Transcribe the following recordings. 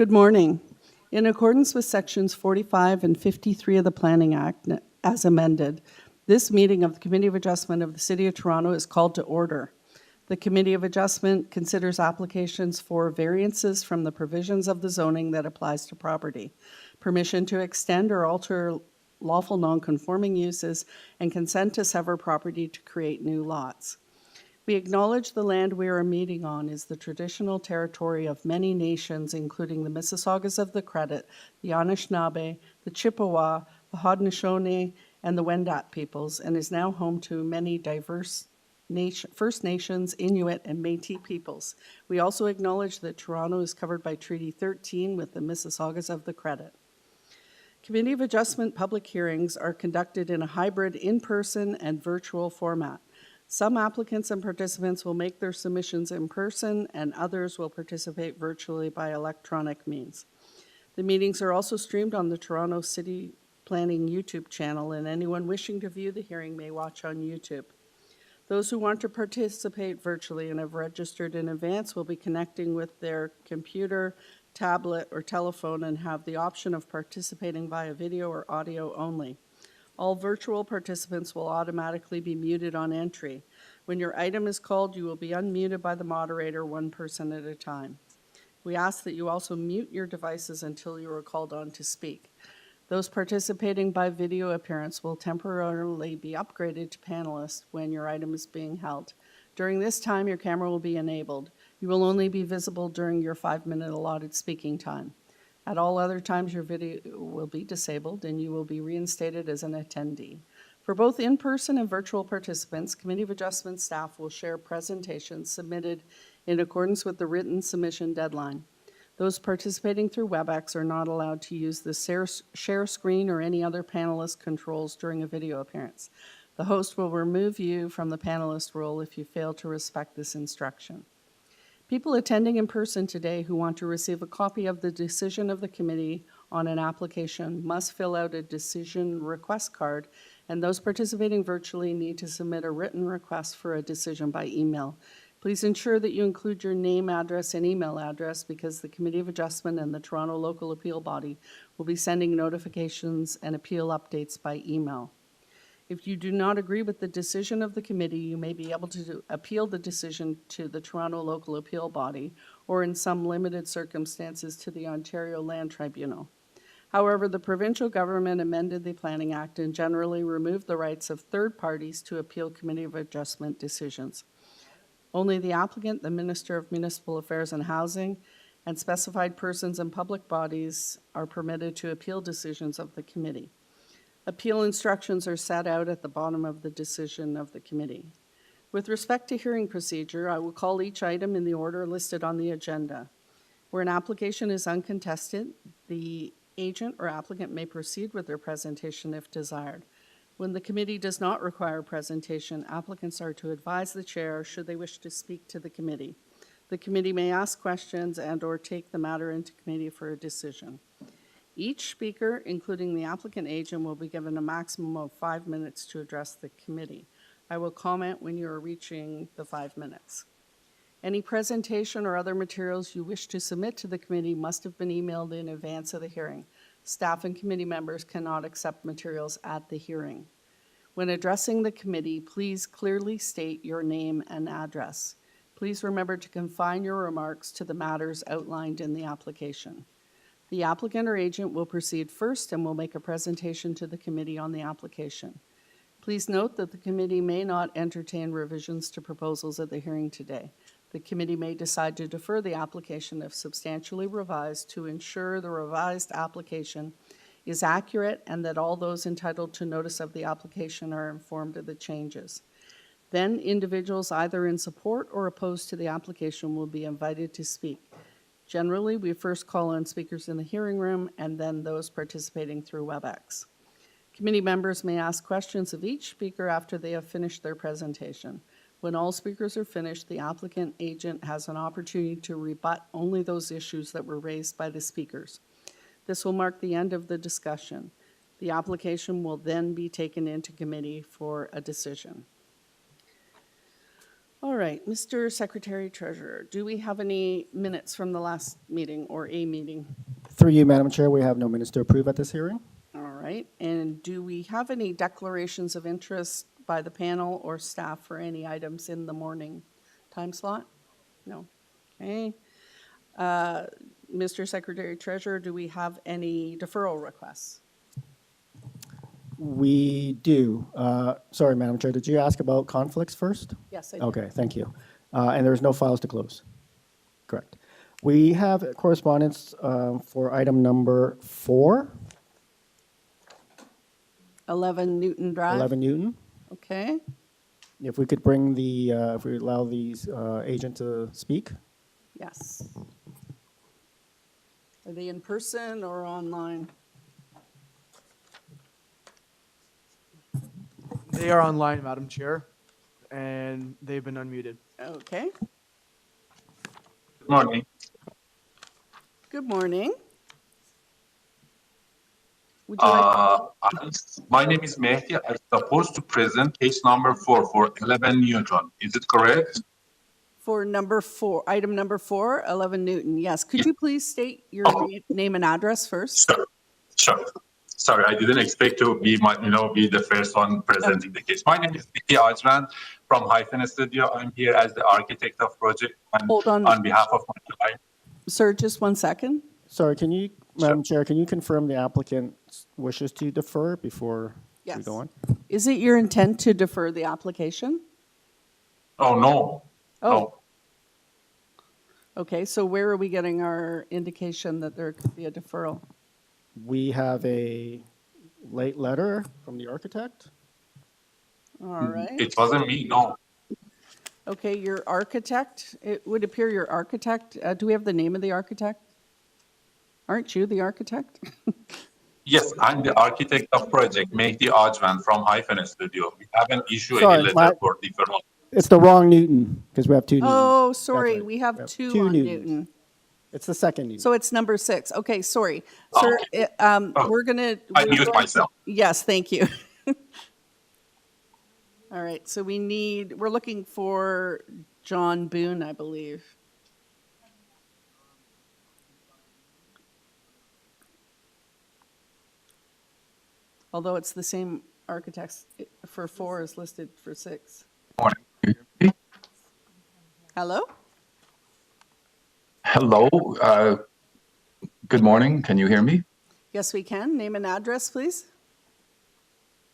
Good morning. In accordance with Sections 45 and 53 of the Planning Act, as amended, this meeting of the Committee of Adjustment of the City of Toronto is called to order. The Committee of Adjustment considers applications for variances from the provisions of the zoning that applies to property, permission to extend or alter lawful non-conforming uses, and consent to sever property to create new lots. We acknowledge the land we are meeting on is the traditional territory of many nations, including the Mississaugas of the Credit, the Anishinaabe, the Chippewa, the Haudenosaunee, and the Wendat peoples, and is now home to many diverse First Nations, Inuit, and Métis peoples. We also acknowledge that Toronto is covered by Treaty 13 with the Mississaugas of the Credit. Committee of Adjustment public hearings are conducted in a hybrid in-person and virtual format. Some applicants and participants will make their submissions in person, and others will participate virtually by electronic means. The meetings are also streamed on the Toronto City Planning YouTube channel, and anyone wishing to view the hearing may watch on YouTube. Those who want to participate virtually and have registered in advance will be connecting with their computer, tablet, or telephone and have the option of participating via video or audio only. All virtual participants will automatically be muted on entry. When your item is called, you will be unmuted by the moderator, one person at a time. We ask that you also mute your devices until you are called on to speak. Those participating by video appearance will temporarily be upgraded to panelists when your item is being held. During this time, your camera will be enabled. You will only be visible during your 5-minute allotted speaking time. At all other times, your video will be disabled and you will be reinstated as an attendee. For both in-person and virtual participants, Committee of Adjustment staff will share presentations submitted in accordance with the written submission deadline. Those participating through WebEx are not allowed to use the share screen or any other panelist controls during a video appearance. The host will remove you from the panelist role if you fail to respect this instruction. People attending in person today who want to receive a copy of the decision of the committee on an application must fill out a decision request card, and those participating virtually need to submit a written request for a decision by email. Please ensure that you include your name, address, and email address because the Committee of Adjustment and the Toronto Local Appeal Body will be sending notifications and appeal updates by email. If you do not agree with the decision of the committee, you may be able to appeal the decision to the Toronto Local Appeal Body or in some limited circumstances to the Ontario Land Tribunal. However, the provincial government amended the Planning Act and generally removed the rights of third parties to appeal Committee of Adjustment decisions. Only the applicant, the Minister of Municipal Affairs and Housing, and specified persons and public bodies are permitted to appeal decisions of the committee. Appeal instructions are set out at the bottom of the decision of the committee. With respect to hearing procedure, I will call each item in the order listed on the agenda. Where an application is uncontested, the agent or applicant may proceed with their presentation if desired. When the committee does not require presentation, applicants are to advise the chair should they wish to speak to the committee. The committee may ask questions and/or take the matter into committee for a decision. Each speaker, including the applicant agent, will be given a maximum of 5 minutes to address the committee. I will comment when you are reaching the 5 minutes. Any presentation or other materials you wish to submit to the committee must have been emailed in advance of the hearing. Staff and committee members cannot accept materials at the hearing. When addressing the committee, please clearly state your name and address. Please remember to confine your remarks to the matters outlined in the application. The applicant or agent will proceed first and will make a presentation to the committee on the application. Please note that the committee may not entertain revisions to proposals at the hearing today. The committee may decide to defer the application if substantially revised to ensure the revised application is accurate and that all those entitled to notice of the application are informed of the changes. Then individuals either in support or opposed to the application will be invited to speak. Generally, we first call on speakers in the hearing room and then those participating through WebEx. Committee members may ask questions of each speaker after they have finished their presentation. When all speakers are finished, the applicant agent has an opportunity to rebut only those issues that were raised by the speakers. This will mark the end of the discussion. The application will then be taken into committee for a decision. All right, Mr. Secretary Treasurer, do we have any minutes from the last meeting or a meeting? Through you, Madam Chair, we have no minutes to approve at this hearing. All right, and do we have any declarations of interest by the panel or staff for any items in the morning time slot? No. Okay. Mr. Secretary Treasurer, do we have any deferral requests? We do. Sorry, Madam Chair, did you ask about conflicts first? Yes, I did. Okay, thank you. And there's no files to close. Correct. We have correspondence for item number 4. 11 Newton Drive? 11 Newton. Okay. If we could bring the, if we allow the agent to speak. Yes. Are they in person or online? They are online, Madam Chair, and they've been unmuted. Okay. Good morning. Good morning. Would you like? My name is Mehdi. I'm supposed to present case number 4 for 11 Newton. Is it correct? For number 4, item number 4, 11 Newton. Yes. Could you please state your name and address first? Sure. Sorry, I didn't expect to be be the first one presenting the case. My name is Vicky Ajran from Hyphen Studio. I'm here as the architect of project Hold on behalf of my client. Sir, just 1 second. Sorry, can you, Madam Chair, can you confirm the applicant wishes to defer before we go on? Is it your intent to defer the application? Oh, no. Oh. No. Okay, so where are we getting our indication that there could be a deferral? We have a late letter from the architect. All right. It wasn't me, no. Okay, your architect, it would appear your architect, do we have the name of the architect? Aren't you the architect? Yes, I'm the architect of project, Mehdi Ajran from Hyphen Studio. We haven't issued Sorry, any letter for deferral. It's the wrong Newton, because we have 2 Newtons. Oh, sorry, right. we have We have 2 two on Newtons. Newton. It's the second Newton. So it's number 6. Okay, sorry. Oh, Sir, okay. we're gonna. I mute myself. Yes, thank you. All right, so we're looking for John Boone, I believe. Although it's the same architects for 4 is listed for 6. Hello? Hello. Good morning. Can you hear me? Yes, we can. Name and address, please.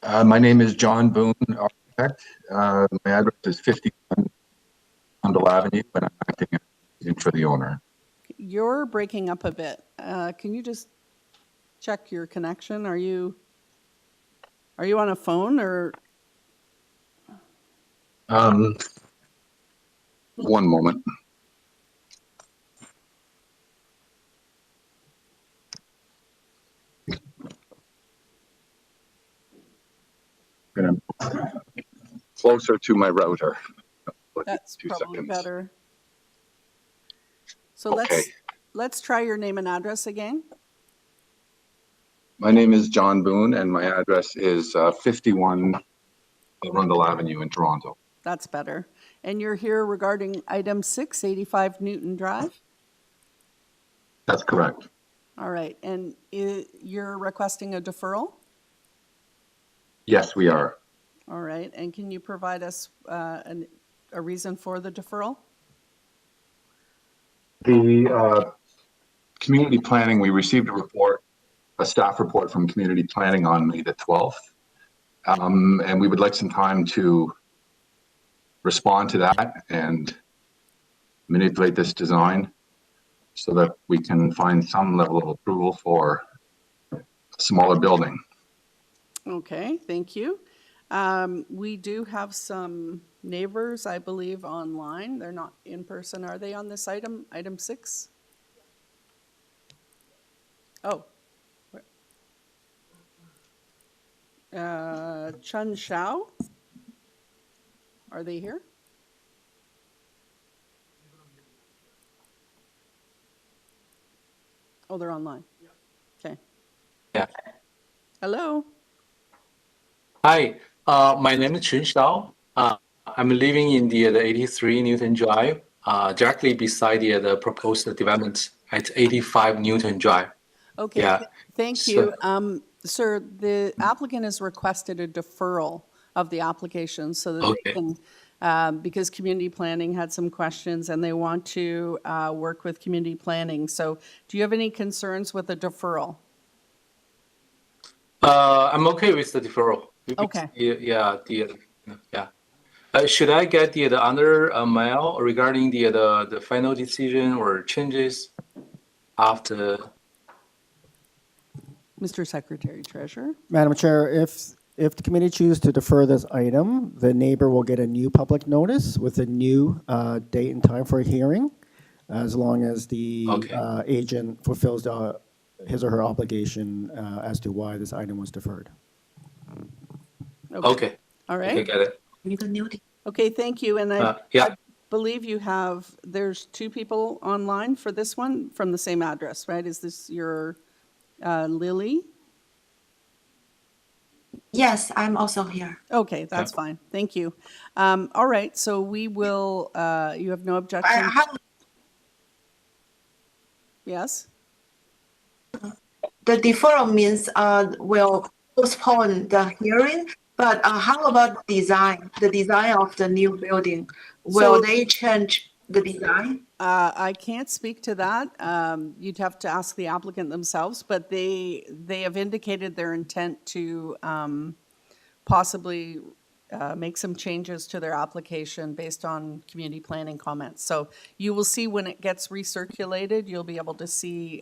My name is John Boone, architect. My address is 51 Untitled Avenue, and I'm acting as agent for the owner. You're breaking up a bit. Can you just check your connection? Are you on a phone or? One moment. I'm closer to my router. That's 2 probably seconds. better. So Okay. let's try your name and address again. My name is John Boone, and my address is 51 Arundel Avenue in Toronto. That's better. And you're here regarding item 6, 85 Newton Drive? That's correct. All right. And you're requesting a deferral? Yes, we are. All right. And can you provide us a reason for the deferral? The community planning, we received a staff report from community planning on May the 12th. And we would like some time to respond to that and manipulate this design so that we can find some level of approval for a smaller building. Okay, thank you. We do have some neighbors, I believe, online. They're not in person. Are they on this item, item 6? Oh. Chun Shao? Are they here? Oh, they're online. Okay. Yeah. Hello. Hi, my name is Chun Shao. I'm living in the 83 Newton Drive, directly beside the proposed development at 85 Newton Drive. Okay, Yeah. thank So- you. Sir, the applicant has requested a deferral of the application so that they Okay. can, because community planning had some questions and they want to work with community planning. So do you have any concerns with the deferral? I'm okay with the deferral. Okay. Yeah. Should I get the other mail regarding the final decision or changes after? Mr. Secretary Treasurer? Madam Chair, if the committee chooses to defer this item, the neighbor will get a new public notice with a new date and time for a hearing, as long as the Okay. agent fulfills his or her obligation as to why this item was deferred. Okay. All Okay, right. got it. Okay, thank you. And I Yeah. believe there's two people online for this one from the same address, right? Is this your Lily? Yes, I'm also here. Okay, that's fine. Thank you. All right, so we will, you have no I objection? have Yes? the deferral means will postpone the hearing, but how about design? The design of the new building, will So- they change the design? I can't speak to that. You'd have to ask the applicant themselves, but they have indicated their intent to possibly make some changes to their application based on community planning comments. So you will see when it gets recirculated, you'll be able to see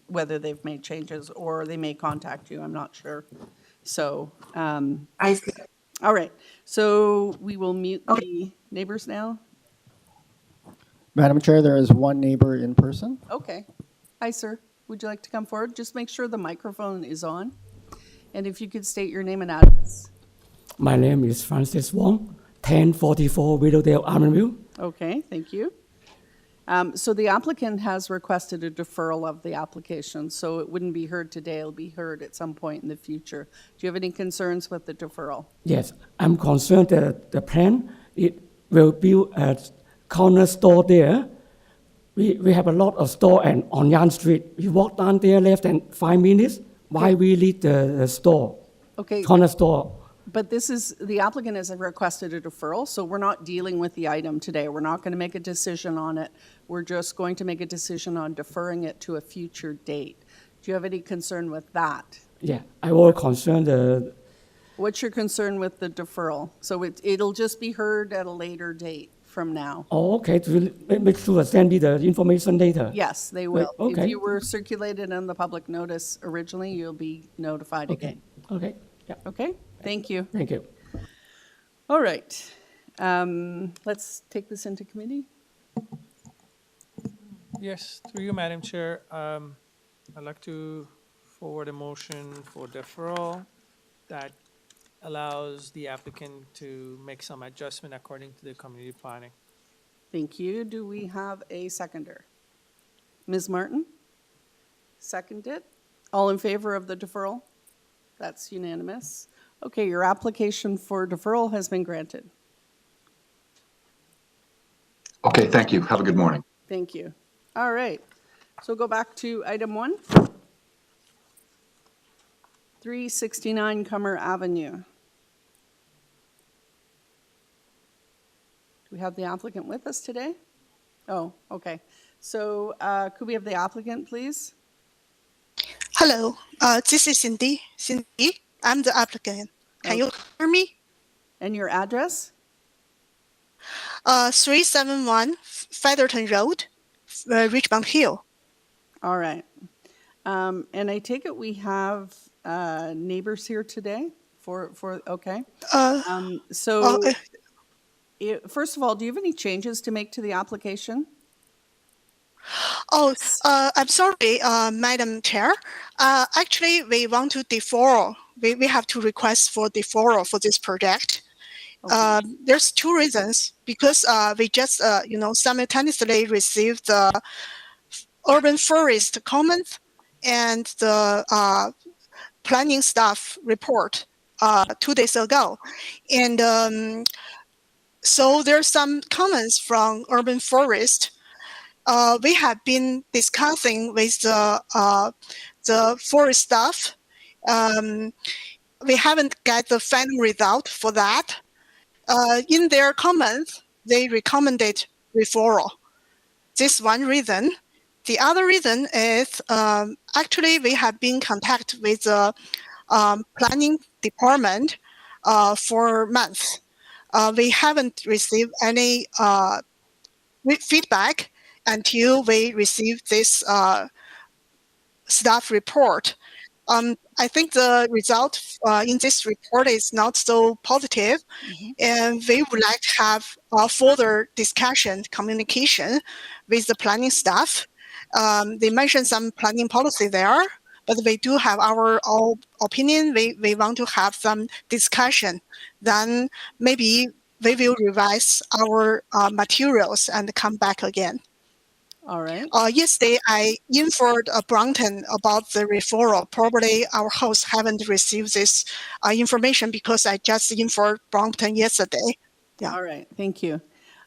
whether they've made changes or they may contact you. I'm not sure. So, I see. all right. So we will mute the neighbors now. Madam Chair, there is one neighbor in person. Okay. Hi, sir. Would you like to come forward? Just make sure the microphone is on. And if you could state your name and address. My name is Francis Wong, 1044 Willowdale Avenue. Okay, thank you. So the applicant has requested a deferral of the application, so it wouldn't be heard today, it'll be heard at some point in the future. Do you have any concerns with the deferral? Yes, I'm concerned that the plan, it will build a corner store there. We have a lot of store and on Yan Street. We walk down there less than 5 minutes. Why we need the store, Okay, corner store? but the applicant has requested a deferral, so we're not dealing with the item today. We're not going to make a decision on it. We're just going to make a decision on deferring it to a future date. Do you have any concern with that? Yeah, I was concerned What's your concern with the deferral? So it'll just be heard at a later date from now? okay, to make sure send me the information later. Yes, they will. Okay. If you were circulated in the public notice originally, you'll be notified Okay, again. okay, yeah, Okay, thank you. thank you. All right. Let's take this into committee. Yes, through you, Madam Chair. I'd like to forward a motion for deferral that allows the applicant to make some adjustment according to the community planning. Thank you. Do we have a seconder? Ms. Martin? Seconded. All in favor of the deferral? That's unanimous. Okay, your application for deferral has been granted. Okay, thank you. Have a good morning. Thank you. All right. So go back to item 1. 369 Cummer Avenue. Do we have the applicant with us today? Oh, okay. So could we have the applicant, please? Hello, this is Cindy. I'm the applicant. Can you hear me? And your address? 371 Featherton Road, Richmond Hill. All right. And I take it we have neighbors here today okay. So first of all, do you have any changes to make to the application? I'm sorry, Madam Chair. Actually, we want to defer. We have to request for deferral for this project. Okay. There's 2 reasons. Because we just, simultaneously received the urban forest comment and the planning staff report 2 days ago. And So there's some comments from Urban Forest. We have been discussing with the forest staff. We haven't got the final result for that. In their comments, they recommended referral. This is one reason. The other reason is actually we have been in contact with the planning department for months. We haven't received any feedback until we receive this staff report. I think the result in this report is not so positive, and we would like to have further discussion, communication with the planning staff. They mentioned some planning policy there, but we do have our own opinion. We want to have some discussion. Then maybe we will revise our materials and come back again. All right. Yesterday, I informed Brompton about the referral. Probably our hosts haven't received this information because I just informed Brompton yesterday. Yeah. All right, thank you.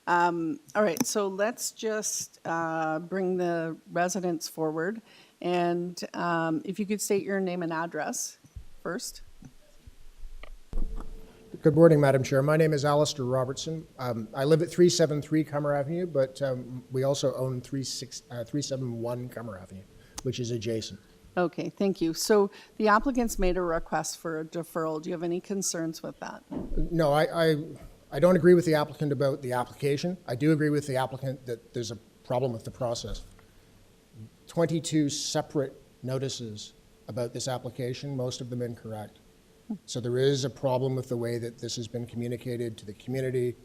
All right, so let's just bring the residents forward. And if you could state your name and address first. Good morning, Madam Chair. My name is Alistair Robertson. I live at 373 Cummer Avenue, but we also own 371 Cummer Avenue, which is adjacent. Okay, thank you. So the applicant's made a request for a deferral. Do you have any concerns with that? No, I don't agree with the applicant about the application. I do agree with the applicant that there's a problem with the process. 22 separate notices about this application, most of them incorrect. So there is a problem with the way that this has been communicated to the community.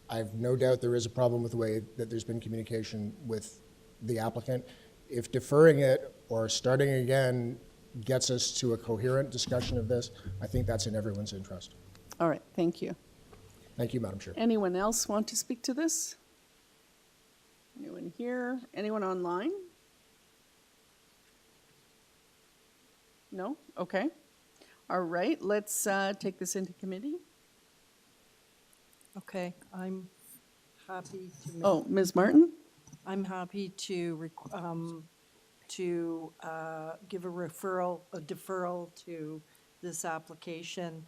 I have no doubt there is a problem with the way that there's been communication with the applicant. If deferring it or starting again gets us to a coherent discussion of this, I think that's in everyone's interest. All right, thank you. Thank you, Madam Chair. Anyone else want to speak to this? Anyone here? Anyone online? No? Okay. All right, let's take this into committee. Okay, I'm happy to. Oh, Ms. Martin? I'm happy to give a deferral to this application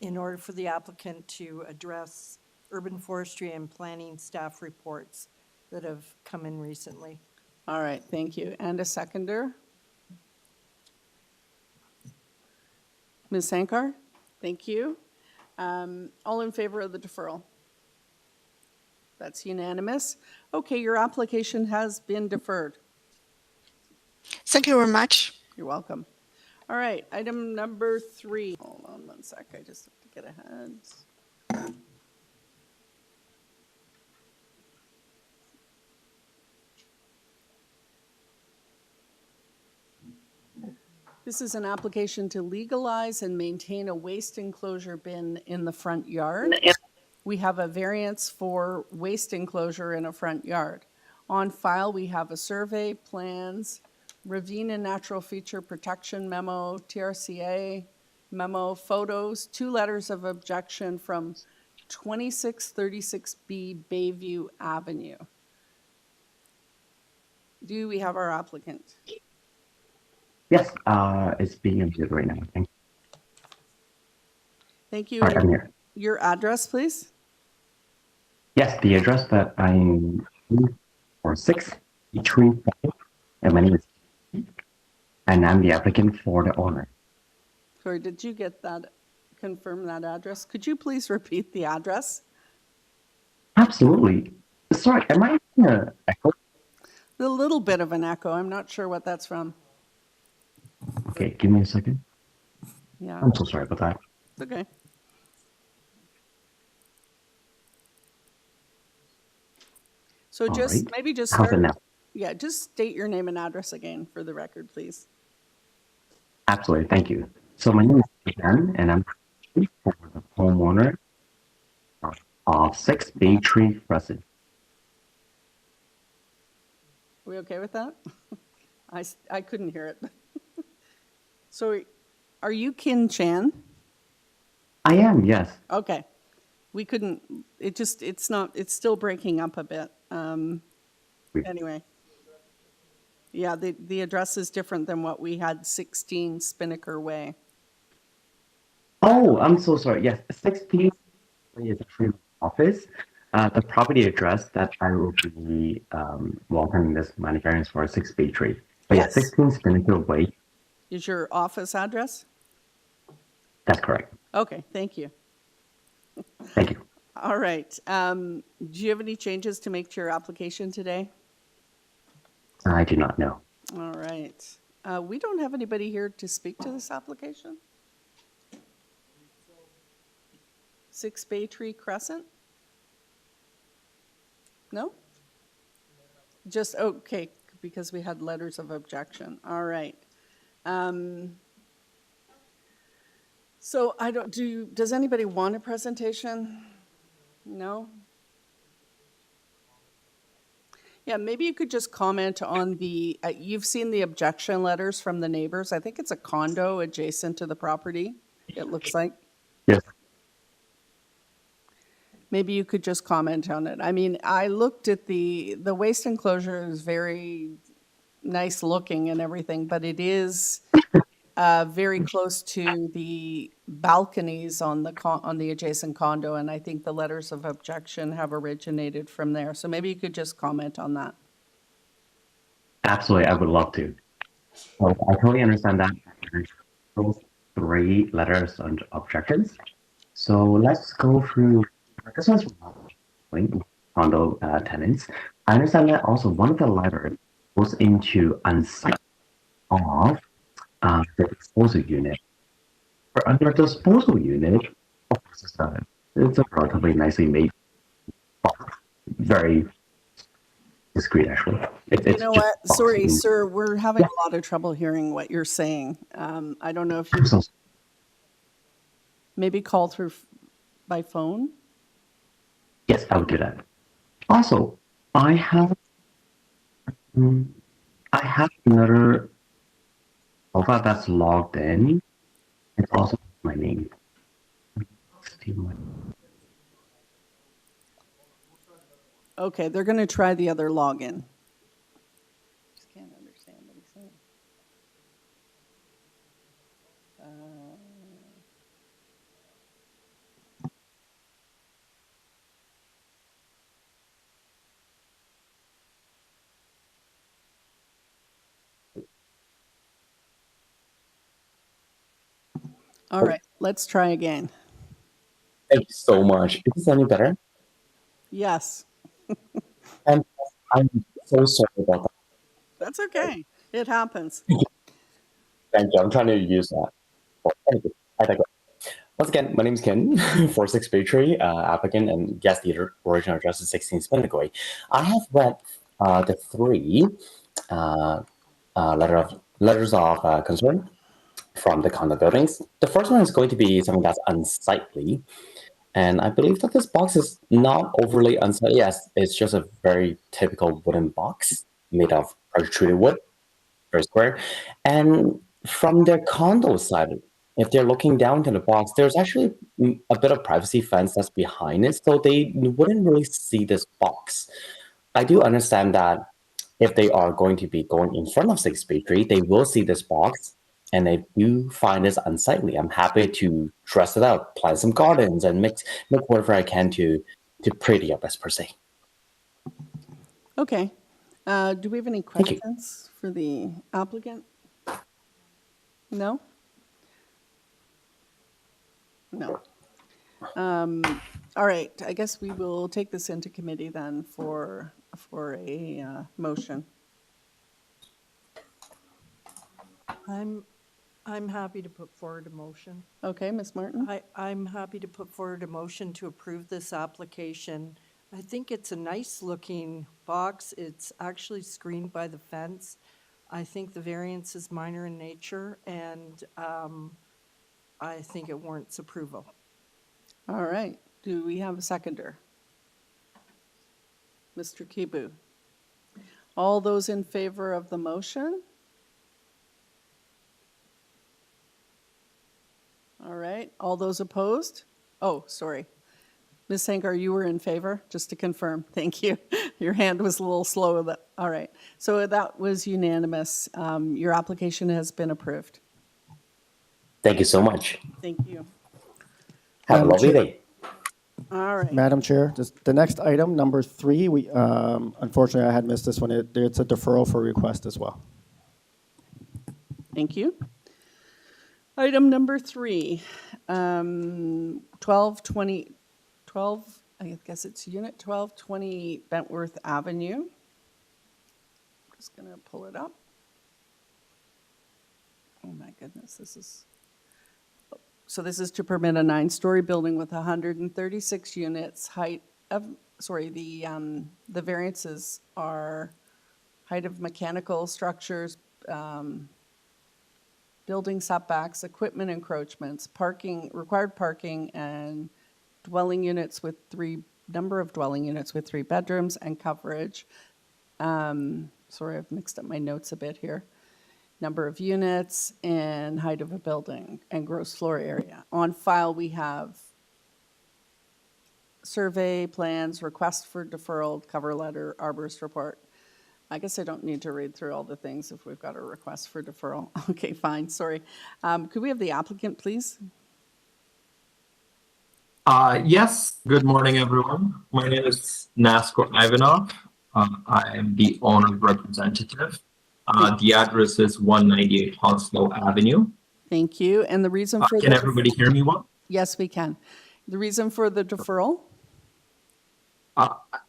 in order for the applicant to address urban forestry and planning staff reports that have come in recently. All right, thank you. And a seconder? Ms. Sankar? Thank you. All in favor of the deferral? That's unanimous. Okay, your application has been deferred. Thank you very much. You're welcome. All right, item number 3. Hold on one sec, I just have to get ahead. This is an application to legalize and maintain a waste enclosure bin in the front yard. We have a variance for waste enclosure in a front yard. On file, we have a survey, plans, ravine and natural feature protection memo, TRCA memo, photos, 2 letters of objection from 2636B Bayview Avenue. Do we have our applicant? Yes, it's being reviewed right now. Thank you. Thank you. All right, I'm here. Your address, please? Yes, the address that I'm 46 BAYTREE, and my name is, and I'm the applicant for the owner. Sorry, did you get that, confirm that address? Could you please repeat the address? Absolutely. Sorry, am I in an echo? A little bit of an echo. I'm not sure what that's from. Okay, give me a second. Yeah. I'm so sorry about that. It's okay. So All just right. maybe just How's it start. now? Yeah, just state your name and address again for the record, please. Absolutely, thank you. So my name is Dan, and I'm for the homeowner of 6 BAYTREE CRESCENT. Are we okay with that? I couldn't hear it. So are you Kin Chan? I am, yes. Okay. we couldn't, it's not, it's still breaking up a bit. Anyway. Yeah, the address is different than what we had, 16 Spinnaker Way. Oh, I'm so sorry. Yes, 16 is actually my office. The property address that I will be welcoming this manufacturing is for 6 BAYTREE. But yeah, Yes. 16 Spinnaker Way. Is your office address? That's correct. Okay, thank you. Thank you. All right. Do you have any changes to make to your application today? I do not know. All right. We don't have anybody here to speak to this application? 6 BAYTREE Crescent? No? Just, okay, because we had letters of objection. All right. So I don't, does anybody want a presentation? No? Yeah, maybe you could just comment on the, you've seen the objection letters from the neighbors. I think it's a condo adjacent to the property, it looks like. Yes. Maybe you could just comment on it. I mean, I looked at the waste enclosure is very nice looking and everything, but it is very close to the balconies on the adjacent condo, and I think the letters of objection have originated from there. So maybe you could just comment on that. Absolutely, I would love to. Well, I totally understand that. Those 3 letters of objections. So let's go through. This one's from condo tenants. I understand that also one of the letters goes into unsight of the disposal unit. For under disposal unit, of course, it's a relatively nicely made box. Very discreet, actually. You know what? Sorry, sir, we're having a lot of trouble hearing what you're saying. I don't know if you maybe call through by phone. Yes, I would do that. Also, I have another profile that's logged in. It's also my name. Okay, they're going to try the other login. Just can't understand what he's saying. All right, let's try again. Thank you so much. Is this any better? Yes. And I'm so sorry about that. That's okay. It happens. Thank you. I'm trying to use that. Well, thank you. I digress. Once again, my name is Ken, 46 BAYTREE, applicant, and yes, the original address is 16 Spinnaker Way. I have read the 3 letters of concern from the condo buildings. The first one is going to be something that's unsightly. And I believe that this box is not overly unsightly. Yes, it's just a very typical wooden box made of pressure-treated wood, very square. And from their condo side, if they're looking down to the box, there's actually a bit of privacy fence that's behind it, so they wouldn't really see this box. I do understand that if they are going to be going in front of 6 BAYTREE, they will see this box, and they do find this unsightly. I'm happy to dress it up, plant some gardens, and make whatever I can to pretty up, as per se. Okay. Do we have any questions for the applicant? No? No. All right. I guess we will take this into committee then for a motion. I'm happy to put forward a motion. Okay, Ms. Martin? I'm happy to put forward a motion to approve this application. I think it's a nice-looking box. It's actually screened by the fence. I think the variance is minor in nature, and I think it warrants approval. All right. Do we have a seconder? Mr. Kibu. All those in favor of the motion? All right. All those opposed? Oh, sorry. Ms. Sankar, you were in favor, just to confirm. Thank you. Your hand was a little slow. All right. So that was unanimous. Your application has been approved. Thank you so much. Thank you. Have a Madam lovely Chair. day. All right. Madam Chair, just the next item, number 3, we, unfortunately, I had missed this one. It's a deferral for request as well. Thank you. Item number 3, 1220, I guess it's Unit 1220 Bentworth Avenue. Just going to pull it up. Oh my goodness, so this is to permit a 9-story building with 136 units, height of, the variances are height of mechanical structures, building setbacks, equipment encroachments, parking, required parking, and number of dwelling units with 3 bedrooms and coverage. Sorry, I've mixed up my notes a bit here. Number of units and height of a building and gross floor area. On file, we have survey plans, request for deferral, cover letter, arborist report. I guess I don't need to read through all the things if we've got a request for deferral. Okay, fine, sorry. Could we have the applicant, please? Yes, good morning, everyone. My name is Nasko Ivanov. I am the owner representative. The address is 198 Honslow Avenue. Thank you. And the reason for can everybody hear me well? Yes, we can. The reason for the deferral?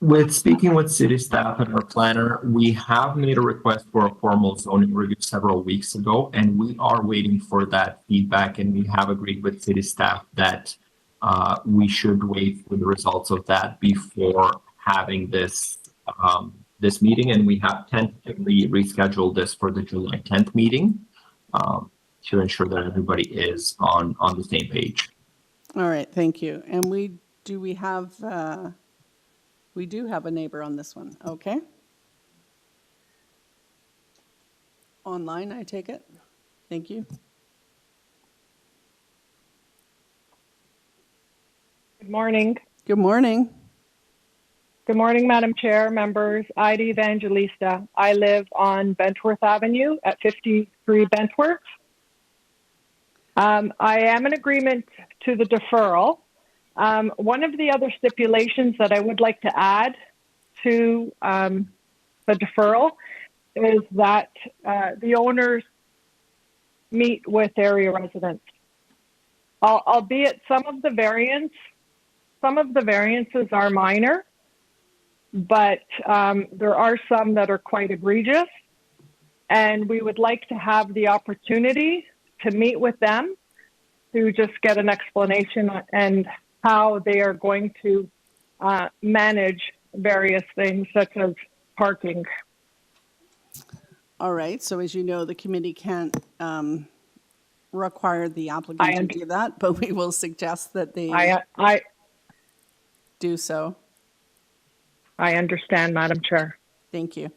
With speaking with city staff and our planner, we have made a request for a formal zoning review several weeks ago, and we are waiting for that feedback, and we have agreed with city staff that we should wait for the results of that before having this this meeting, and we have tentatively rescheduled this for the July 10th meeting to ensure that everybody is on the same page. All right, thank you. And we do have a neighbor on this one, okay? Online, I take it? Thank you. Good morning. Good morning. Good morning, Madam Chair, members. Ida Evangelista. I live on Bentworth Avenue at 53 Bentworth. I am in agreement to the deferral. One of the other stipulations that I would like to add to the deferral is that the owners meet with area residents. Albeit some of the variances are minor, but there are some that are quite egregious, and we would like to have the opportunity to meet with them to just get an explanation and how they are going to manage various things such as parking. All right, so as you know, the committee can't require the applicant to do that, but we will suggest that they do so. I understand, Madam Chair. Thank you.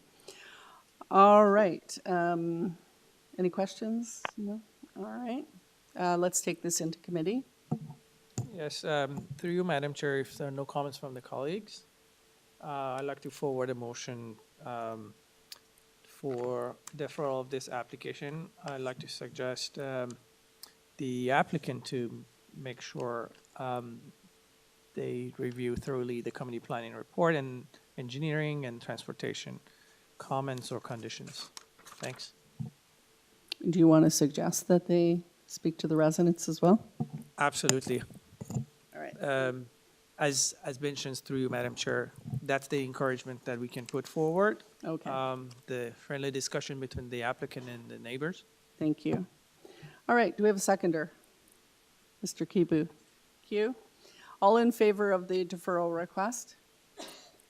All right. Any questions? No? All right. Let's take this into committee. Yes, through you, Madam Chair, if there are no comments from the colleagues, I'd like to forward a motion for deferral of this application. I'd like to suggest the applicant to make sure they review thoroughly the community planning report and engineering and transportation comments or conditions. Thanks. Do you want to suggest that they speak to the residents as well? Absolutely. All right. As mentioned through you, Madam Chair, that's the encouragement that we can put forward. Okay. The friendly discussion between the applicant and the neighbors. Thank you. All right. Do we have a seconder? Mr. Kibu. Q. All in favor of the deferral request?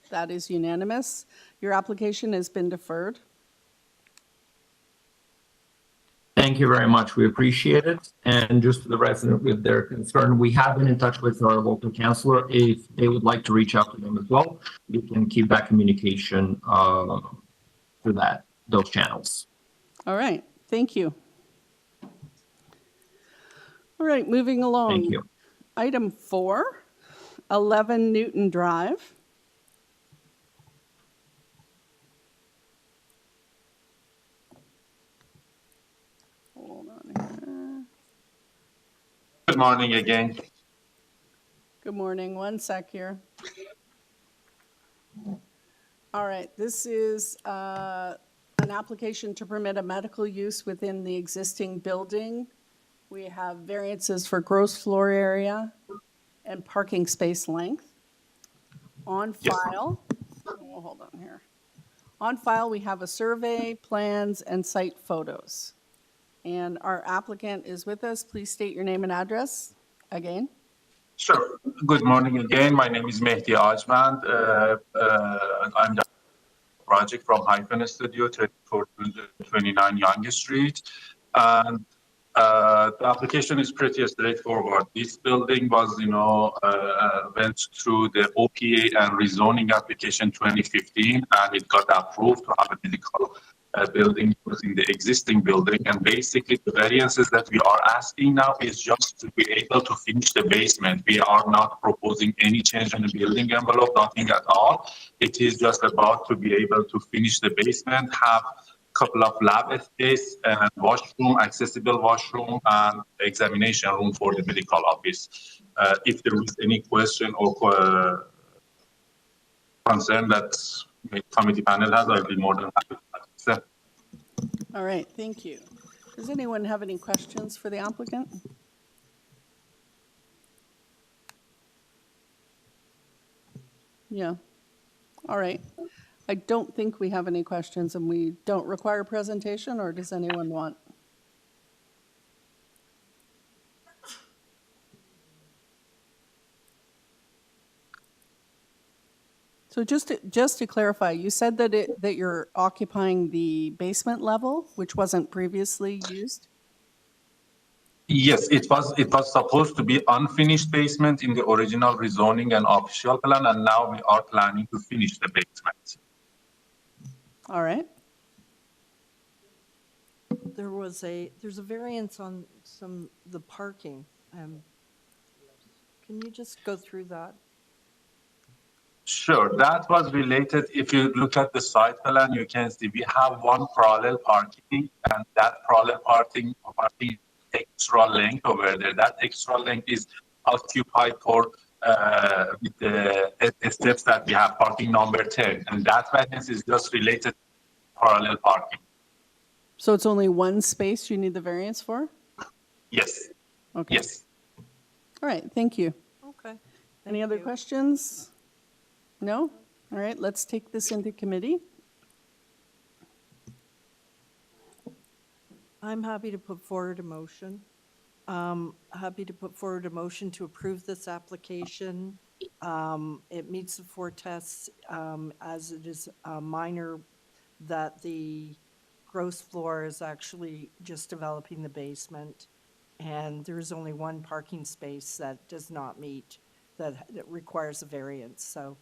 That is unanimous. Your application has been deferred. Thank you very much. We appreciate it. And just to the resident with their concern, we have been in touch with our local councillor. If they would like to reach out to them as well, we can keep that communication through those channels. All right. Thank you. All right. Moving along. Thank you. Item 4, 11 Newton Drive. Hold on here. Good morning again. Good morning. One sec here. All right, this is an application to permit a medical use within the existing building. We have variances for gross floor area and parking space length. On file, oh, hold on here. On file, we have a survey, plans, and site photos. And our applicant is with us. Please state your name and address again. Sure. Good morning again. My name is Mehdi Ajmand. I'm the project from Hyphen Studio, 3429 Yonge Street. And the application is pretty straightforward. This building was, went through the OPA and rezoning application 2015, and it got approved to have a medical building within the existing building. And basically, the variances that we are asking now is just to be able to finish the basement. We are not proposing any change in the building envelope, nothing at all. It is just about to be able to finish the basement, have couple of lab space and washroom, accessible washroom, and examination room for the medical office. If there is any question or concern that the committee panel has, I'll be more than happy to answer. All right, thank you. Does anyone have any questions for the applicant? Yeah. All right. I don't think we have any questions, and we don't require a presentation, or does anyone want? So just to clarify, you said that you're occupying the basement level, which wasn't previously used? Yes, it was supposed to be unfinished basement in the original rezoning and official plan, and now we are planning to finish the basement. All right. There's a variance on the parking. Can you just go through that? Sure, that was related. If you look at the site plan, you can see we have one parallel parking, and that parallel parking extra length over there. That extra length is occupied for with the steps that we have, parking number 10, and that variance is just related to parallel parking. So it's only one space you need the variance for? Yes. Okay. Yes. All right, thank you. Okay. Any other questions? No? All right, let's take this into committee. I'm happy to put forward a motion. Happy to put forward a motion to approve this application. It meets the 4 tests as it is minor, that the gross floor is actually just developing the basement, and there is only one parking space that does not meet, that requires a variance. So,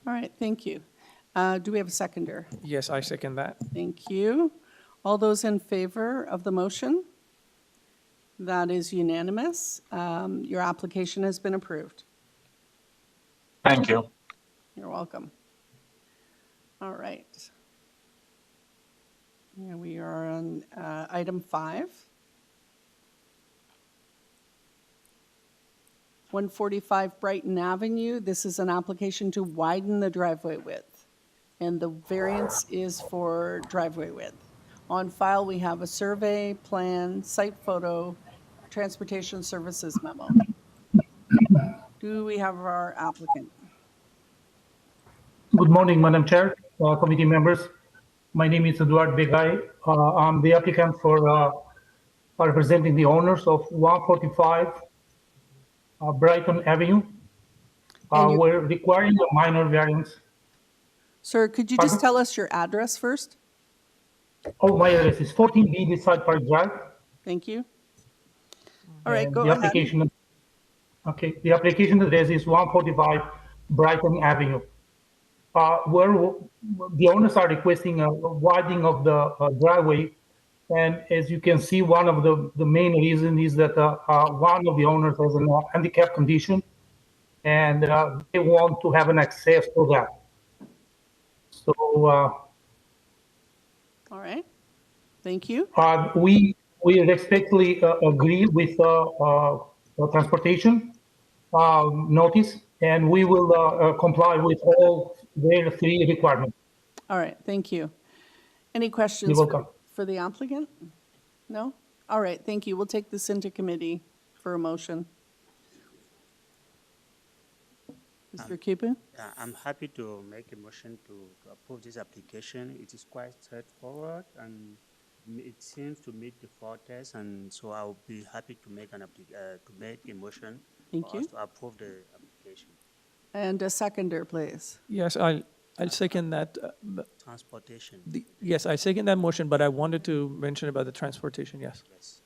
all right, thank you. Do we have a seconder? Yes, I second that. Thank you. All those in favor of the motion? That is unanimous. Your application has been approved. Thank you. You're welcome. All right. Yeah, we are on item 5. 145 Brighton Avenue. This is an application to widen the driveway width, and the variance is for driveway width. On file, we have a survey, plan, site photo, transportation services memo. Do we have our applicant? Good morning, Madam Chair, committee members. My name is Eduard Begay. I'm the applicant for representing the owners of 145 Brighton Avenue. We're requiring a minor variance. Sir, could you just tell us your address first? Oh, my address is 14B Beside Park Drive. Thank you. All right, go the ahead. Application, okay, the application address is 145 Brighton Avenue. Where the owners are requesting a widening of the driveway, and as you can see, one of the main reasons is that one of the owners has a handicap condition, and they want to have an access to that. So All right. Thank you. we respectfully agree with the transportation notice, and we will comply with all their three requirements. All right. Thank you. Any questions You're welcome. for the applicant? No? All right. Thank you. We'll take this into committee for a motion. Mr. Kipu? I'm happy to make a motion to approve this application. It is quite straightforward and it seems to meet the four tests, and so I'll be happy to make a motion Thank for you. us to approve the application. And a seconder, please. Yes, I'll second that. Transportation. Yes, I second that motion, but I wanted to mention about the transportation, yes. Yes.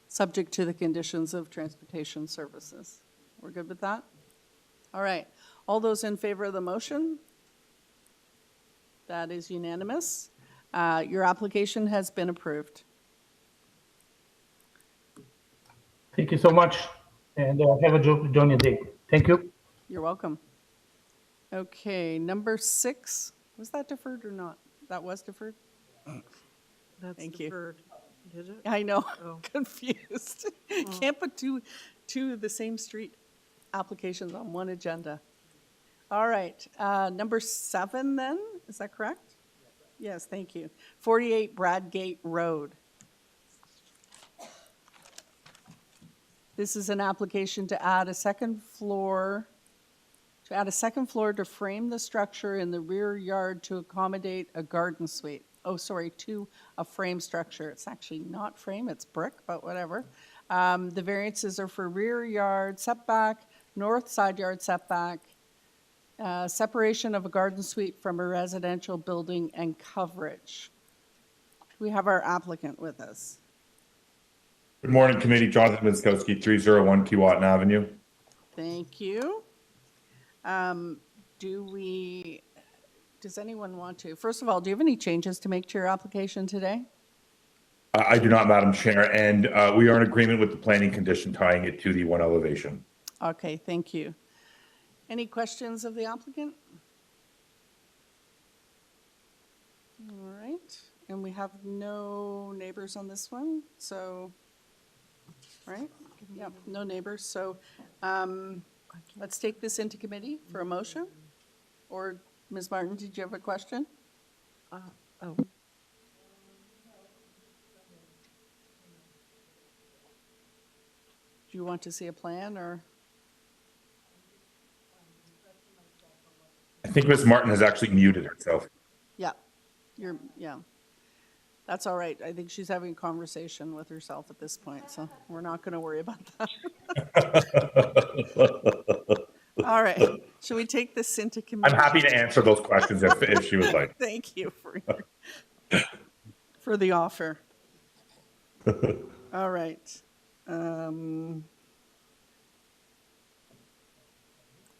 Subject to the conditions of transportation services. We're good with that? All right. All those in favor of the motion? That is unanimous. Your application has been approved. Thank you so much, and have a journey day. Thank you. You're welcome. Okay, number 6, was that deferred or not? That was deferred? That's Thank you. deferred. Did it? I know, Oh. confused. Can't put two of the same street applications on one agenda. All right, number 7 then, is that correct? Yes, thank you. 48 Bradgate Road. This is an application to add a second floor to frame the structure in the rear yard to accommodate a garden suite. Oh, sorry, to a frame structure. It's actually not frame, it's brick, but whatever. The variances are for rear yard setback, north side yard setback, separation of a garden suite from a residential building, and coverage. We have our applicant with us. Good morning, committee. Jonathan Winskowski, 301 Keewatin Avenue. Thank you. Does anyone want to? First of all, do you have any changes to make to your application today? I do not, Madam Chair, and we are in agreement with the planning condition tying it to the one elevation. Okay, thank you. Any questions of the applicant? All right, and we have no neighbors on this one, so, right? Yep, no neighbors, so let's take this into committee for a motion. Or, Ms. Martin, did you have a question? Oh. Do you want to see a plan, or? I think Ms. Martin has actually muted herself. Yeah, yeah. That's all right. I think she's having a conversation with herself at this point, so we're not going to worry about that. All right. Should we take this into committee? I'm happy to answer those questions if she would like. Thank you for the offer. All right.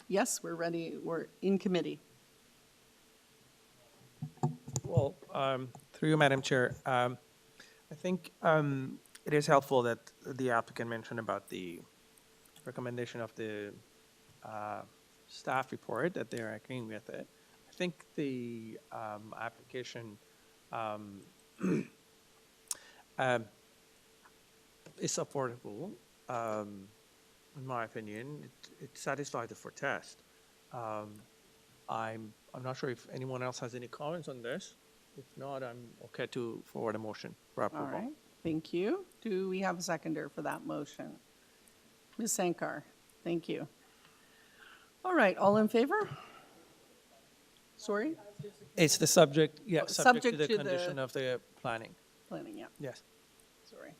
Yes, we're ready. We're in committee. Well, through you, Madam Chair, I think it is helpful that the applicant mentioned about the recommendation of the staff report, that they're agreeing with it. I think the application is affordable. In my opinion, it satisfies the four test. I'm not sure if anyone else has any comments on this. If not, I'm okay to forward a motion for approval. All right. Thank you. Do we have a seconder for that motion? Ms. Sankar, thank you. All right, all in favor? Sorry? It's the subject, yeah, subject to the to condition of the planning. Planning, yeah. Yes. Sorry.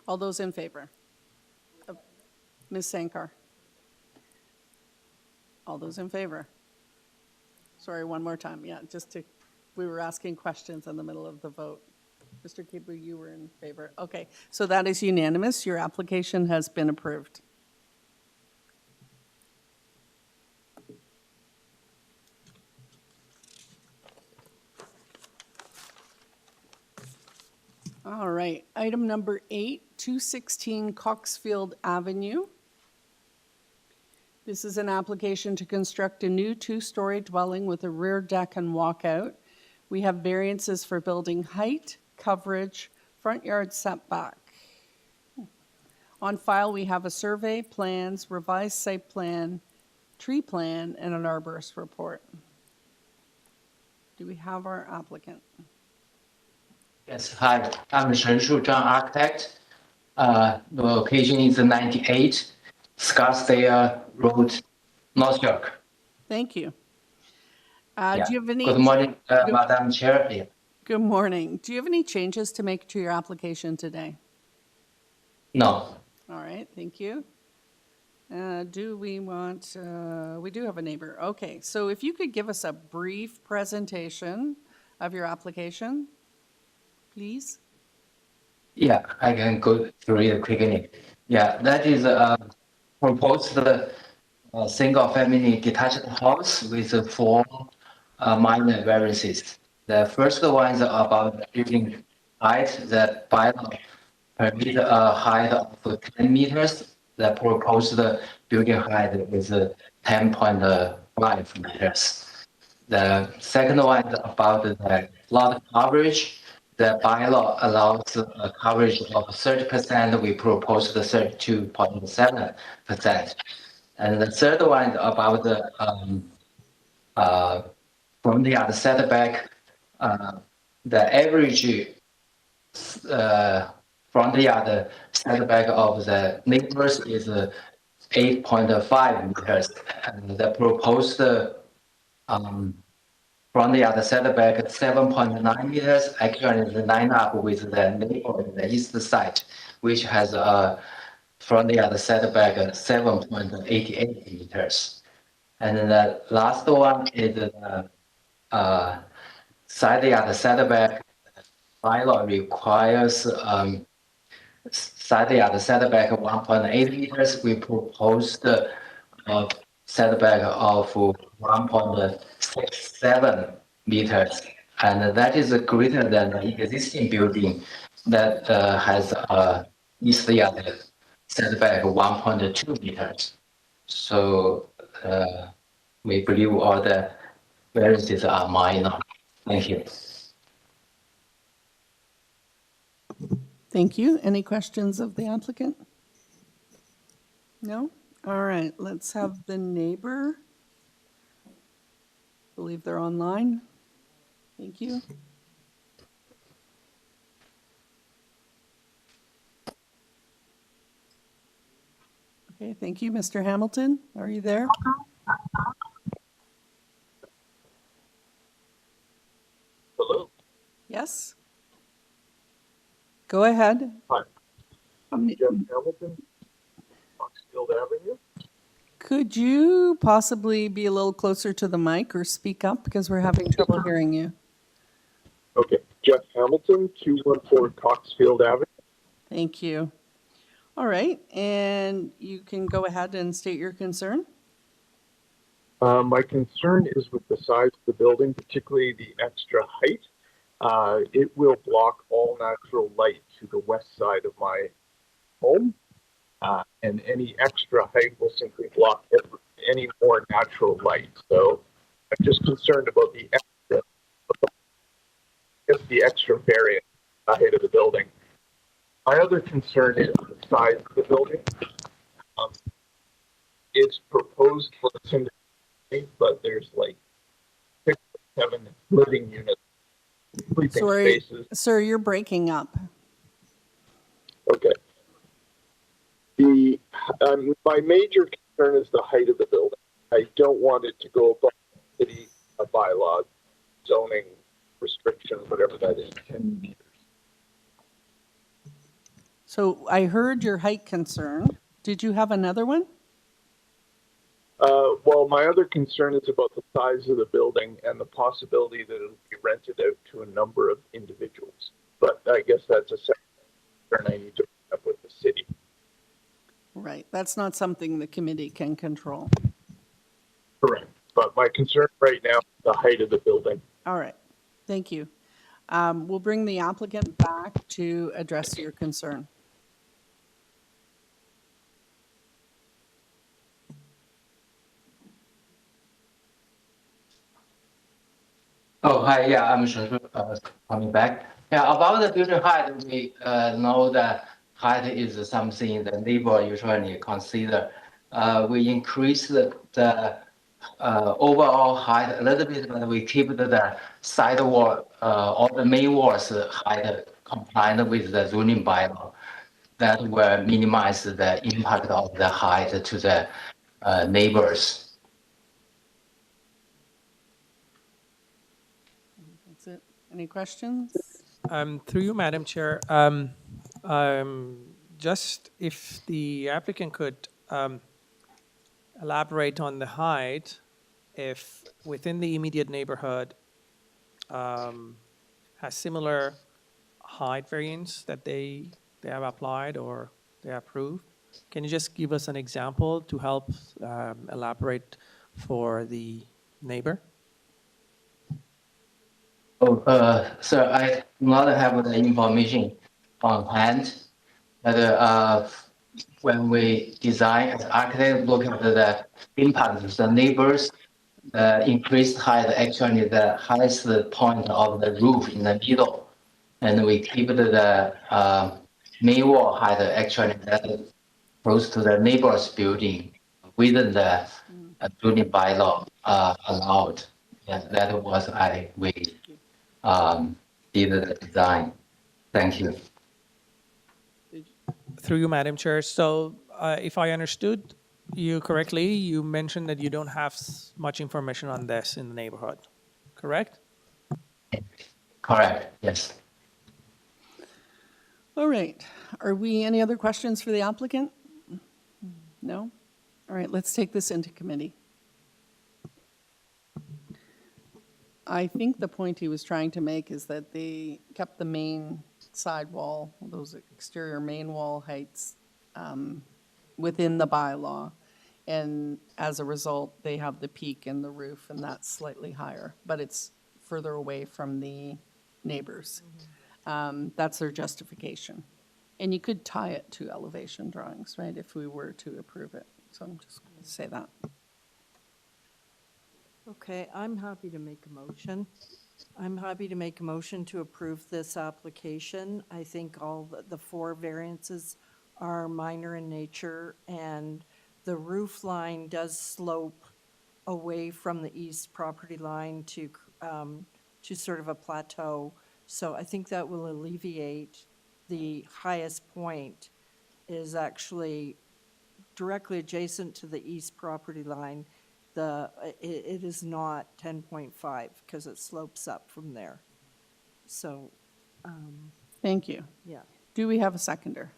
All those in favor? Ms. Sankar? All those in favor? Sorry, one more time. Yeah, we were asking questions in the middle of the vote. Mr. Kibu, you were in favor. Okay, so that is unanimous. Your application has been approved. All right, item number 8, 216 COCKSFIELD Avenue. This is an application to construct a new two-story dwelling with a rear deck and walkout. We have variances for building height, coverage, front yard setback. On file, we have a survey, plans, revised site plan, tree plan, and an arborist report. Do we have our applicant? Yes, hi, I'm Chen Shuzhang, architect. The location is 98 Scottsdale Road, North York. Thank you. Yeah. Do you have any? Good morning, Madam Chair. Yeah. Good morning. Do you have any changes to make to your application today? No. All right, thank you. Do we want, we do have a neighbor. Okay, so if you could give us a brief presentation of your application, please. Yeah, I can go through it quickly. Yeah, that is proposed single-family detached house with 4 minor variances. The first one is about the building height. The bylaw permit a height of 10 meters. The proposed building height is 10.5 meters. The second one is about the lot coverage. The bylaw allows a coverage of 30%. We propose the 32.7%. And the third one is about the front yard setback. The average front yard setback of the neighbors is 8.5 meters, and the proposed front yard setback 7.9 meters. Actually, is line up with the neighbor on the east side, which has a front yard setback 7.88 meters. And then the last one is the side yard setback. Bylaw requires side yard setback 1.8 meters. We proposed setback of 1.67 meters, and that is greater than the existing building that has a east yard setback 1.2 meters. So we believe all the variances are minor. Thank you. Thank you. Any questions of the applicant? No? All right, let's have the neighbor. I believe they're online. Thank you. Okay, thank you. Mr. Hamilton, are you there? Hello. Yes? Go ahead. Hi. I'm Jeff Hamilton, COCKSFIELD Avenue. Could you possibly be a little closer to the mic or speak up because we're having trouble hearing you? Okay, Jeff Hamilton, 214 COCKSFIELD Avenue. Thank you. All right, and you can go ahead and state your concern. My concern is with the size of the building, particularly the extra height. It will block all natural light to the west side of my home, and any extra height will simply block any more natural light. So I'm just concerned about the extra variance height of the building. My other concern is the size of the building. It's proposed for a single, but there's like 6 or 7 living units, sleeping spaces. Sir, you're breaking up. Okay. My major concern is the height of the building. I don't want it to go above city bylaw, zoning restriction, whatever that is, 10 meters. So I heard your height concern. Did you have another one? Well, my other concern is about the size of the building and the possibility that it'll be rented out to a number of individuals. But I guess that's a second concern I need to bring up with the city. Right, that's not something the committee can control. Correct. But my concern right now is the height of the building. All right, thank you. We'll bring the applicant back to address your concern. Oh, hi. Yeah, I'm sure coming back. Yeah, about the building height, we know that height is something the neighbor usually consider. We increase the overall height a little bit, but we keep the side wall or the main walls height compliant with the zoning bylaw. That will minimize the impact of the height to the neighbors. That's it. Any questions? Through you, Madam Chair, just if the applicant could elaborate on the height, if within the immediate neighborhood has similar height variance that they have applied or they approved. Can you just give us an example to help elaborate for the neighbor? Oh, sir, I do not have the information on hand, but when we design as architect, look at the impact of the neighbors, increased height actually the highest point of the roof in the middle, and we keep the main wall height actually that close to the neighbor's building within the building bylaw allowed. Yeah, that was we did the design. Thank you. Through you, Madam Chair. So if I understood you correctly, you mentioned that you don't have much information on this in the neighborhood, correct? Correct, yes. All right. Are we, any other questions for the applicant? No? All right, let's take this into committee. I think the point he was trying to make is that they kept the main side wall, those exterior main wall heights within the bylaw. And as a result, they have the peak in the roof, and that's slightly higher, but it's further away from the neighbors. That's their justification. And you could tie it to elevation drawings, right, if we were to approve it. So I'm just going to say that. Okay, I'm happy to make a motion. I'm happy to make a motion to approve this application. I think all the four variances are minor in nature, and the roof line does slope away from the east property line to sort of a plateau. So I think that will alleviate the highest point is actually directly adjacent to the east property line. It is not 10.5 because it slopes up from there. So, Thank you. yeah. Do we have a seconder?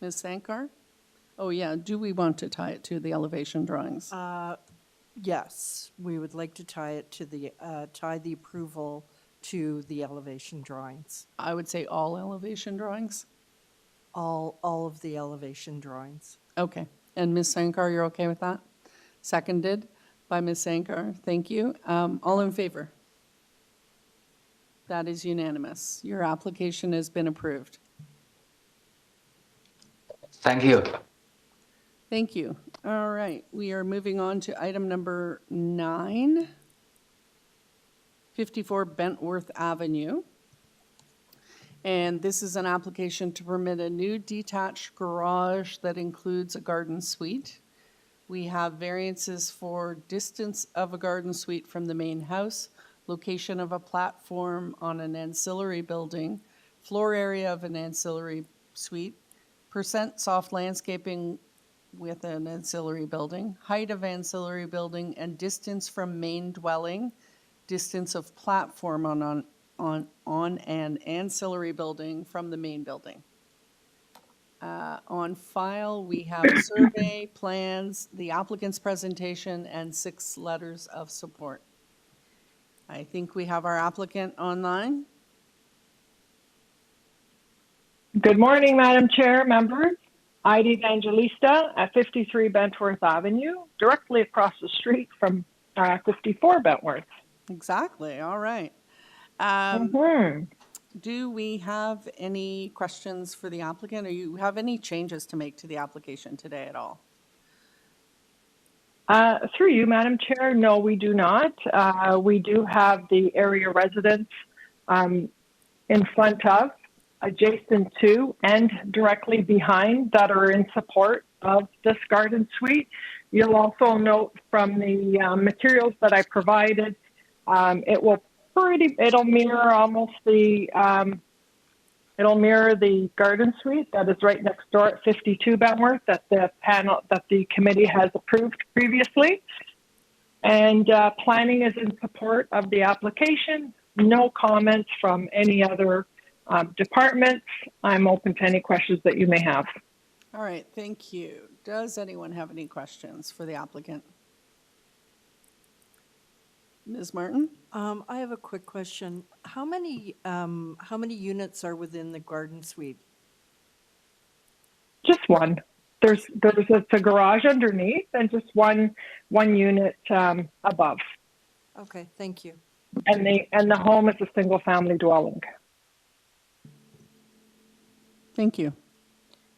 Ms. Sankar? Oh, yeah. Do we want to tie it to the elevation drawings? Yes, we would like to tie it to the tie the approval to the elevation drawings. I would say all elevation drawings. All of the elevation drawings. Okay. And Ms. Sankar, you're okay with that? Seconded by Ms. Sankar. Thank you. All in favor? That is unanimous. Your application has been approved. Thank you. Thank you. All right. We are moving on to item number 9, 54 Bentworth Avenue. And this is an application to permit a new detached garage that includes a garden suite. We have variances for distance of a garden suite from the main house, location of a platform on an ancillary building, floor area of an ancillary suite, percent soft landscaping with an ancillary building, height of ancillary building, and distance from main dwelling, distance of platform on an ancillary building from the main building. On file, we have a survey, plans, the applicant's presentation, and 6 letters of support. I think we have our applicant online. Good morning, Madam Chair, members. Ida Evangelista at 53 Bentworth Avenue, directly across the street from 54 Bentworth. Exactly. All right. Do we have any questions for the applicant, or you have any changes to make to the application today at all? Through you, Madam Chair, no, we do not. We do have the area residents in front of, adjacent to, and directly behind that are in support of this garden suite. You'll also note from the materials that I provided, it'll mirror almost it'll mirror the garden suite that is right next door at 52 Bentworth that the committee has approved previously. And planning is in support of the application. No comments from any other departments. I'm open to any questions that you may have. All right, thank you. Does anyone have any questions for the applicant? Ms. Martin? I have a quick question. How many units are within the garden suite? Just one. There's a garage underneath and just one unit above. Okay, thank you. And the home is a single family dwelling. Thank you.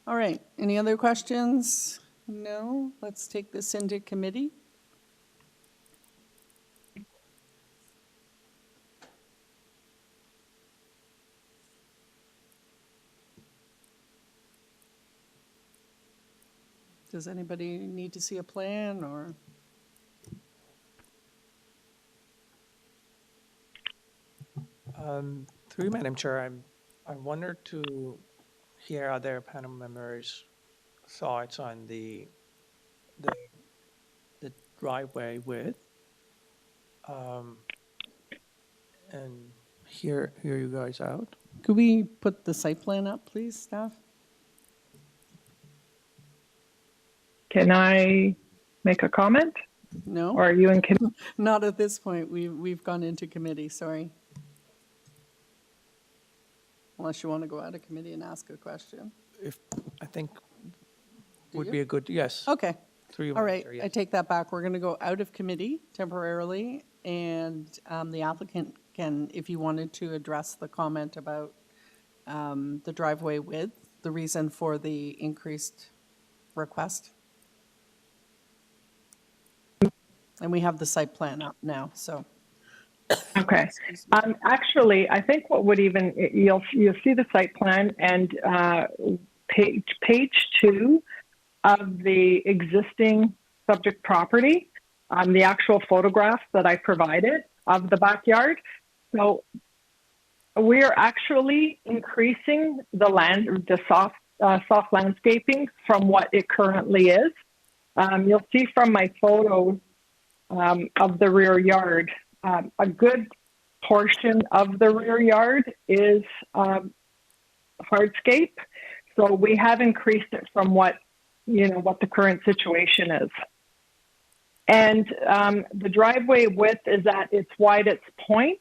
All right, any other questions? No? Let's take this into committee. Does anybody need to see a plan or? Through you, Madam Chair, I wondered to hear other panel members' thoughts on the driveway width, and hear you guys out. Could we put the site plan up, please, staff? Can I make a comment? No. Or are you in committee? Not at this point. We've gone into committee, sorry. Unless you want to go out of committee and ask a question. If I think Do would you? be a good, yes. Okay. Through you, All Madam right, Chair, I yes. take that back. We're going to go out of committee temporarily, and the applicant can, if you wanted to address the comment about the driveway width, the reason for the increased request. And we have the site plan up now, so. Okay. Actually, I think what would even, you'll see the site plan and page 2 of the existing subject property, the actual photographs that I provided of the backyard. So we are actually increasing the soft landscaping from what it currently is. You'll see from my photos of the rear yard, a good portion of the rear yard is hardscape. So we have increased it from what the current situation is. And the driveway width is at its widest point,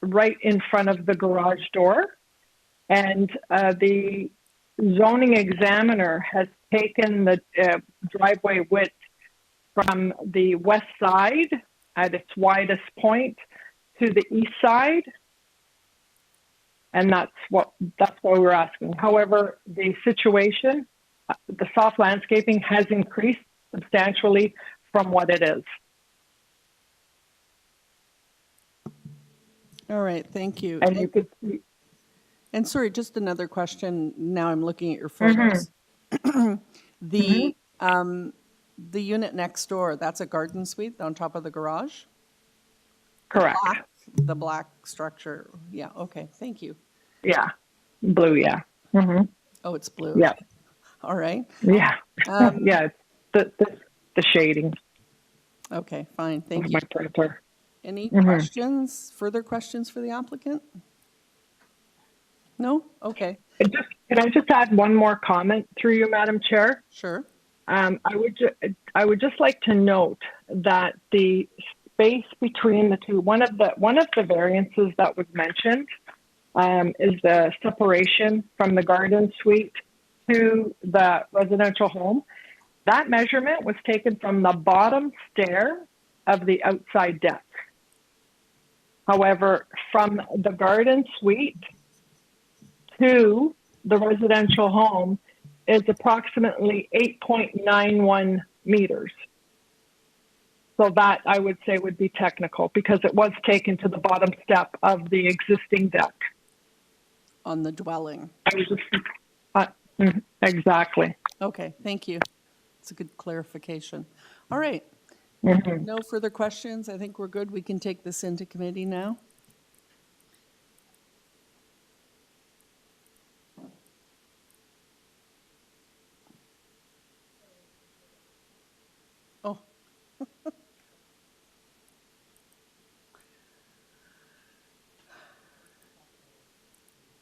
right in front of the garage door. And the zoning examiner has taken the driveway width from the west side at its widest point to the east side. And that's what we're asking. However, the situation, the soft landscaping has increased substantially from what it is. All right, thank you. And you could see. And sorry, just another question. Now I'm looking at your photos. The unit next door, that's a garden suite on top of the garage? Correct. The black structure. Yeah, okay, thank you. Yeah, blue, yeah. Mm-hmm. Oh, it's blue. Yeah. All right. Yeah. Yeah, it's the shading. Okay, fine, thank of you. my printer. Any questions, further questions for the applicant? No? Okay. Can I just add one more comment through you, Madam Chair? Sure. I would just like to note that the space between the two, one of the variances that was mentioned is the separation from the garden suite to the residential home. That measurement was taken from the bottom stair of the outside deck. However, from the garden suite to the residential home is approximately 8.91 meters. So that I would say would be technical because it was taken to the bottom step of the existing deck. On the dwelling. I was just, exactly. Okay, thank you. It's a good clarification. All right. Mhm. No further questions. I think we're good. We can take this into committee now. Oh.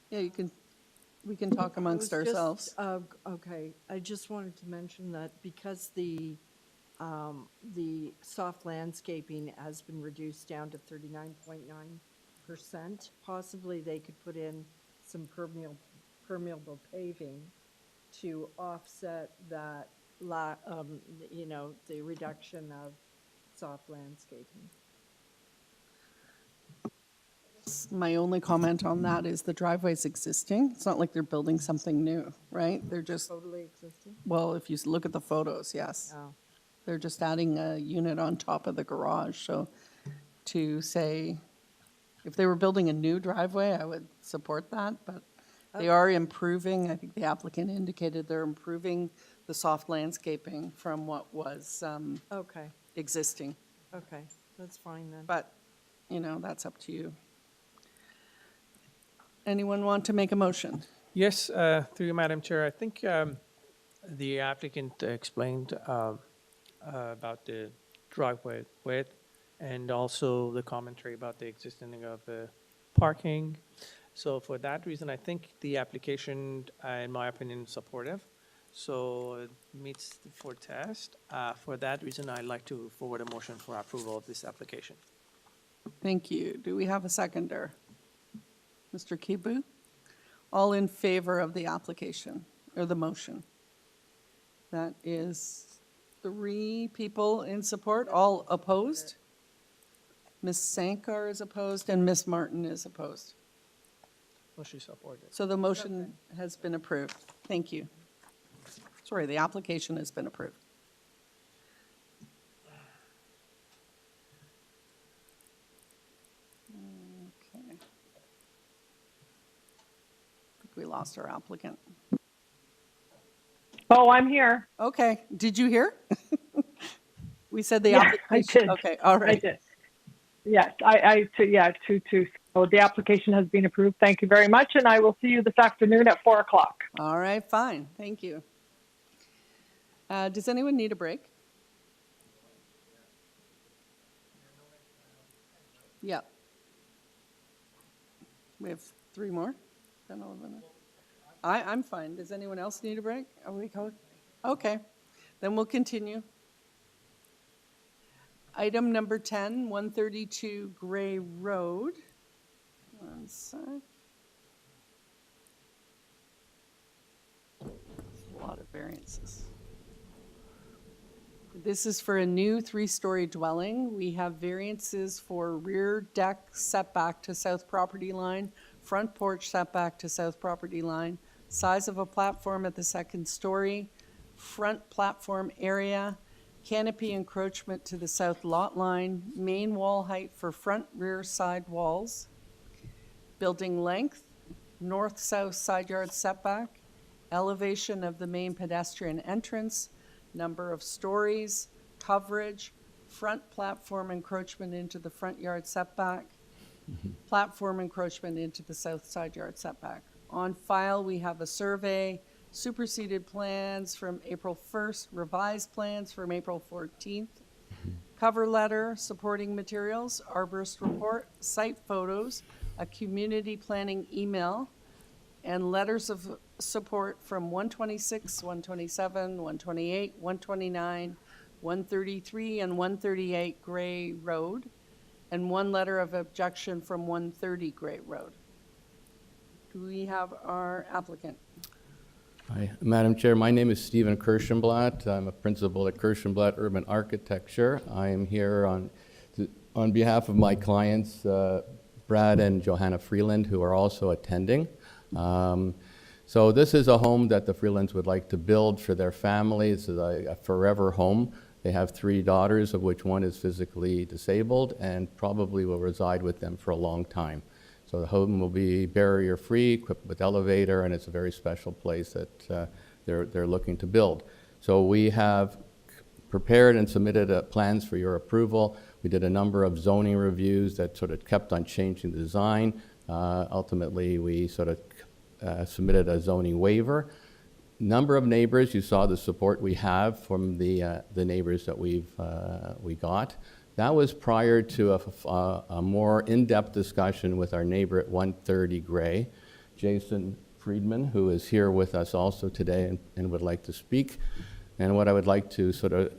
Yeah, we can talk amongst It was just, ourselves. Okay, I just wanted to mention that because the soft landscaping has been reduced down to 39.9%, possibly they could put in some permeable paving to offset that, the reduction of soft landscaping. My only comment on that is the driveway's existing. It's not like they're building something new, right? They're just, Totally existing? well, if you look at the photos, yes. Oh. They're just adding a unit on top of the garage. So to say, if they were building a new driveway, I would support that, but they are improving. I think the applicant indicated they're improving the soft landscaping from what was Okay, existing. okay, that's fine then. But, that's up to you. Anyone want to make a motion? Yes, through you, Madam Chair. I think the applicant explained about the driveway width and also the commentary about the existing of parking. So for that reason, I think the application, in my opinion, is supportive. So it meets for test. For that reason, I'd like to forward a motion for approval of this application. Thank you. Do we have a seconder? Mr. Kibu? All in favor of the application or the motion? That is 3 people in support, all opposed? Ms. Sankar is opposed and Ms. Martin is opposed. Well, she supported. So the motion has been approved. Thank you. Sorry, the application has been approved. Okay. I think we lost our applicant. Oh, I'm here. Okay, did you hear? We said the Yeah, application. I did. Okay, all right. I did. Yes, yeah, 2-2. So the application has been approved. Thank you very much, and I will see you this afternoon at 4 o'clock. All right, fine. Thank you. Does anyone need a break? Yeah. We have 3 more? 10, 11. I'm fine. Does anyone else need a break? Are we going? Okay, then we'll continue. Item number 10, 132 Gray Road. One sec. A lot of variances. This is for a new 3-story dwelling. We have variances for rear deck setback to south property line, front porch setback to south property line, size of a platform at the 2nd story, front platform area, canopy encroachment to the south lot line, main wall height for front, rear, side walls, building length, north-south side yard setback, elevation of the main pedestrian entrance, number of stories, coverage, front platform encroachment into the front yard setback, platform encroachment into the south side yard setback. On file, we have a survey, superseded plans from April 1st, revised plans from April 14th, cover letter, supporting materials, arborist report, site photos, a community planning email, and letters of support from 126, 127, 128, 129, 133, and 138 Gray Road, and 1 letter of objection from 130 Gray Road. Do we have our applicant? Hi, Madam Chair. My name is Stephen Kirschenblatt. I'm a principal at Kirschenblatt Urban Architecture. I am here on behalf of my clients, Brad and Johanna Freeland, who are also attending. So this is a home that the Freelands would like to build for their family. It's a forever home. They have 3 daughters, of which one is physically disabled and probably will reside with them for a long time. So the home will be barrier-free, equipped with elevator, and it's a very special place that they're looking to build. So we have prepared and submitted plans for your approval. We did a number of zoning reviews that sort of kept on changing the design. Ultimately, we sort of submitted a zoning waiver. Number of neighbors, you saw the support we have from the neighbors that we got. That was prior to a more in-depth discussion with our neighbor at 130 Gray, Jason Friedman, who is here with us also today and would like to speak. And what I would like to sort of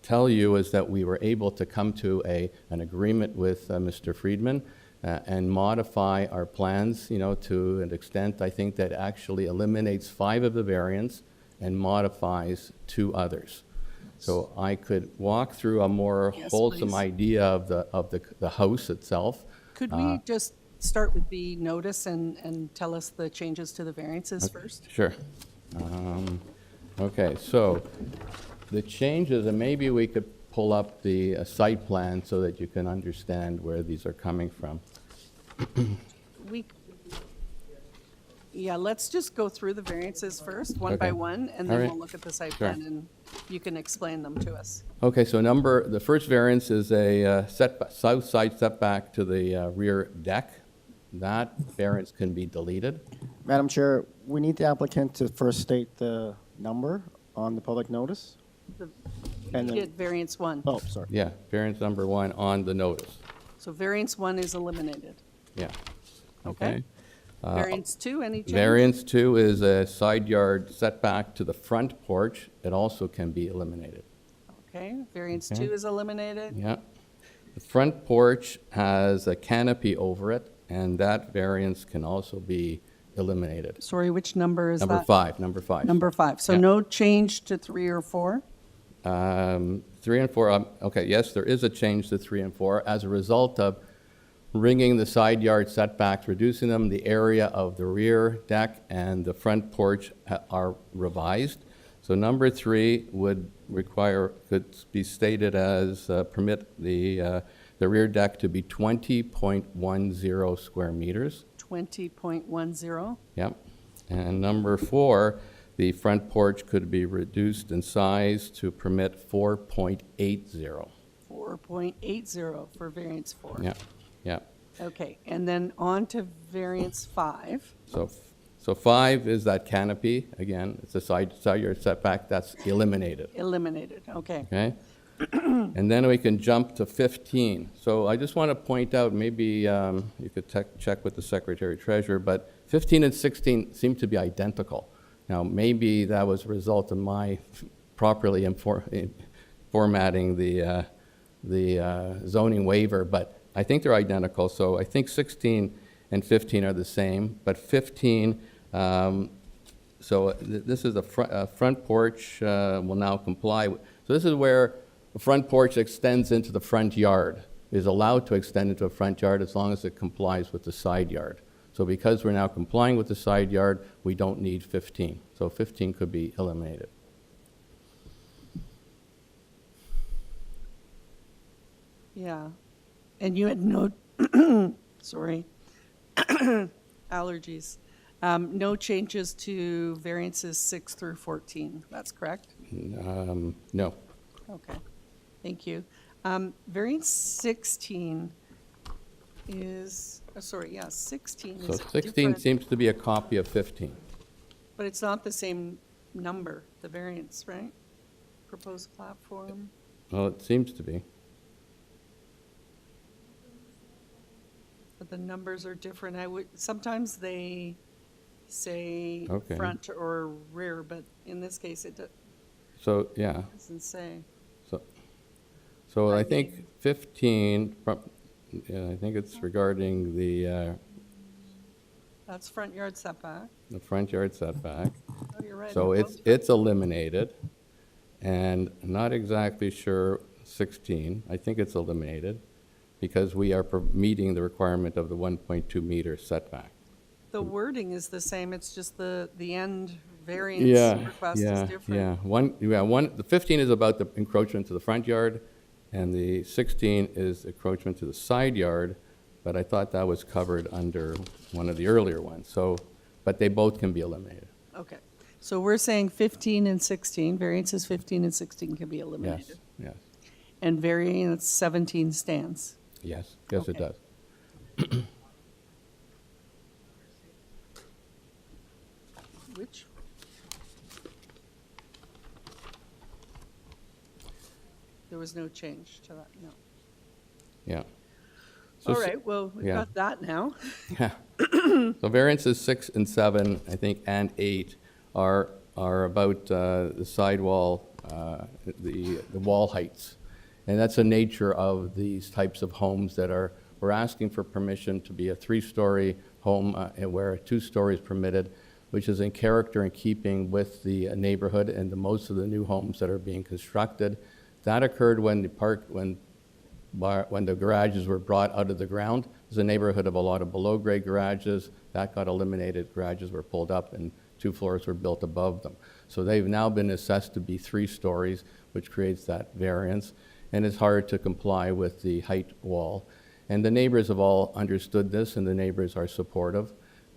tell you is that we were able to come to an agreement with Mr. Friedman and modify our plans, to an extent I think that actually eliminates 5 of the variants and modifies 2 others. So I could walk through a more wholesome please. idea of the house itself. Could we just start with the notice and tell us the changes to the variances first? Sure. Okay, so the changes, and maybe we could pull up the site plan so that you can understand where these are coming from. Yeah, let's just go through the variances first, one by Okay. one, and All then right. we'll look at the site Sure. plan and you can explain them to us. Okay, so the first variance is a south side setback to the rear deck. That variance can be deleted. Madam Chair, we need the applicant to first state the number on the public notice. You And then- get variance 1. Oh, sorry. Yeah, variance number 1 on the notice. So variance 1 is eliminated. Yeah. Okay. Variance 2, any change? Variance 2 is a side yard setback to the front porch. It also can be eliminated. Okay, variance Okay. 2 is eliminated. Yeah. The front porch has a canopy over it, and that variance can also be eliminated. Sorry, which number is that? Number 5, number 5. Number 5. So Yeah. no change to 3 or 4? 3 and 4, okay, yes, there is a change to 3 and 4 as a result of bringing the side yard setbacks, reducing them, the area of the rear deck and the front porch are revised. So number 3 could be stated as permit the rear deck to be 20.10 square meters. 20.10. Yep. And number 4, the front porch could be reduced in size to permit 4.80. 4.80 for variance 4. Yeah, yeah. Okay, and then on to variance 5. So 5 is that canopy. Again, it's a side yard setback that's eliminated. Eliminated, okay. Okay? And then we can jump to 15. So I just want to point out, maybe you could check with the Secretary Treasurer, but 15 and 16 seem to be identical. Now, maybe that was a result of my properly formatting the zoning waiver, but I think they're identical. So I think 16 and 15 are the same, but 15, this is a front porch will now comply. So this is where the front porch extends into the front yard, is allowed to extend into a front yard as long as it complies with the side yard. So because we're now complying with the side yard, we don't need 15. So 15 could be eliminated. Yeah, and you had no, sorry, allergies. No changes to variances 6 through 14, that's correct? No. Okay, thank you. Variance 16 is, 16 So is 16 different, seems to be a copy of 15. but it's not the same number, the variance, right? Proposed platform. Well, it seems to be. But the numbers are different. Sometimes they say Okay. front or rear, but in this case, it So, yeah. doesn't say. So I think 15, I think it's regarding the That's front yard setback. front yard setback. Oh, you're right. So it's eliminated, and not exactly sure 16. I think it's eliminated because we are meeting the requirement of the 1.2 meter setback. The wording is the same, it's just the end variance request is different. The 15 is about the encroachment to the front yard, and the 16 is encroachment to the side yard, but I thought that was covered under one of the earlier ones, so, but they both can be eliminated. Okay, so we're saying 15 and 16, variances 15 and 16 can be Yes, eliminated. yes, And variance 17 stands. yes, yes, it Okay. does. Which? There was no change to that, no. Yeah. All right, well, we've yeah. got that now. Yeah. So variances 6 and 7, I think, and 8 are about the sidewall, the wall heights. And that's the nature of these types of homes that we're asking for permission to be a 3-story home where 2 stories permitted, which is in character and keeping with the neighborhood and most of the new homes that are being constructed. That occurred when the garages were brought out of the ground. There's a neighborhood of a lot of below-grade garages. That got eliminated. Garages were pulled up and 2 floors were built above them. So they've now been assessed to be 3 stories, which creates that variance. And it's hard to comply with the height wall. And the neighbors have all understood this, and the neighbors are supportive.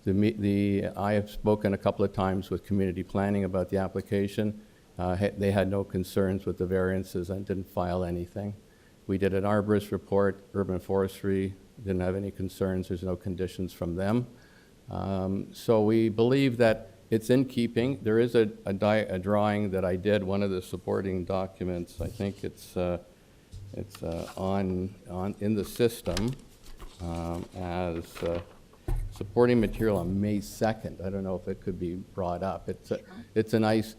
I have spoken a couple of times with community planning about the application. They had no concerns with the variances and didn't file anything. We did an arborist report, urban forestry, didn't have any concerns. There's no conditions from them. So we believe that it's in keeping. There is a drawing that I did, one of the supporting documents. I think it's in the system as supporting material on May 2nd. I don't know if it could be brought up. It's a nice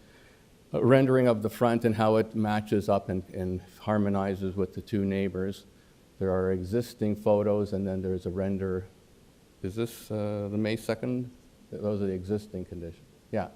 rendering of the front and how it matches up and harmonizes with the 2 neighbors. There are existing photos, and then there's a render. Is this the May 2nd? Those are the existing conditions. Yeah,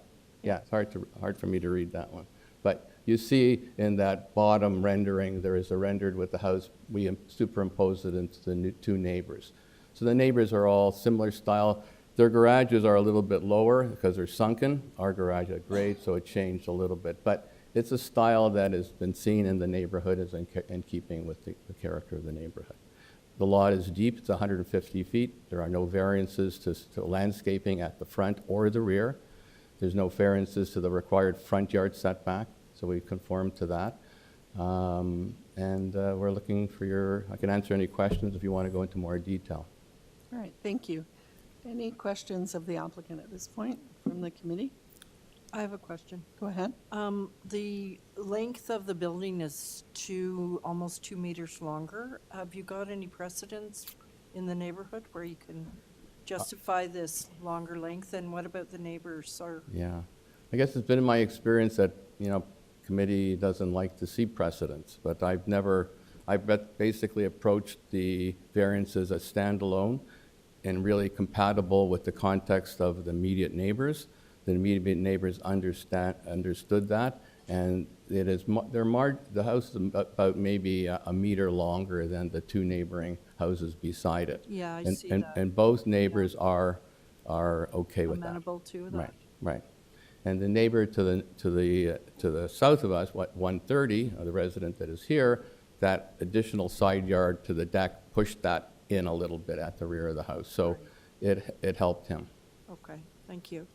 it's hard for me to read that one. But you see in that bottom rendering, there is a rendered with the house. We superimposed it into the 2 neighbors. So the neighbors are all similar style. Their garages are a little bit lower because they're sunken. Our garage is great, so it changed a little bit. But it's a style that has been seen in the neighborhood as in keeping with the character of the neighborhood. The lot is deep, it's 150 feet. There are no variances to landscaping at the front or the rear. There's no variances to the required front yard setback, so we conform to that. We're looking for I can answer any questions if you want to go into more detail. All right, thank you. Any questions of the applicant at this point from the committee? I have a question. Go ahead. The length of the building is almost 2 meters longer. Have you got any precedents in the neighborhood where you can justify this longer length? And what about the neighbors? Yeah, I guess it's been in my experience that, committee doesn't like to see precedents, but I've basically approached the variances as standalone and really compatible with the context of the immediate neighbors. The immediate neighbors understood that, and the house is about maybe a meter longer than the 2 neighboring houses beside it. Yeah, I see that. And both neighbors are okay with that. Amenable to that. Right. And the neighbor to the south of us, 130, the resident that is here, that additional side yard to the deck pushed that in a little bit at the rear of the house. So it helped him. Okay, thank you.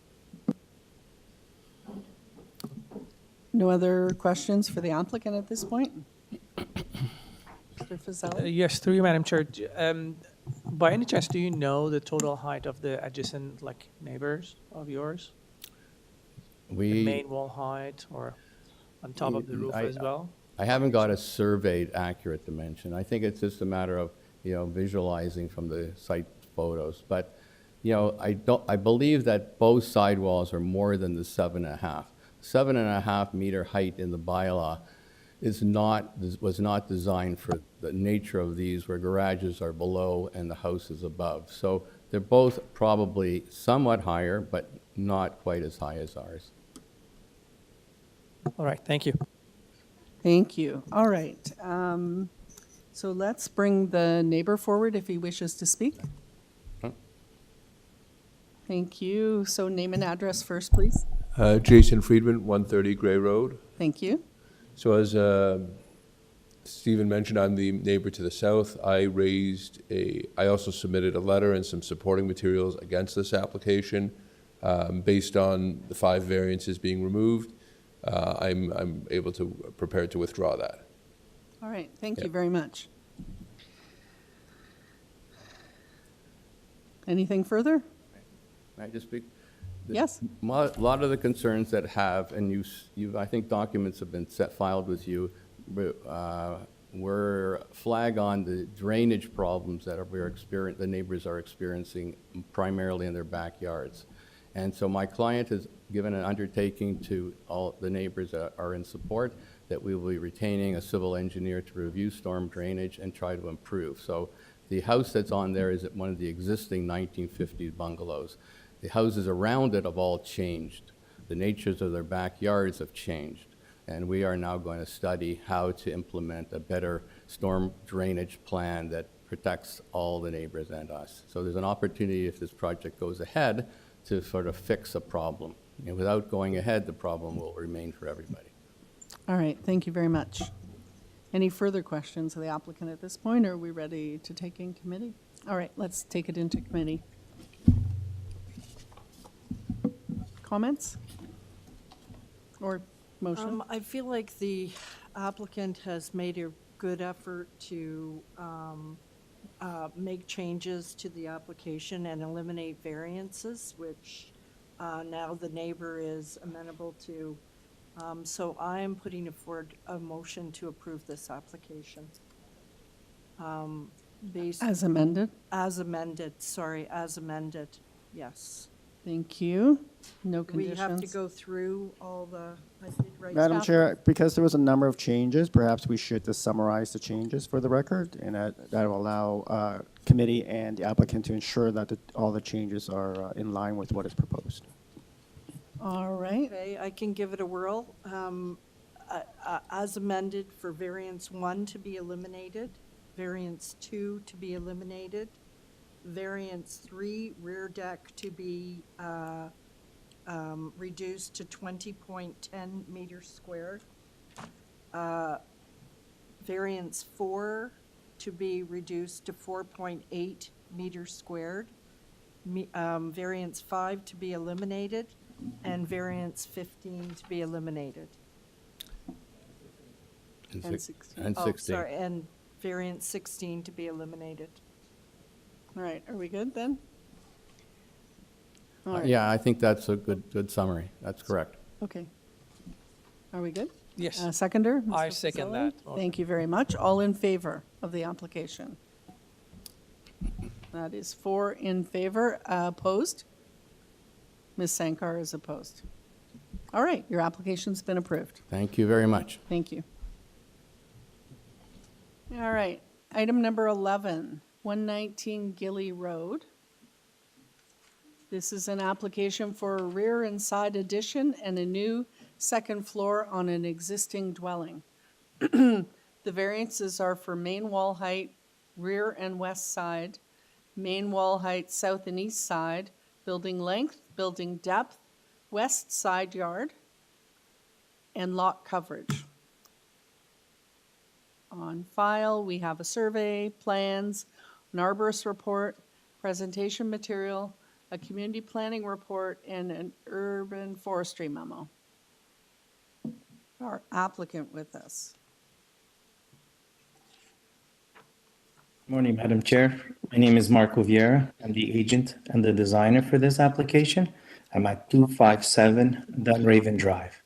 No other questions for the applicant at this point? Mr. Fazeli? Yes, through you, Madam Chair. By any chance, do you know the total height of the adjacent neighbors of yours? The main wall height or on top of the roof as well? I haven't got a surveyed accurate dimension. I think it's just a matter of visualizing from the site photos. But I believe that both sidewalls are more than the 7.5. 7.5 meter height in the bylaw was not designed for the nature of these, where garages are below and the house is above. So they're both probably somewhat higher, but not quite as high as ours. All right, thank you. Thank you. All right. So let's bring the neighbor forward if he wishes to speak. Huh? Thank you. So name and address first, please. Jason Friedman, 130 Gray Road. Thank you. So as Stephen mentioned, I'm the neighbor to the south. I also submitted a letter and some supporting materials against this application based on the 5 variances being removed. I'm prepared to withdraw that. All right, thank you very much. Anything further? May I just speak? Yes. A lot of the concerns that I think documents have been filed with you, were flag on the drainage problems that the neighbors are experiencing primarily in their backyards. And so my client has given an undertaking to all the neighbors that are in support that we will be retaining a civil engineer to review storm drainage and try to improve. So the house that's on there is one of the existing 1950s bungalows. The houses around it have all changed. The natures of their backyards have changed. And we are now going to study how to implement a better storm drainage plan that protects all the neighbors and us. So there's an opportunity, if this project goes ahead, to sort of fix a problem. And without going ahead, the problem will remain for everybody. All right, thank you very much. Any further questions of the applicant at this point, or are we ready to take in committee? All right, let's take it into committee. Comments? Or motion? I feel like the applicant has made a good effort to make changes to the application and eliminate variances, which now the neighbor is amenable to. So I am putting forward a motion to approve this application. As amended? As amended, sorry, as amended, yes. Thank you. No Do we conditions. have to go through all the, I did write Madam stuff. Chair, because there was a number of changes, perhaps we should just summarize the changes for the record, and that will allow committee and the applicant to ensure that all the changes are in line with what is proposed. All right. Okay, I can give it a whirl. As amended for variance 1 to be eliminated, variance 2 to be eliminated, variance 3 rear deck to be reduced to 20.10 meters squared. Variance 4 to be reduced to 4.8 meters squared. Variance 5 to be eliminated, and variance 15 to be eliminated. And 16. Oh, sorry, and variance 16 to be eliminated. All right, are we good then? All right. Yeah, I think that's a good summary. That's correct. Okay. Are we good? Yes. Seconder? I Mr. second Fuseli? that motion. Thank you very much. All in favor of the application? That is 4 in favor. Opposed? Ms. Sankar is opposed. All right, your application's been approved. Thank you very much. Thank you. All right, item number 11, 119 Gillley Road. This is an application for a rear and side addition and a new second floor on an existing dwelling. The variances are for main wall height, rear and west side, main wall height, south and east side, building length, building depth, west side yard, and lot coverage. On file, we have a survey, plans, an arborist report, presentation material, a community planning report, and an urban forestry memo. Our applicant with us. Morning, Madam Chair. My name is Marco Vieira. I'm the agent and the designer for this application. I'm at 257 Dunraven Drive.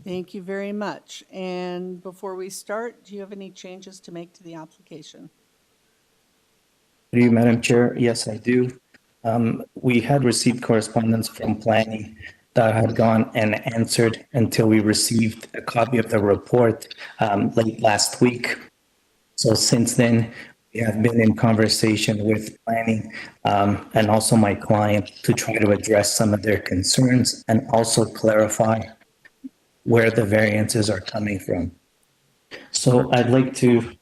Thank you very much. And before we start, do you have any changes to make to the application? Through you, Madam Chair, yes, I do. We had received correspondence from planning that had gone and answered until we received a copy of the report late last week. So since then, we have been in conversation with planning and also my client to try to address some of their concerns and also clarify where the variances are coming from. So I'd like to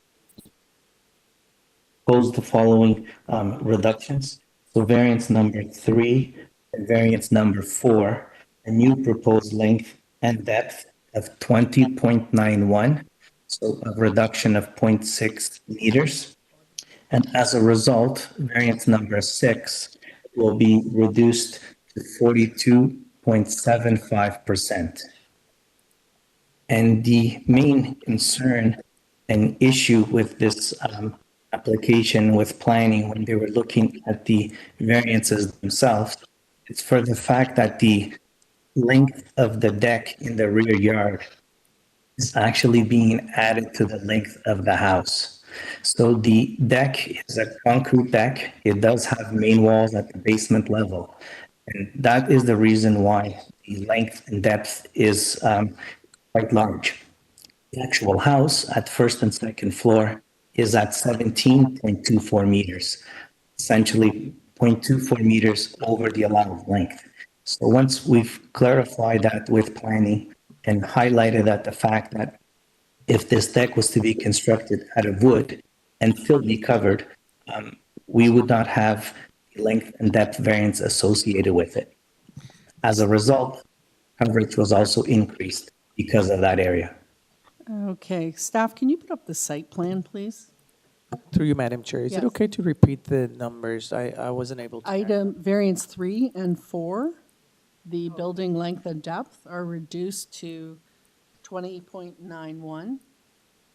pose the following reductions. So variance number 3 and variance number 4 a new proposed length and depth of 20.91, so a reduction of 0.6 meters. And as a result, variance number 6 will be reduced to 42.75%. And the main concern and issue with this application with planning when they were looking at the variances themselves, it's for the fact that the length of the deck in the rear yard is actually being added to the length of the house. So the deck is a concrete deck. It does have main walls at the basement level. And that is the reason why the length and depth is quite large. The actual house at first and second floor is at 17.24 meters, essentially 0.24 meters over the allowed length. So once we've clarified that with planning and highlighted that the fact that if this deck was to be constructed out of wood and still be covered, we would not have the length and depth variance associated with it. As a result, coverage was also increased because of that area. Okay, staff, can you put up the site plan, please? Through you, Madam Chair, is it Yes. okay to repeat the numbers? I wasn't able to. Item variance 3 and 4, the building length and depth are reduced to 20.91,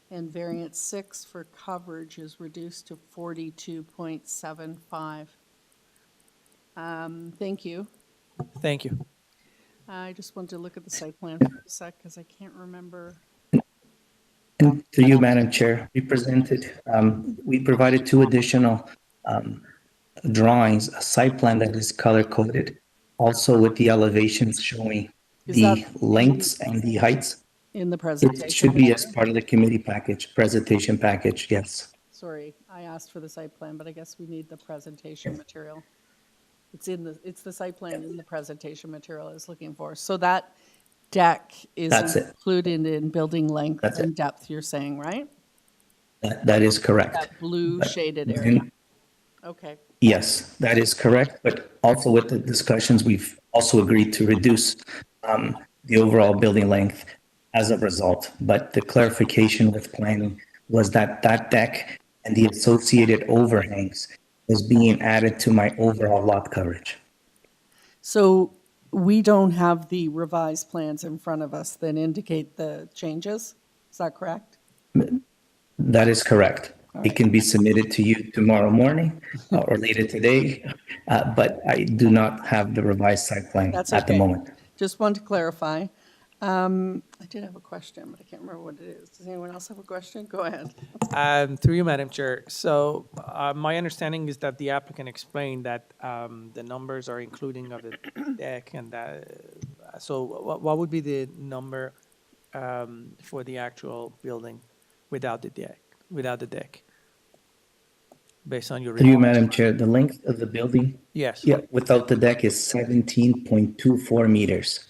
and variance 6 for coverage is reduced to 42.75. Thank you. Thank you. I just wanted to look at the site plan for a sec because I can't remember. And to you, Madam Chair, we provided 2 additional drawings, a site plan that is color-coded, also with the elevations showing Is the that lengths and the heights. in the presentation? It should be as part of the committee package, presentation package, yes. Sorry, I asked for the site plan, but I guess we need the presentation material. It's the site plan in the presentation material I was looking for. So that deck is That's it. included in building length That's and depth, you're saying, right? That is correct. That blue But shaded then- area. Okay. Yes, that is correct, but also with the discussions, we've also agreed to reduce the overall building length as a result. But the clarification with planning was that that deck and the associated overhangs was being added to my overall lot coverage. So we don't have the revised plans in front of us that indicate the changes? Is that correct? That is correct. It can be submitted to you tomorrow morning or later today, but I do not have the revised site plan That's at the okay. moment. Just wanted to clarify. I did have a question, but I can't remember what it is. Does anyone else have a question? Go ahead. Through you, Madam Chair. So my understanding is that the applicant explained that the numbers are including of the deck and that. So what would be the number for the actual building without the deck? Based on your Through you, report? Madam Chair, the length of the building? Yes. Yeah, without the deck is 17.24 meters.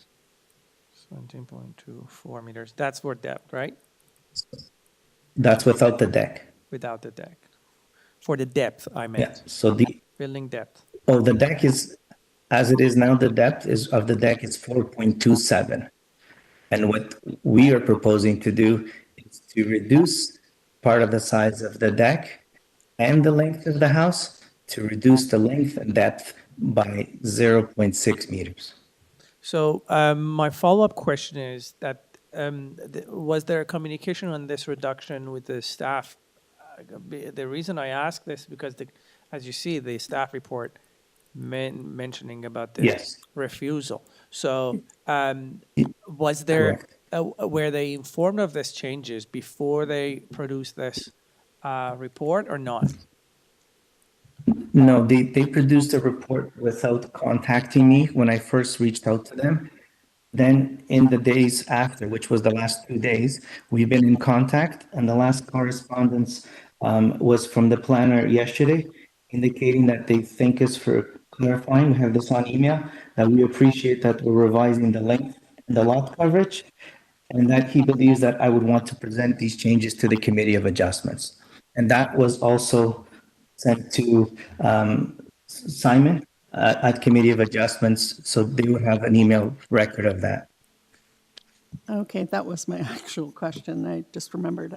17.24 meters. That's for depth, right? That's without the deck. Without the deck. For the depth, I meant. Yeah, so Building depth. the deck is, as it is now, the depth of the deck is 4.27. And what we are proposing to do is to reduce part of the size of the deck and the length of the house to reduce the length and depth by 0.6 meters. So my follow-up question is that was there a communication on this reduction with the staff? The reason I ask this because, as you see, the staff report mentioning about this Yes. refusal. So was there, were they informed of these changes before they produced this report or not? No, they produced a report without contacting me when I first reached out to them. Then in the days after, which was the last 2 days, we've been in contact, and the last correspondence was from the planner yesterday, indicating that they thank us for clarifying. We have this on email, that we appreciate that we're revising the length and the lot coverage, and that he believes that I would want to present these changes to the Committee of Adjustments. And that was also sent to Simon, at Committee of Adjustments, so they would have an email record of that. Okay, that was my actual question. I just remembered.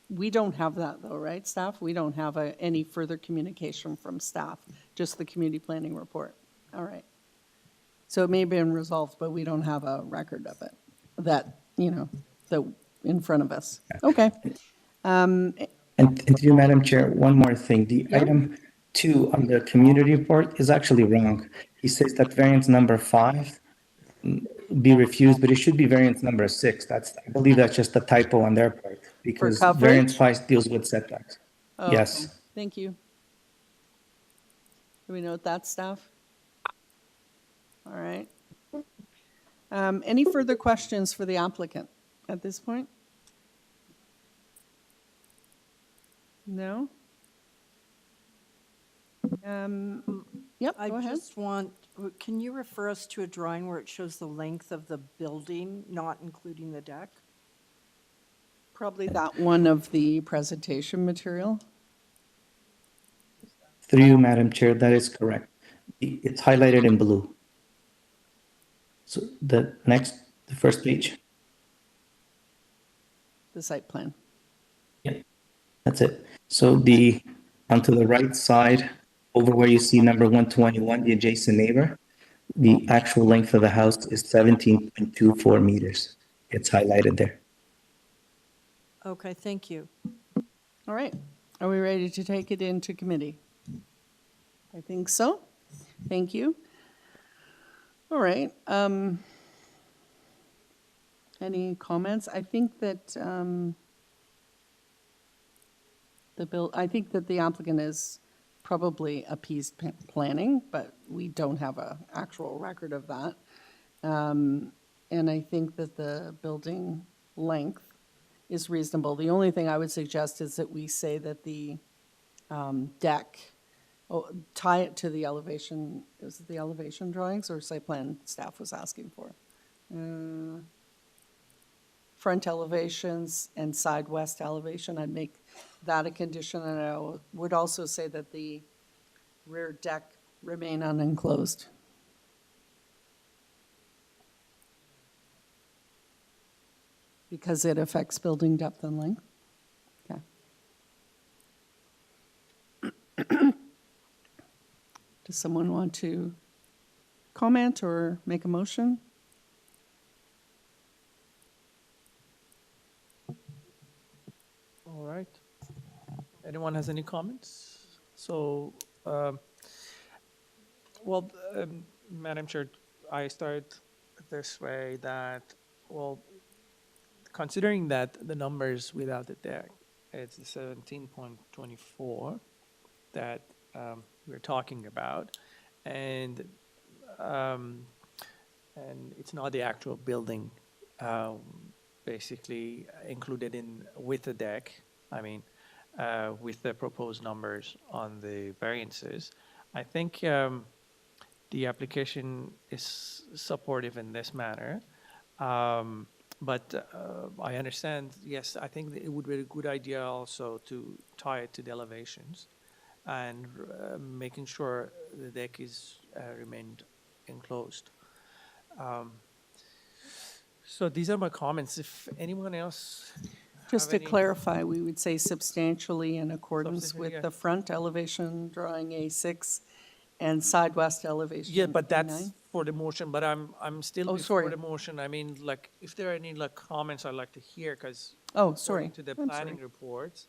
We don't have that though, right, staff? We don't have any further communication from staff, just the community planning report. All right. So it may have been resolved, but we don't have a record of it that, that in front of us. Okay. And to you, Madam Chair, one more thing. The item 2 on the community report is actually wrong. He says that variance number 5 be refused, but it should be variance number 6. I believe that's just a typo on their part, because variance 5 deals with setbacks. Oh, Yes. okay. Thank you. Do we note that, staff? All right. Any further questions for the applicant at this point? No? Yep, go ahead. I just want, can you refer us to a drawing where it shows the length of the building, not including the deck? Probably that one of the presentation material. Through you, Madam Chair, that is correct. It's highlighted in blue. So the first page. The site plan. Yeah, that's it. So onto the right side, over where you see number 121, the adjacent neighbor, the actual length of the house is 17.24 meters. It's highlighted there. Okay, thank you. All right. Are we ready to take it into committee? I think so. Thank you. All right. Any comments? I think that I think that the applicant is probably appeased planning, but we don't have an actual record of that. And I think that the building length is reasonable. The only thing I would suggest is that we say that the deck, tie it to the elevation. Is it the elevation drawings or site plan staff was asking for? Front elevations and side west elevation, I'd make that a condition, and I would also say that the rear deck remain unenclosed. Because it affects building depth and length. Okay. Does someone want to comment or make a motion? All right. Anyone has any comments? So, Madam Chair, I start this way that, considering that the numbers without the deck, it's 17.24 that we're talking about, and it's not the actual building basically included in with the deck. I mean, with the proposed numbers on the variances, I think the application is supportive in this manner. But I understand, yes, I think that it would be a good idea also to tie it to the elevations and making sure the deck is remained enclosed. So these are my comments. If anyone else Just to clarify, we would say substantially in accordance with the front elevation drawing A6 and side west elevation. Yeah, but that's A9? for the motion, but I'm still before the motion. I mean, like, if there are any comments I'd like to hear, because to the planning reports.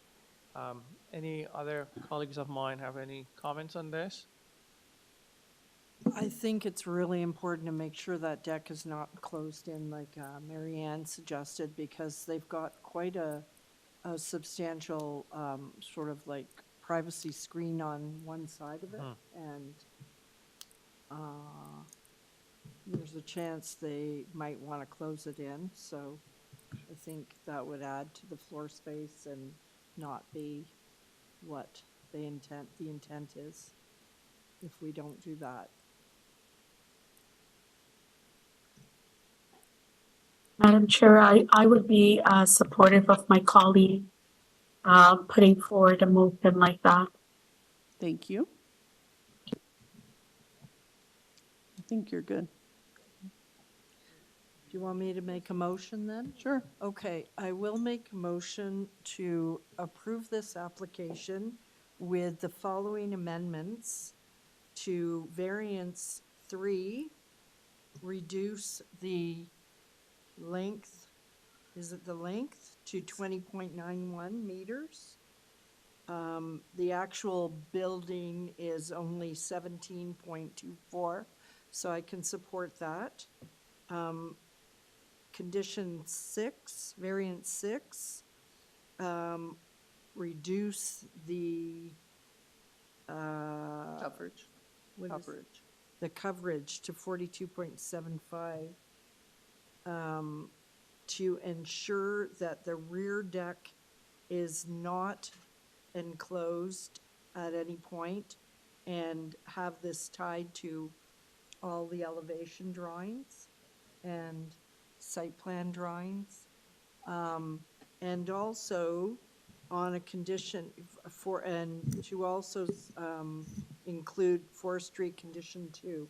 Any other colleagues of mine have any comments on this? I think it's really important to make sure that deck is not closed in like Mary Ann suggested, because they've got quite a substantial sort of like privacy screen on one side of it, and there's a chance they might want to close it in. So I think that would add to the floor space and not be what the intent is if we don't do that. Madam Chair, I would be supportive of my colleague putting forward a motion like that. Thank you. think you're good. Do you want me to make a motion then? Sure. Okay, I will make a motion to approve this application with the following amendments to variance 3, reduce the length, is it the length, to 20.91 meters. The actual building is only 17.24, so I can support that. Condition 6, variance 6, reduce the Coverage. what is- Coverage. the coverage to 42.75, to ensure that the rear deck is not enclosed at any point, and have this tied to all the elevation drawings and site plan drawings. And also on a condition for, and to also include forestry condition 2.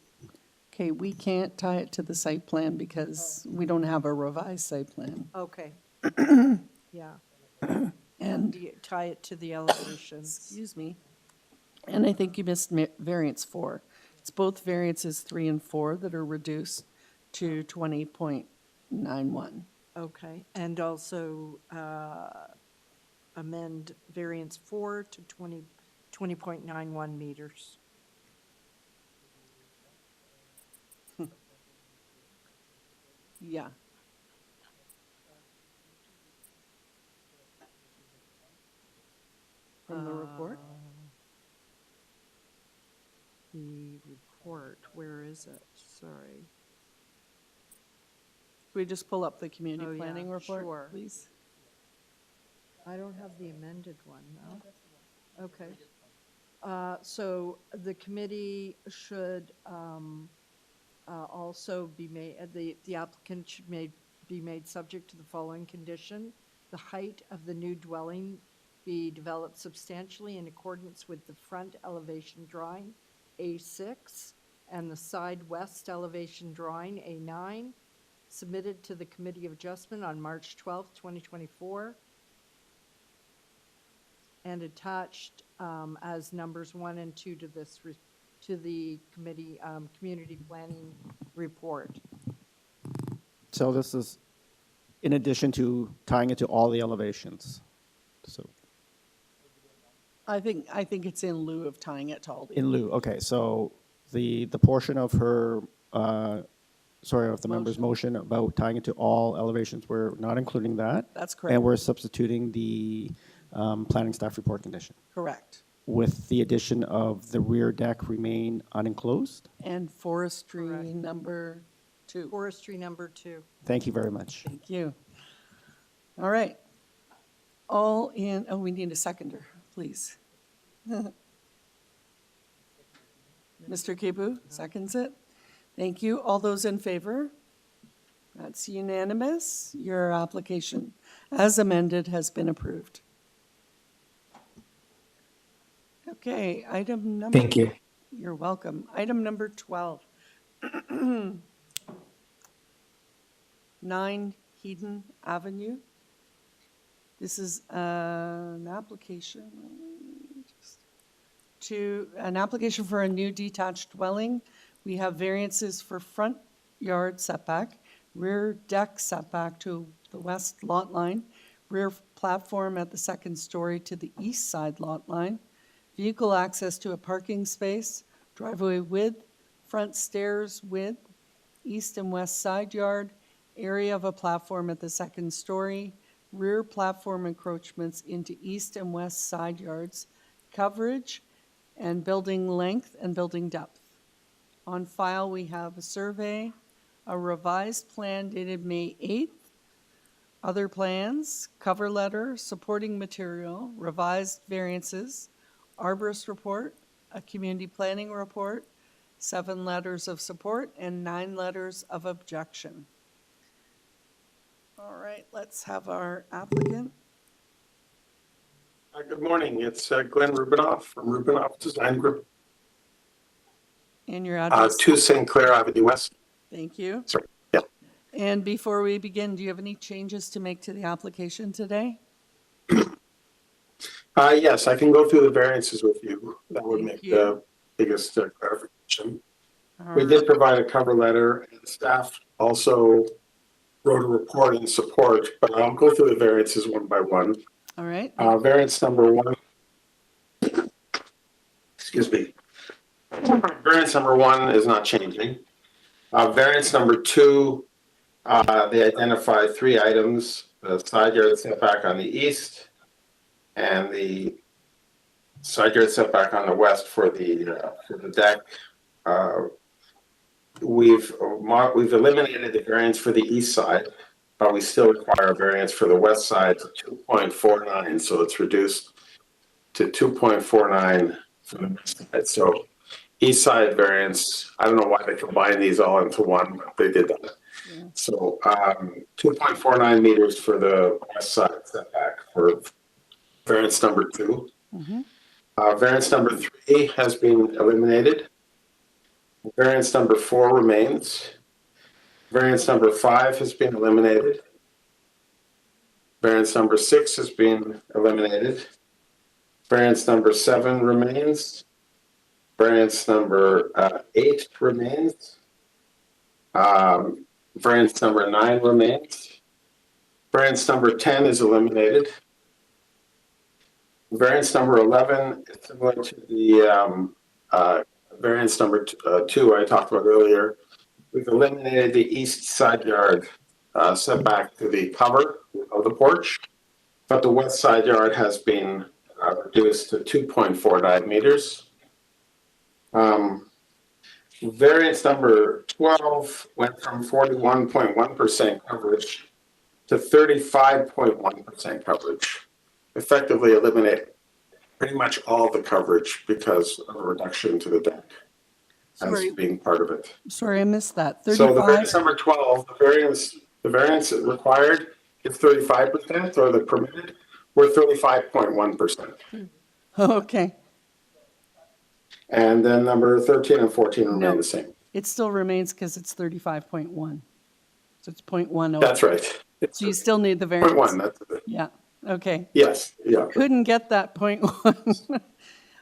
Okay, we can't tie it to the site plan because we don't have a revised site plan. Okay. Yeah. And tie it to the elevations. excuse me. And I think you missed variance 4. It's both variances 3 and 4 that are reduced to 20.91. Okay, and also amend variance 4 to 20.91 meters. Yeah. From the report? The report, where is it? Sorry. Can we just pull up the community Oh, yeah, planning report, sure. please? I don't have the amended one, no? Okay. So the committee should also be made, the applicant should be made subject to the following condition. The height of the new dwelling be developed substantially in accordance with the front elevation drawing, A6, and the side west elevation drawing, A9, submitted to the Committee of Adjustment on March 12th, 2024, and attached as numbers 1 and 2 to this, to the committee, community planning report. So this is in addition to tying it to all the elevations. So I think it's in lieu of tying it to all the. in lieu, okay, so the portion of her, of the member's motion about tying it to all elevations, we're not including that. That's correct. And we're substituting the planning staff report condition. Correct. With the addition of the rear deck remain unenclosed. And forestry number 2. Forestry number 2. Thank you very much. Thank you. All right. All in, oh, we need a seconder, please. Mr. Kibu seconds it. Thank you. All those in favor? That's unanimous. Your application, as amended, has been approved. Okay, item number. Thank you. You're welcome. Item number 12. 9 HEDON Avenue. This is an application for a new detached dwelling. We have variances for front yard setback, rear deck setback to the west lot line, rear platform at the second story to the east side lot line, vehicle access to a parking space, driveway width, front stairs width, east and west side yard, area of a platform at the second story, rear platform encroachments into east and west side yards, coverage, and building length and building depth. On file, we have a survey, a revised plan dated May 8th, other plans, cover letter, supporting material, revised variances, arborist report, a community planning report, 7 letters of support, and 9 letters of objection. All right, let's have our applicant. Good morning. It's Glenn Rubinoff from Rubinoff Design Group. And your address? 2 St. Clair Avenue West. Thank you. Sorry, yeah. And before we begin, do you have any changes to make to the application today? Yes, I can go through the variances with you. That would Thank make you. the biggest clarification. All We right. did provide a cover letter, and staff also wrote a report in support, but I'll go through the variances one by one. All right. Variance number 1, excuse me. Variance number 1 is not changing. Variance number 2, they identify 3 items: the side yard setback on the east, and the side yard setback on the west for the deck. We've eliminated the variance for the east side, but we still require a variance for the west side to 2.49, so it's reduced to 2.49 for the west side. So east side variance, I don't know why they combined these all into one, but they did that. Yeah. So 2.49 meters for the west side setback for variance number 2. Mm-hmm. Variance number 3 has been eliminated. Variance number 4 remains. Variance number 5 has been eliminated. Variance number 6 has been eliminated. Variance number 7 remains. Variance number 8 remains. Variance number 9 remains. Variance number 10 is eliminated. Variance number 11 is similar to the variance number 2 I talked about earlier. We've eliminated the east side yard setback to the cover of the porch, but the west side yard has been reduced to 2.49 meters. Variance number 12 went from 41.1% coverage to 35.1% coverage, effectively eliminate pretty much all the coverage because of a reduction to the deck as being part of it. Sorry, I missed that. So the 35? variance number 12, the variance required is 35%, or the permitted, we're 35.1%. Okay. And then number 13 and 14 remain the same. It still remains because it's 35.1. So it's 0.10. That's right. So you still need the variance. 0.1, that's it. Yeah, okay. Yes, yeah. Couldn't get that 0.1.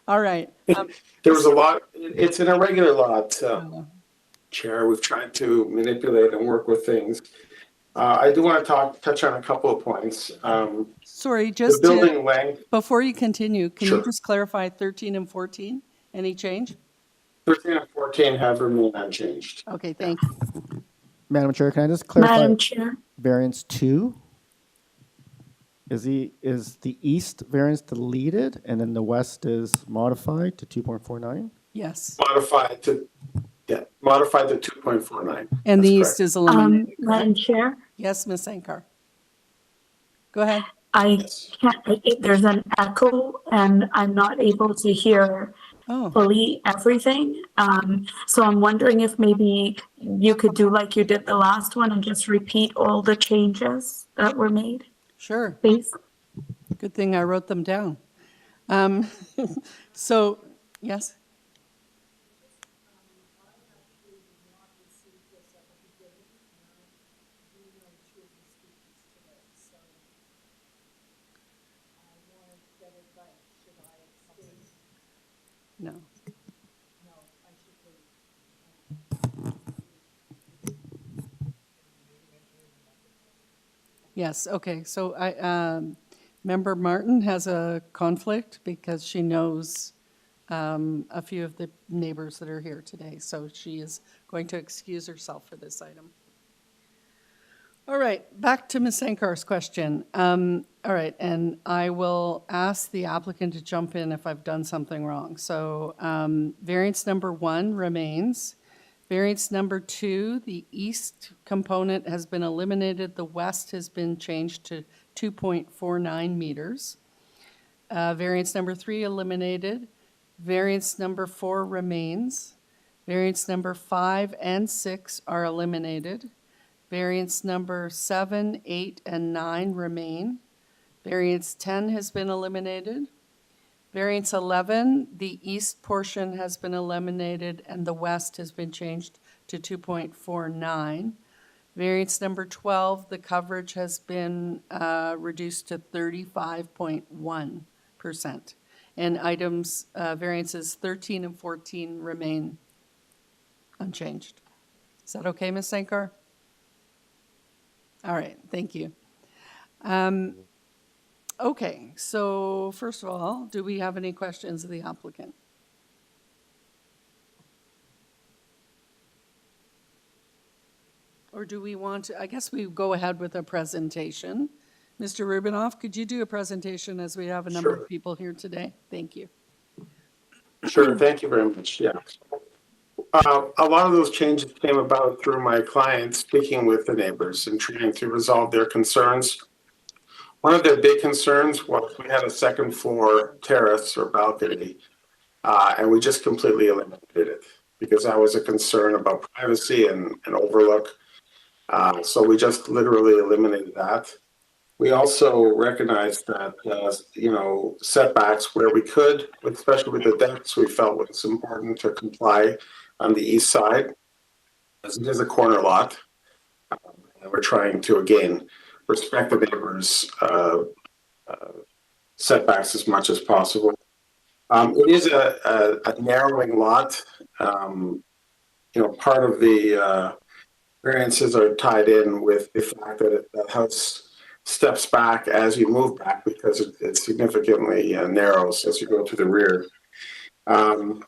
All right. There was a lot, it's an irregular lot, Chair. We've tried to manipulate and work with things. I do want to touch on a couple of points. Sorry, just the building length. Before you continue, can Sure. you just clarify 13 and 14? Any change? 13 and 14 have remained unchanged. Okay, thank you. Madam Chair, can I just clarify? Madam Chair. Variance 2? Is the east variance deleted and then the west is modified to 2.49? Yes. Modified to 2.49. And the east is eliminated. Madam Chair? Yes, Ms. Sankar. Go ahead. I can't, there's an echo and I'm not able to hear fully everything. So I'm wondering if maybe you could do like you did the last one and just repeat all the changes that were made. Sure. Please. Good thing I wrote them down. So, yes? No. Yes, okay, so Member Martin has a conflict because she knows a few of the neighbors that are here today, so she is going to excuse herself for this item. All right, back to Ms. Sankar's question. All right, and I will ask the applicant to jump in if I've done something wrong. So variance number 1 remains. Variance number 2, the east component has been eliminated. The west has been changed to 2.49 meters. Variance number 3 eliminated. Variance number 4 remains. Variance number 5 and 6 are eliminated. Variance number 7, 8, and 9 remain. Variance 10 has been eliminated. Variance 11, the east portion has been eliminated and the west has been changed to 2.49. Variance number 12, the coverage has been reduced to 35.1%. And items, variances 13 and 14 remain unchanged. Is that okay, Ms. Sankar? All right, thank you. Okay, so first of all, do we have any questions of the applicant? Or do we want to, I guess we go ahead with a presentation. Mr. Rubinoff, could you do a presentation as we have a number of people here today? Thank you. Sure, thank you very much, yeah. A lot of those changes came about through my clients speaking with the neighbors and trying to resolve their concerns. One of their big concerns was we had a second floor terrace or balcony, and we just completely eliminated it because that was a concern about privacy and overlook. So we just literally eliminated that. We also recognized that, setbacks where we could, especially with the depths, we felt it was important to comply on the east side, as it is a corner lot. And we're trying to, again, respect the neighbors' setbacks as much as possible. It is a narrowing lot. Part of the variances are tied in with the fact that the house steps back as you move back because it significantly narrows as you go to the rear. I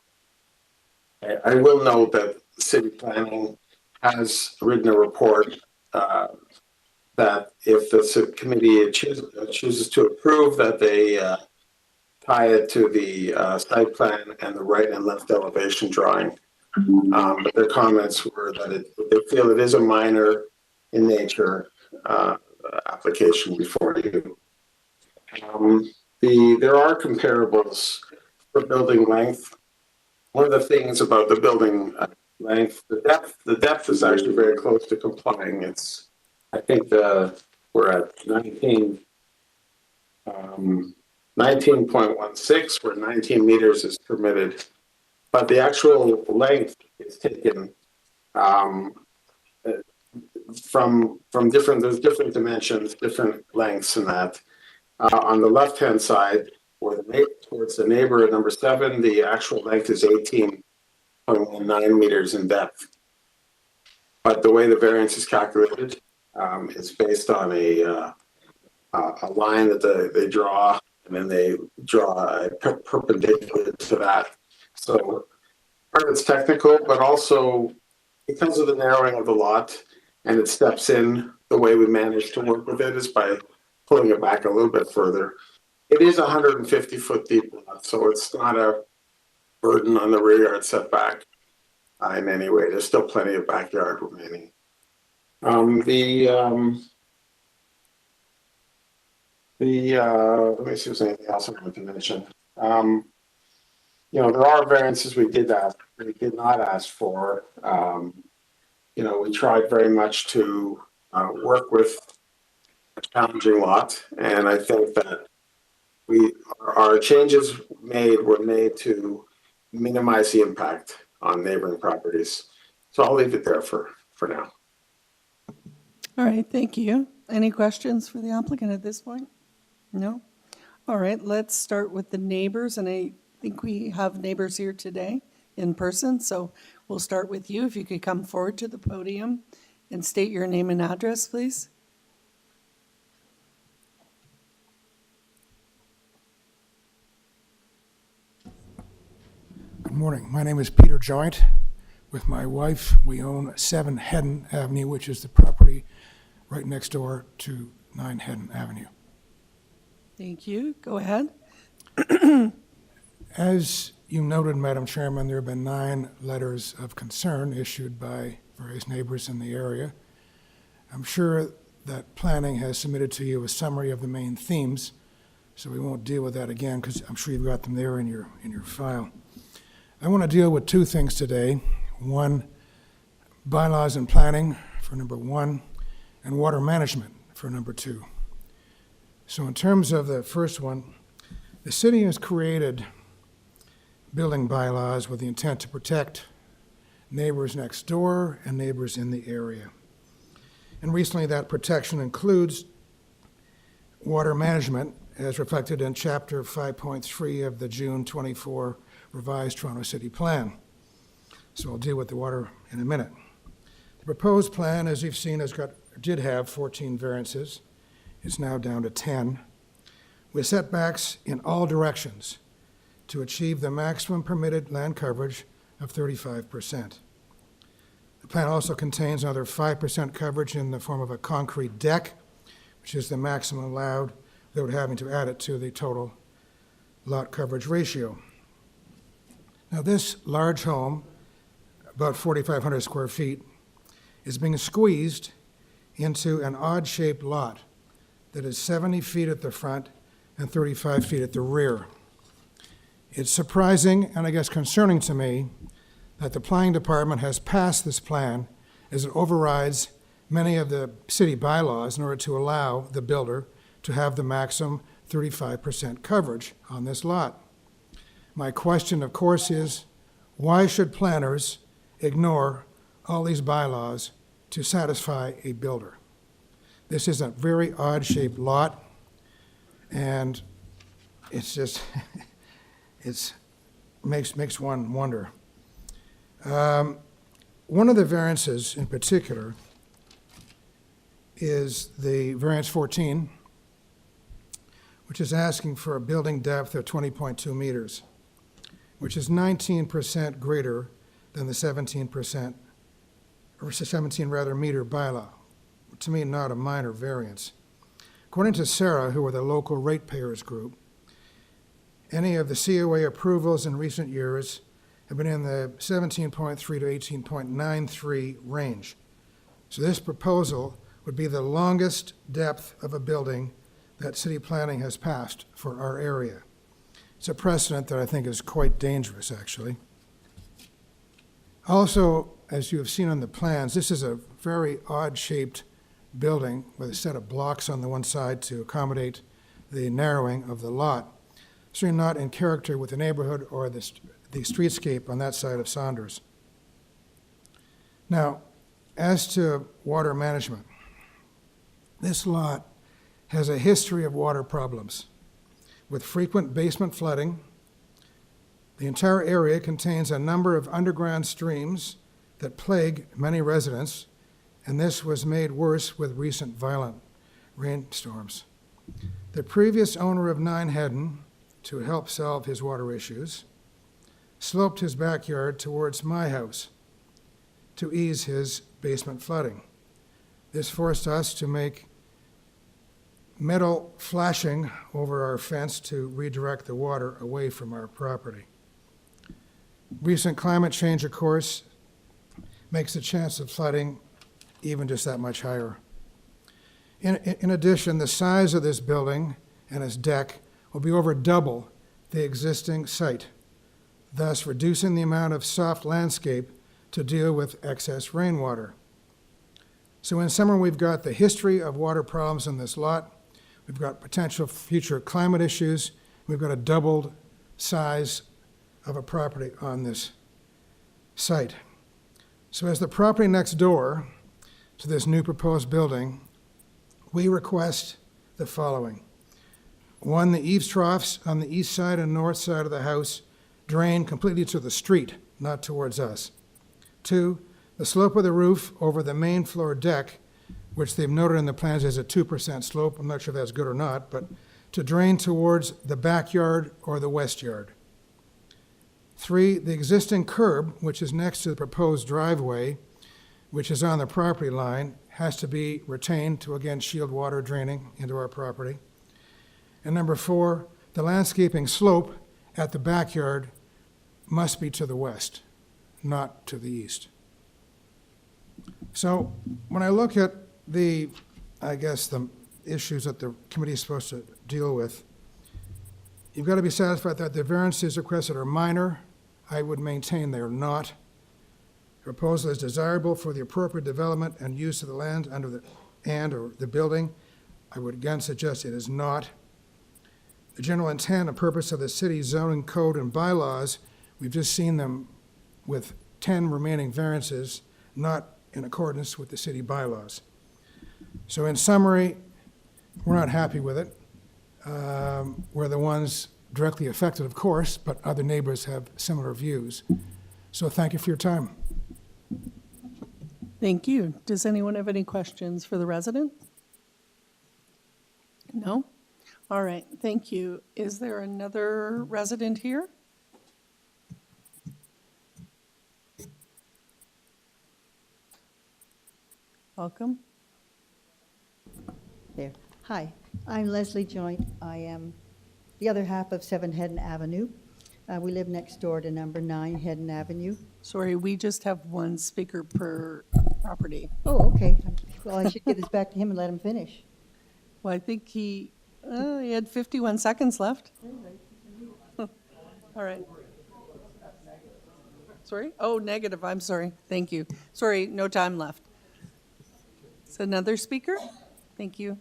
will note that city planning has written a report that if the subcommittee chooses to approve, that they tie it to the site plan and the right and left elevation drawing. But their comments were that they feel it is a minor in nature application before you. There are comparables for building length. One of the things about the building length, the depth is actually very close to complying. I think we're at 19.16, where 19 meters is permitted, but the actual length is taken from different. There's different dimensions, different lengths in that. On the left-hand side, towards the neighbor at number 7, the actual length is 18.19 meters in depth. But the way the variance is calculated is based on a line that they draw, and then they draw a perpendicular to that. So part of it's technical, but also because of the narrowing of the lot and it steps in, the way we managed to work with it is by pulling it back a little bit further. It is a 150-foot deep lot, so it's not a burden on the rear yard setback in any way. There's still plenty of backyard remaining. Let me see if there's anything else I wanted to mention. There are variances we did not ask for. We tried very much to work with a challenging lot, and I think that our changes were made to minimize the impact on neighboring properties. So I'll leave it there for now. All right, thank you. Any questions for the applicant at this point? No? All right, let's start with the neighbors, and I think we have neighbors here today in person, so we'll start with you. If you could come forward to the podium and state your name and address, please. Good morning. My name is Peter Joint. With my wife, we own 7 HEDON Avenue, which is the property right next door to 9 HEDON Avenue. Thank you. Go ahead. As you noted, Madam Chairman, there have been 9 letters of concern issued by various neighbors in the area. I'm sure that planning has submitted to you a summary of the main themes, so we won't deal with that again because I'm sure you've got them there in your file. I want to deal with 2 things today. One, bylaws and planning for number 1, and water management for number 2. So in terms of the first one, The city has created building bylaws with the intent to protect neighbors next door and neighbors in the area. And recently that protection includes water management as reflected in Chapter 5.3 of the June 24 revised Toronto City Plan. So I'll deal with the water in a minute. The proposed plan, as you've seen, did have 14 variances. It's now down to 10, with setbacks in all directions to achieve the maximum permitted land coverage of 35%. The plan also contains another 5% coverage in the form of a concrete deck, which is the maximum allowed without having to add it to the total lot coverage ratio. Now, this large home, about 4,500 square feet, is being squeezed into an odd-shaped lot that is 70 feet at the front and 35 feet at the rear. It's surprising and I guess concerning to me that the planning department has passed this plan as it overrides many of the city bylaws in order to allow the builder to have the maximum 35% coverage on this lot. My question, of course, is why should planners ignore all these bylaws to satisfy a builder? This is a very odd-shaped lot, and it's just, makes one wonder. One of the variances in particular is the variance 14, which is asking for a building depth of 20.2 meters, which is 19% greater than the 17%, or 17 rather, meter bylaw. To me, not a minor variance. According to Sarah, who are the local ratepayers group, any of the COA approvals in recent years have been in the 17.3 to 18.93 range. So this proposal would be the longest depth of a building that city planning has passed for our area. It's a precedent that I think is quite dangerous, actually. Also, as you have seen on the plans, this is a very odd-shaped building with a set of blocks on the one side to accommodate the narrowing of the lot. Certainly not in character with the neighborhood or the streetscape on that side of Saunders. Now, as to water management, this lot has a history of water problems with frequent basement flooding. The entire area contains a number of underground streams that plague many residents, and this was made worse with recent violent rainstorms. The previous owner of 9 HEDON, to help solve his water issues, sloped his backyard towards my house to ease his basement flooding. This forced us to make metal flashing over our fence to redirect the water away from our property. Recent climate change, of course, makes the chance of flooding even just that much higher. In addition, the size of this building and its deck will be over double the existing site, thus reducing the amount of soft landscape to deal with excess rainwater. So in summer, we've got the history of water problems in this lot. We've got potential future climate issues. We've got a doubled size of a property on this site. So as the property next door to this new proposed building, we request the following. 1, the eaves troughs on the east side and north side of the house drain completely to the street, not towards us. 2, the slope of the roof over the main floor deck, which they've noted in the plans as a 2% slope, I'm not sure if that's good or not, but to drain towards the backyard or the west yard. 3, the existing curb, which is next to the proposed driveway, which is on the property line, has to be retained to again shield water draining into our property. And number 4, the landscaping slope at the backyard must be to the west, not to the east. So when I look at the issues that the committee is supposed to deal with, you've got to be satisfied that the variances requested are minor. I would maintain they're not. The proposal is desirable for the appropriate development and use of the land or the building. I would again suggest it is not. the general intent and purpose of the city zoning code and bylaws. We've just seen them with 10 remaining variances, not in accordance with the city bylaws. So in summary, we're not happy with it. We're the ones directly affected, of course, but other neighbors have similar views. So thank you for your time. Thank you. Does anyone have any questions for the resident? No? All right, thank you. Is there another resident here? Welcome. There. Hi, I'm Leslie Joint. I am the other half of 7 Hedon Avenue. We live next door to number 9 Hedon Avenue. Sorry, we just have one speaker per property. Oh, okay. Well, I should give this back to him and let him finish. Well, I think he had 51 seconds left. All right. Sorry? Oh, negative, I'm sorry. Thank you. Sorry, no time left. Is another speaker? Thank you.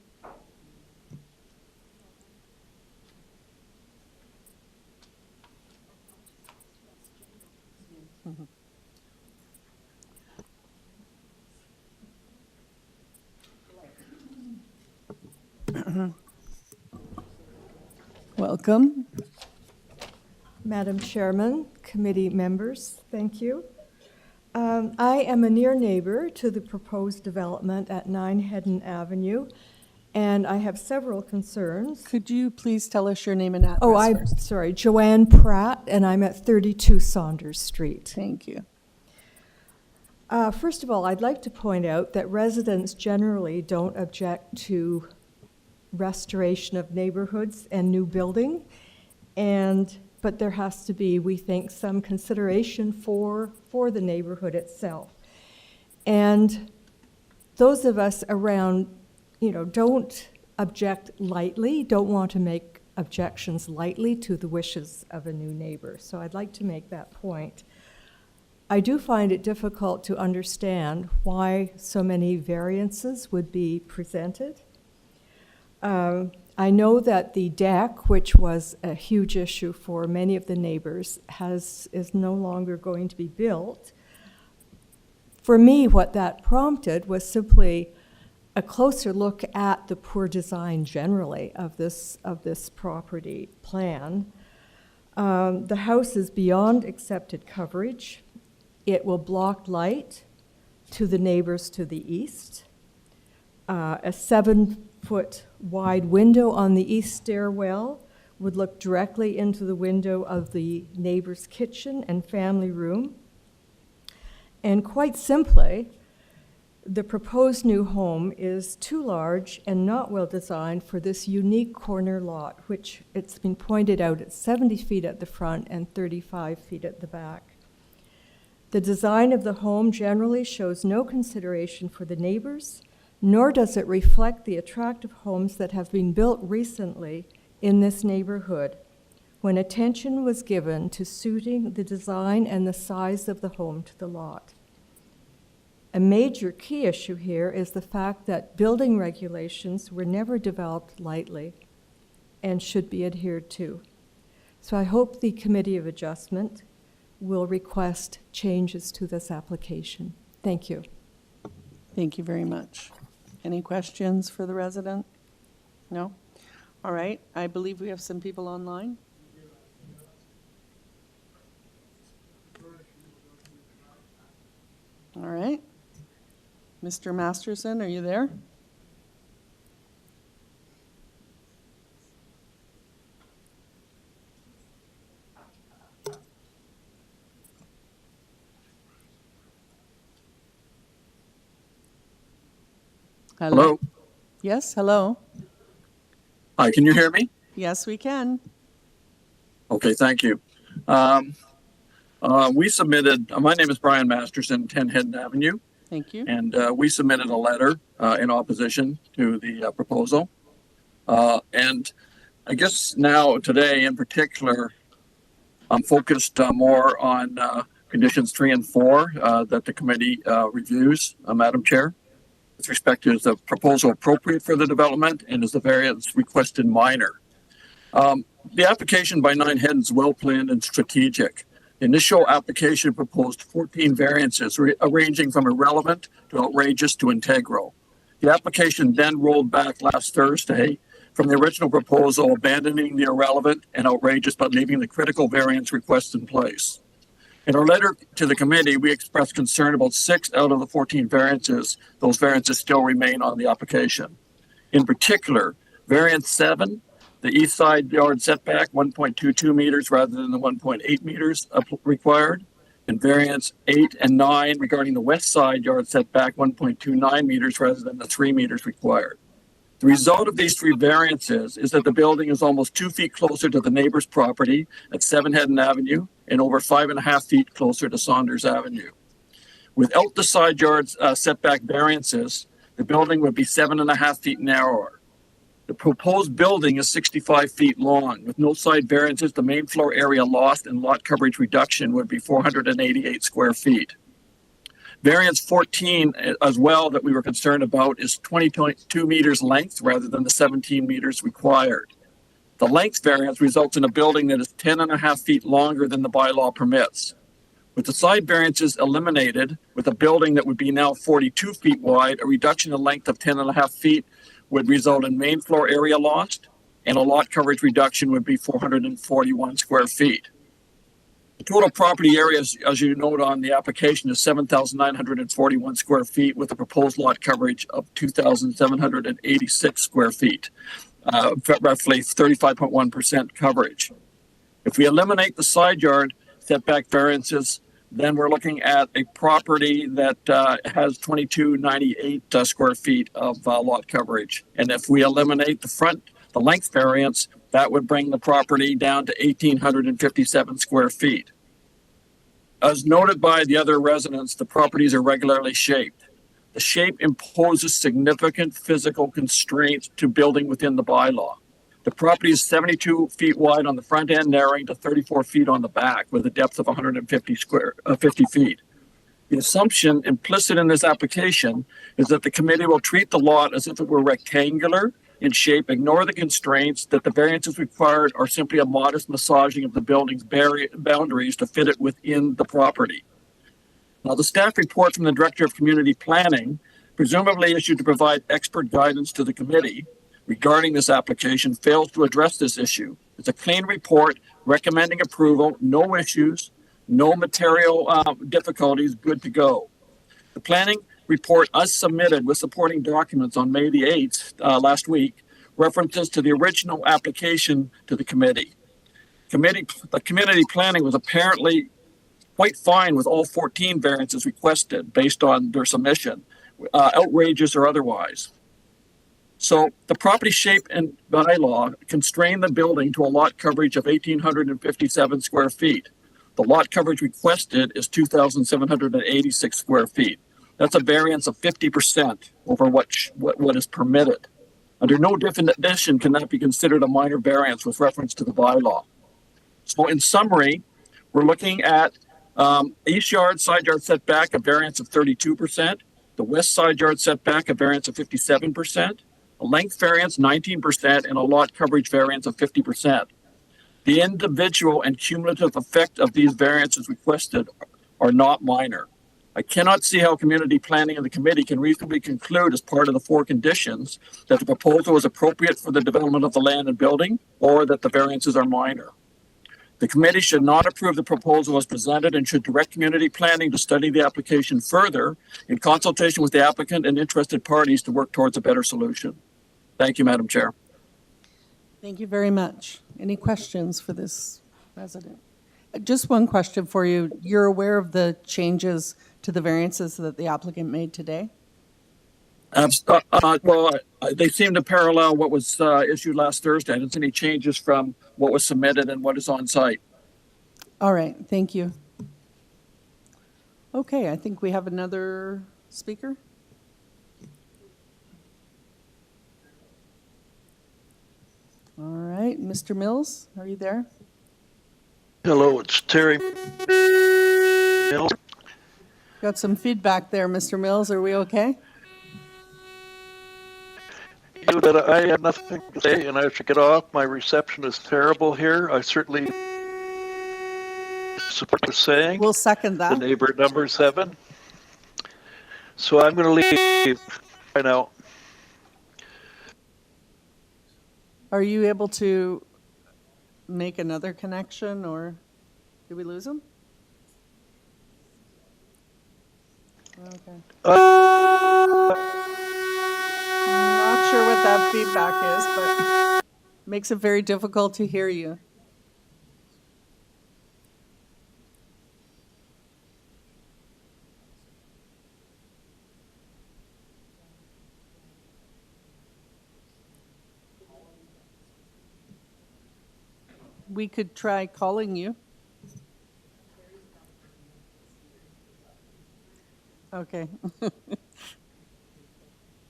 Welcome. Madam Chairman, committee members, thank you. I am a near neighbor to the proposed development at 9 Hedon Avenue, and I have several concerns. Could you please tell us your name and address? Oh, I'm first? sorry, Joanne Pratt, and I'm at 32 Saunders Street. Thank you. First of all, I'd like to point out that residents generally don't object to restoration of neighborhoods and new building, but there has to be, we think, some consideration for the neighborhood itself. And those of us around, don't object lightly, don't want to make objections lightly to the wishes of a new neighbor. So I'd like to make that point. I do find it difficult to understand why so many variances would be presented. I know that the deck, which was a huge issue for many of the neighbors, is no longer going to be built. For me, what that prompted was simply a closer look at the poor design generally of this property plan. The house is beyond accepted coverage. It will block light to the neighbors to the east. A 7-foot wide window on the east stairwell would look directly into the window of the neighbor's kitchen and family room. And quite simply, the proposed new home is too large and not well designed for this unique corner lot, which it's been pointed out at 70 feet at the front and 35 feet at the back. The design of the home generally shows no consideration for the neighbors, nor does it reflect the attractive homes that have been built recently in this neighborhood, when attention was given to suiting the design and the size of the home to the lot. A major key issue here is the fact that building regulations were never developed lightly and should be adhered to. So I hope the Committee of Adjustment will request changes to this application. Thank you. Thank you very much. Any questions for the resident? No? All right, I believe we have some people online. All right. Mr. Masterson, are you there? Hello? Yes, hello. Hi, can you hear me? Yes, we can. Okay, thank you. We submitted, my name is Brian Masterson, 10 Hedon Avenue, Thank you. and we submitted a letter in opposition to the proposal. And I guess now, today in particular, I'm focused more on conditions 3 and 4 that the committee reviews, Madam Chair. With respect to, is the proposal appropriate for the development, and is the variance requested minor? The application by 9 HEDON is well planned and strategic. The initial application proposed 14 variances, ranging from irrelevant to outrageous to integral. The application then rolled back last Thursday from the original proposal, abandoning the irrelevant and outrageous, but leaving the critical variance request in place. In our letter to the committee, we expressed concern about 6 out of the 14 variances. Those variances still remain on the application. In particular, variance 7, the east side yard setback 1.22 meters rather than the 1.8 meters required, and variance 8 and 9 regarding the west side yard setback 1.29 meters rather than the 3 meters required. The result of these 3 variances is that the building is almost 2 feet closer to the neighbor's property at 7 HEDON Avenue and over 5.5 feet closer to Saunders Avenue. Without the side yard setback variances, the building would be 7.5 feet narrower. The proposed building is 65 feet long. With no side variances, the main floor area lost and lot coverage reduction would be 488 square feet. Variance 14 as well that we were concerned about is 22 meters length rather than the 17 meters required. The length variance results in a building that is 10.5 feet longer than the bylaw permits. With the side variances eliminated, with a building that would be now 42 feet wide, a reduction in length of 10.5 feet would result in main floor area lost, and a lot coverage reduction would be 441 square feet. The total property area, as you note on the application, is 7,941 square feet with a proposed lot coverage of 2,786 square feet, roughly 35.1% coverage. If we eliminate the side yard setback variances, then we're looking at a property that has 2,298 square feet of lot coverage. And if we eliminate the length variance, that would bring the property down to 1,857 square feet. As noted by the other residents, the properties are regularly shaped. The shape imposes significant physical constraints to building within the bylaw. The property is 72 feet wide on the front end, narrowing to 34 feet on the back with a depth of 150 feet. The assumption implicit in this application is that the committee will treat the lot as if it were rectangular in shape, ignore the constraints, that the variances required are simply a modest massaging of the building's boundaries to fit it within the property. Now, the staff report from the Director of Community Planning, presumably issued to provide expert guidance to the committee regarding this application, fails to address this issue. It's a clean report recommending approval, no issues, no material difficulties, good to go. The planning report, as submitted with supporting documents on May the 8th last week, references to the original application to the committee. The community planning was apparently quite fine with all 14 variances requested based on their submission, outrageous or otherwise. So the property shape and bylaw constrain the building to a lot coverage of 1,857 square feet. The lot coverage requested is 2,786 square feet. That's a variance of 50% over what is permitted. Under no definition can that be considered a minor variance with reference to the bylaw. So in summary, we're looking at east yard, side yard setback, a variance of 32%, the west side yard setback, a variance of 57%, a length variance 19%, and a lot coverage variance of 50%. The individual and cumulative effect of these variances requested are not minor. I cannot see how community planning and the committee can reasonably conclude as part of the 4 conditions that the proposal is appropriate for the development of the land and building, or that the variances are minor. The committee should not approve the proposal as presented and should direct community planning to study the application further in consultation with the applicant and interested parties to work towards a better solution. Thank you, Madam Chair. Thank you very much. Any questions for this resident? Just one question for you. You're aware of the changes to the variances that the applicant made today? Well, they seem to parallel what was issued last Thursday. I didn't see any changes from what was submitted and what is on site. All right, thank you. Okay, I think we have another speaker. All right, Mr. Mills, are you there? Hello, it's Terry Mills. Got some feedback there, Mr. Mills. Are we okay? you that I have nothing to say and I should get off. My reception is terrible here. I certainly support the saying. We'll second The that. neighbor number 7. So I'm going to leave right now. Are you able to make another connection, or did we lose him? Okay. Not sure what that feedback is, but makes it very difficult to hear you. We could try calling you. Okay.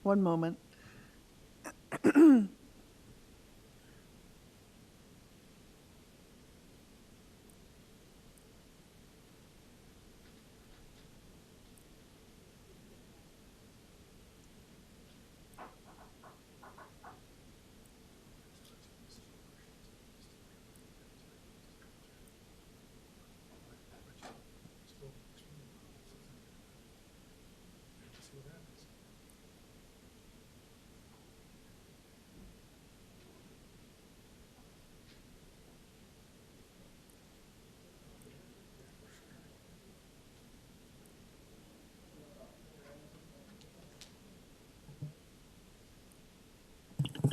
One moment.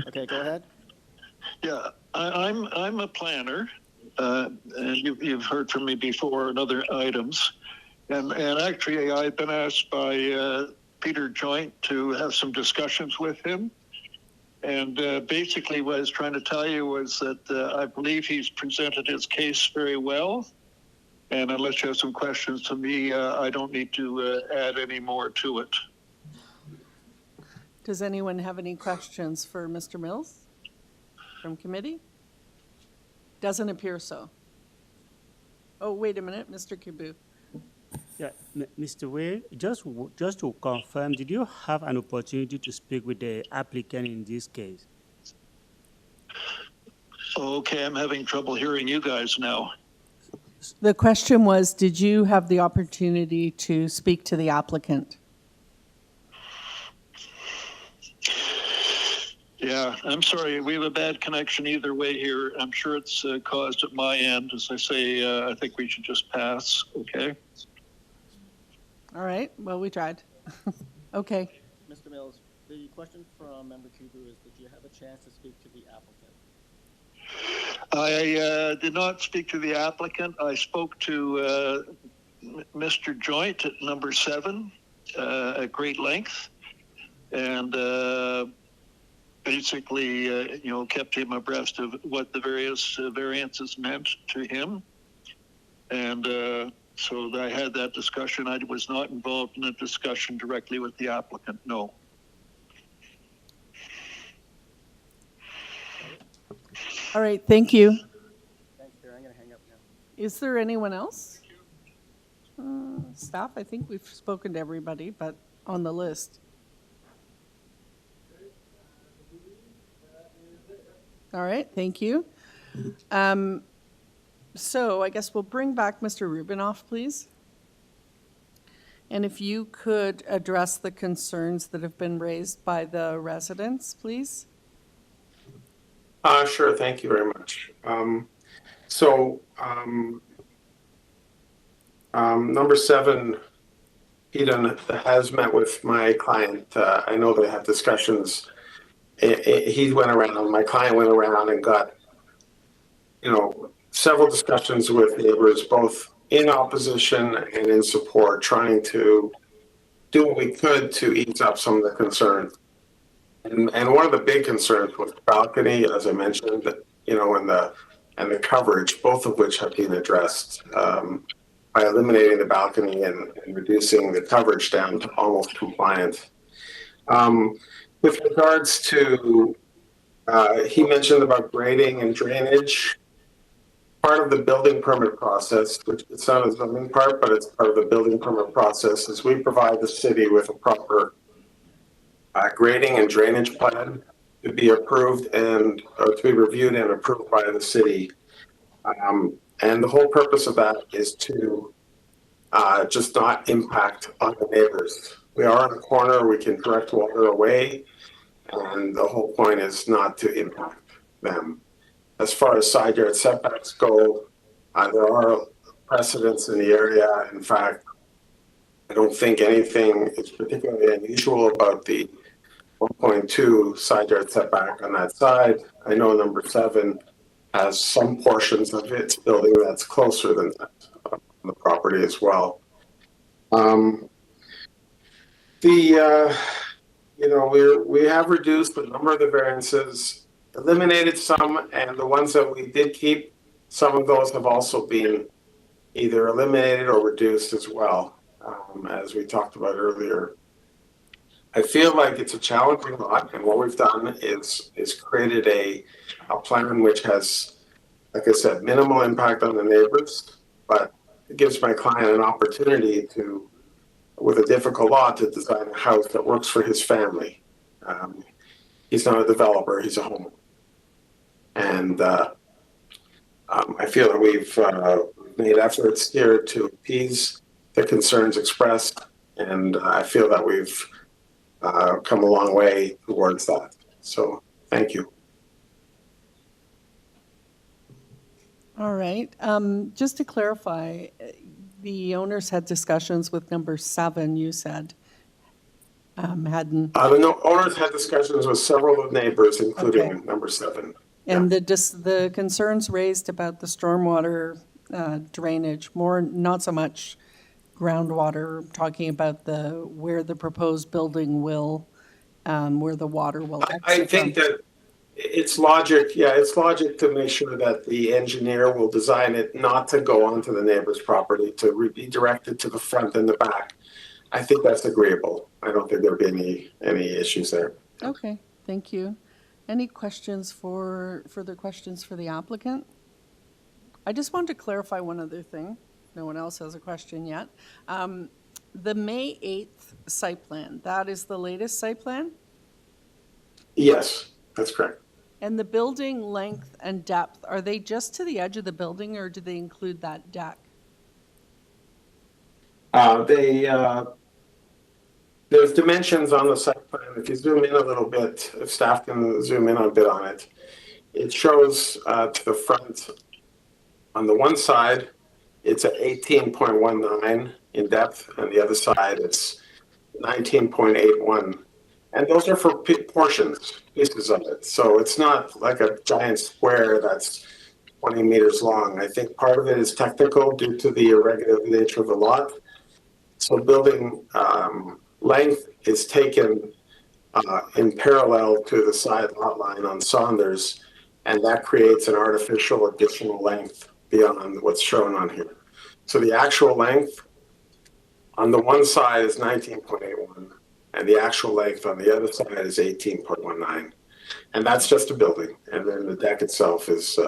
Okay, go ahead. Yeah, I'm a planner, and you've heard from me before on other items, and actually I've been asked by Peter Joint to have some discussions with him, and basically what I was trying to tell you was that I believe he's presented his case very well, and unless you have some questions to me, I don't need to add any more to it. Does anyone have any questions for Mr. Mills from committee? Doesn't appear so. Oh, wait a minute, Mr. Kibu. Yeah, Mr. Way, just to confirm, did you have an opportunity to speak with the applicant in this case? Okay, I'm having trouble hearing you guys now. The question was, did you have the opportunity to speak to the applicant? Yeah, I'm sorry. We have a bad connection either way here. I'm sure it's caused at my end. As I say, I think we should just pass, okay? All right, well, we tried. Okay. Mr. Mills, the question from Member Kubu is, did you have a chance to speak to the applicant? I did not speak to the applicant. I spoke to Mr. Joint at number 7 at great length, and basically, kept him abreast of what the various variances meant to him. And so I had that discussion. I was not involved in a discussion directly with the applicant, no. All right, thank you. Thanks, Terry. I'm going to hang up now. Is there anyone else? Staff, I think we've spoken to everybody, but on the list. All right, thank you. So I guess we'll bring back Mr. Rubinoff, please. And if you could address the concerns that have been raised by the residents, please. Sure, thank you very much. Number 7, HEDON has met with my client. I know they have discussions. He went around, my client went around and got, several discussions with neighbors, both in opposition and in support, trying to do what we could to ease up some of the concerns. And one of the big concerns was the balcony, as I mentioned, and the coverage, both of which have been addressed by eliminating the balcony and reducing the coverage down to almost compliant. With regards to, he mentioned about grading and drainage. Part of the building permit process, which it's not a zoning part, but it's part of the building permit process, is we provide the city with a proper grading and drainage plan. to be approved and to be reviewed and approved by the city. And the whole purpose of that is to just not impact on the neighbors. We are in a corner, we can direct water away, and the whole point is not to impact them. As far as side yard setbacks go, there are precedents in the area. In fact, I don't think anything is particularly unusual about the 1.2 side yard setback on that side. I know number 7 has some portions of its building that's closer than that on the property as well. We have reduced the number of the variances, eliminated some, and the ones that we did keep, some of those have also been either eliminated or reduced as well, as we talked about earlier. I feel like it's a challenging lot, and what we've done is created a plan which has, like I said, minimal impact on the neighbors, but it gives my client an opportunity to, with a difficult lot, to design a house that works for his family. He's not a developer, he's a homeowner. And I feel that we've made efforts here to appease the concerns expressed, and I feel that we've come a long way towards that. So thank you. All right. Just to clarify, the owners had discussions with number 7, you said. Hadn't. The owners had discussions with several of the neighbors, including number 7. And the concerns raised about the stormwater drainage, more, not so much groundwater, talking about where the proposed building will, where the water will exit. I think that it's logic. Yeah, it's logic to make sure that the engineer will design it not to go onto the neighbor's property, to be directed to the front and the back. I think that's agreeable. I don't think there'll be any issues there. Okay, thank you. Any further questions for the applicant? I just wanted to clarify one other thing. No one else has a question yet. The May 8th site plan, that is the latest site plan? Yes, that's correct. And the building length and depth, are they just to the edge of the building, or do they include that deck? There's dimensions on the site plan. If you zoom in a little bit, if staff can zoom in a bit on it, it shows to the front. On the one side, it's at 18.19 in depth, and the other side it's 19.81. And those are for pieces of it. So it's not like a giant square that's 20 meters long. I think part of it is technical due to the irregular nature of the lot. So building length is taken in parallel to the side lot line on Saunders, and that creates an artificial additional length beyond what's shown on here. So the actual length on the one side is 19.81, and the actual length on the other side is 18.19. And that's just a building, and then the deck itself is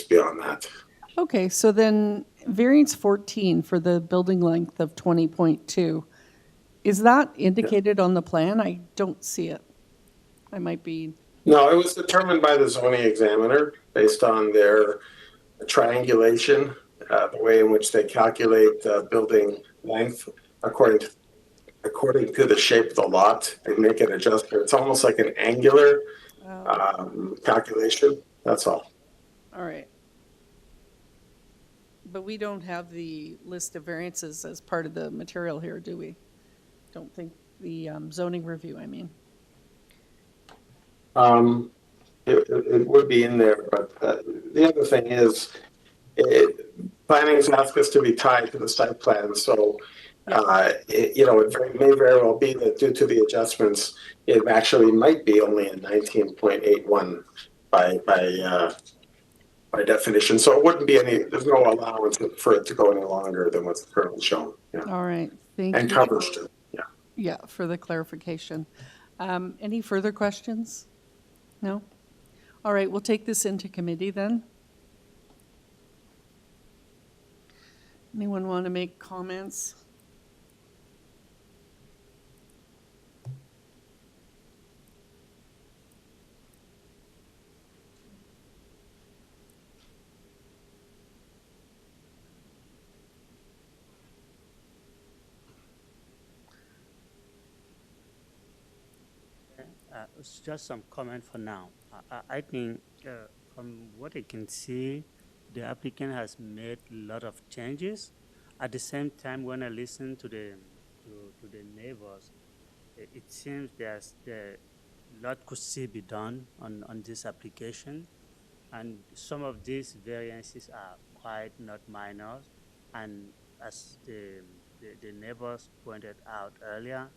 beyond that. Okay, so then variance 14 for the building length of 20.2, is that indicated on the plan? I don't see it. I might be... No, it was determined by the zoning examiner based on their triangulation, the way in which they calculate building length according to the shape of the lot. They make an adjustment. It's almost like an angular calculation. That's all. All right. But we don't have the list of variances as part of the material here, do we? Don't think the zoning review, I mean. It would be in there, but the other thing is, planning's asked us to be tied to the site plan, so it may very well be that due to the adjustments, it actually might be only a 19.81 by definition. So it wouldn't be there's no allowance for it to go any longer than what's currently shown. Yeah. All right, thank you. And coverage too, yeah. Yeah, for the clarification. Any further questions? No? All right, we'll take this into committee then. Anyone want to make comments? it's just some comment for now. I think from what I can see, the applicant has made a lot of changes. At the same time, when I listen to the neighbors, it seems there's a lot could still be done on this application, and some of these variances are quite not minor, and as the neighbors pointed out earlier,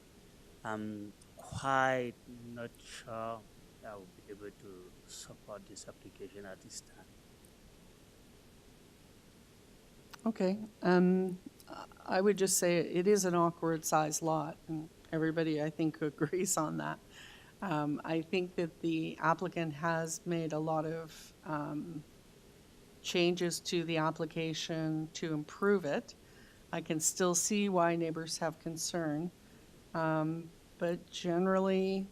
I'm quite not sure I will be able to support this application at this time. Okay, I would just say it is an awkward sized lot, and everybody, I think, agrees on that. I think that the applicant has made a lot of changes to the application to improve it. I can still see why neighbors have concern, but generally,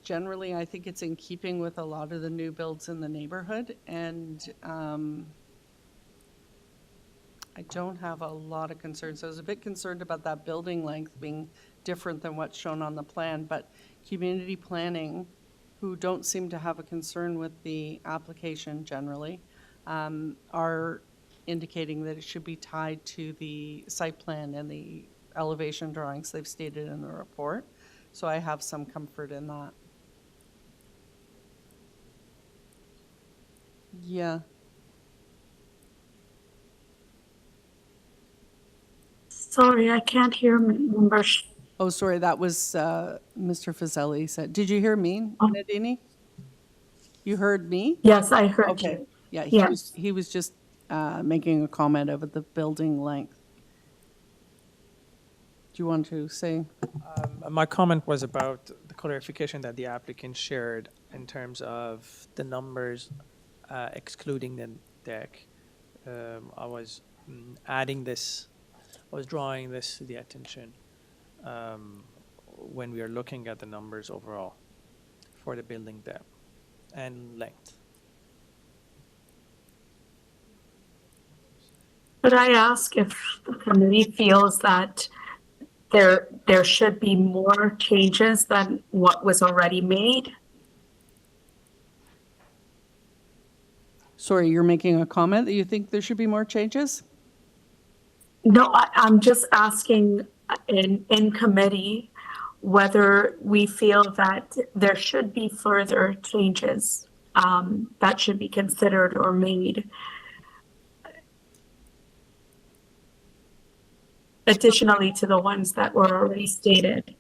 generally, I think it's in keeping with a lot of the new builds in the neighborhood, and I don't have a lot of concerns. I was a bit concerned about that building length being different than what's shown on the plan, but community planning, who don't seem to have a concern with the application generally, are indicating that it should be tied to the site plan and the elevation drawings they've stated in the report. So I have some comfort in that. Yeah. Sorry, I can't hear members. Oh, sorry, that was Mr. Fazeli said. Did you hear me, Nadini? You heard me? Yes, I heard Okay. you. Yeah, Yes. he was just making a comment about the building length. Do you want to say? My comment was about the clarification that the applicant shared in terms of the numbers excluding the deck. I was adding this, I was drawing this to the attention when we are looking at the numbers overall for the building depth and length. Could I ask if the committee feels that there should be more changes than what was already made? Sorry, you're making a comment that you think there should be more changes? No, I'm just asking in committee whether we feel that there should be further changes that should be considered or made. Additionally to the ones that were already stated.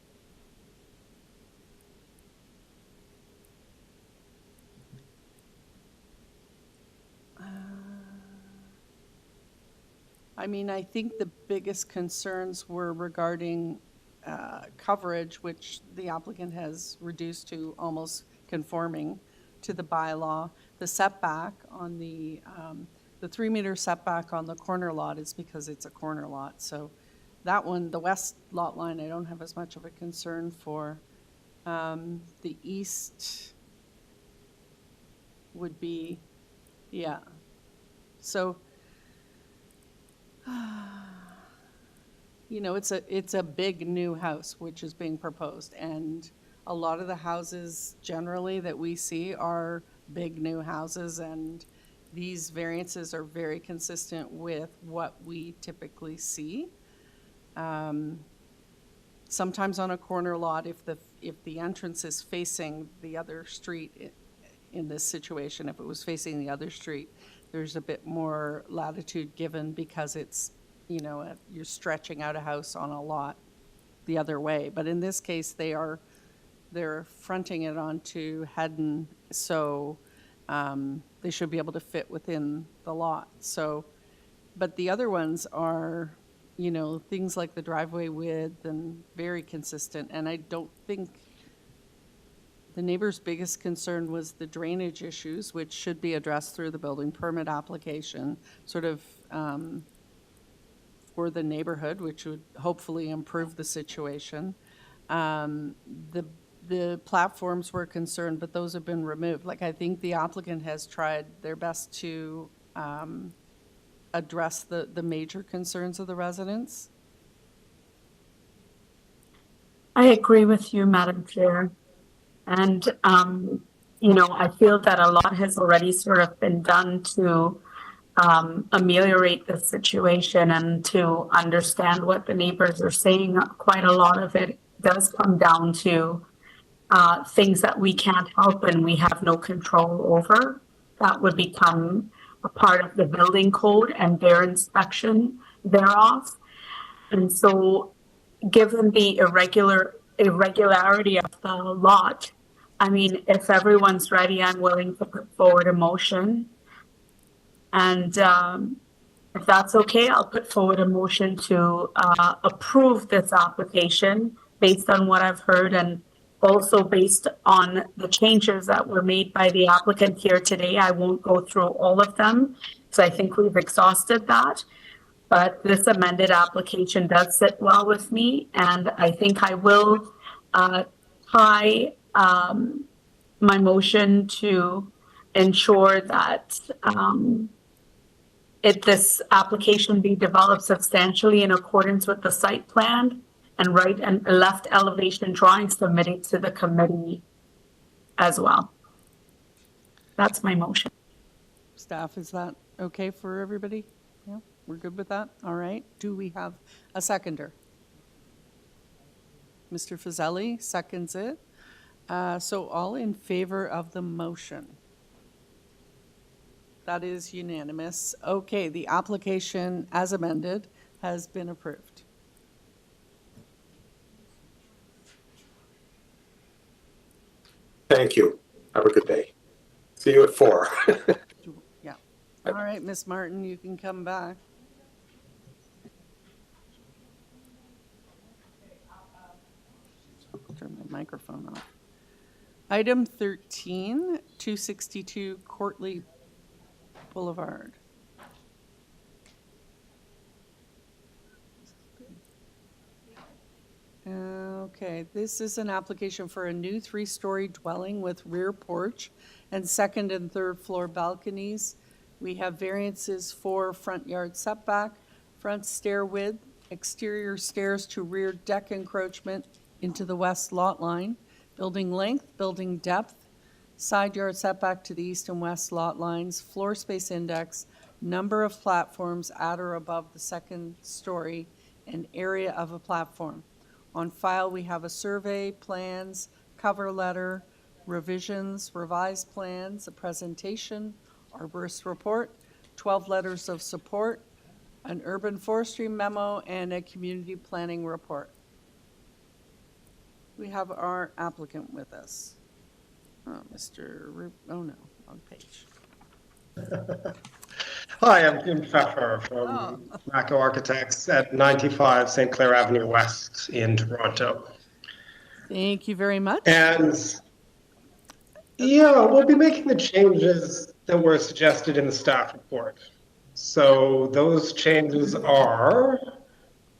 I mean, I think the biggest concerns were regarding coverage, which the applicant has reduced to almost conforming to the bylaw. The setback on the 3-meter setback on the corner lot is because it's a corner lot. So that one, the west lot line, I don't have as much of a concern for. The east would be, yeah. So, it's a big new house which is being proposed, and a lot of the houses generally that we see are big new houses, and these variances are very consistent with what we typically see. Sometimes on a corner lot, if the entrance is facing the other street, in this situation, if it was facing the other street, there's a bit more latitude given because it's, you're stretching out a house on a lot the other way. But in this case, they're fronting it onto HEDON, so they should be able to fit within the lot. So, but the other ones are, things like the driveway width and very consistent. And I don't think the neighbor's biggest concern was the drainage issues, which should be addressed through the building permit application, sort of for the neighborhood, which would hopefully improve the situation. The platforms were concerned, but those have been removed. Like, I think the applicant has tried their best to address the major concerns of the residents. I agree with you, Madam Chair. And, I feel that a lot has already sort of been done to ameliorate the situation and to understand what the neighbors are saying. Quite a lot of it does come down to things that we can't help and we have no control over. That would become a part of the building code and their inspection thereof. And so, given the irregularity of the lot, I mean, if everyone's ready, I'm willing to put forward a motion. And if that's okay, I'll put forward a motion to approve this application based on what I've heard and also based on the changes that were made by the applicant here today. I won't go through all of them, so I think we've exhausted that. But this amended application does sit well with me, and I think I will tie my motion to ensure that this application be developed substantially in accordance with the site plan and right and left elevation drawings submitted to the committee as well. That's my motion. Staff, is that okay for everybody? Yeah, we're good with that? All right. Do we have a seconder? Mr. Fazeli seconds it. So all in favor of the motion? That is unanimous. Okay, the application as amended has been approved. Thank you. Have a good day. See you at 4. Yeah. All right, Ms. Martin, you can come back. Turn my microphone off. Item 13, 262 Courtleigh Boulevard. Okay, this is an application for a new 3-story dwelling with rear porch and second and third floor balconies. We have variances for front yard setback, front stair width, exterior stairs to rear deck encroachment into the west lot line, building length, building depth, side yard setback to the east and west lot lines, floor space index, number of platforms at or above the second story, and area of a platform. On file, we have a survey, plans, cover letter, revisions, revised plans, a presentation, arborist report, 12 letters of support, an urban forestry memo, and a community planning report. We have our applicant with us. Oh, oh no, wrong page. Hi, I'm Jim Pfeffer from Macco Architects at 95 St. Clair Avenue West in Toronto. Thank you very much. And yeah, we'll be making the changes that were suggested in the staff report. So those changes are,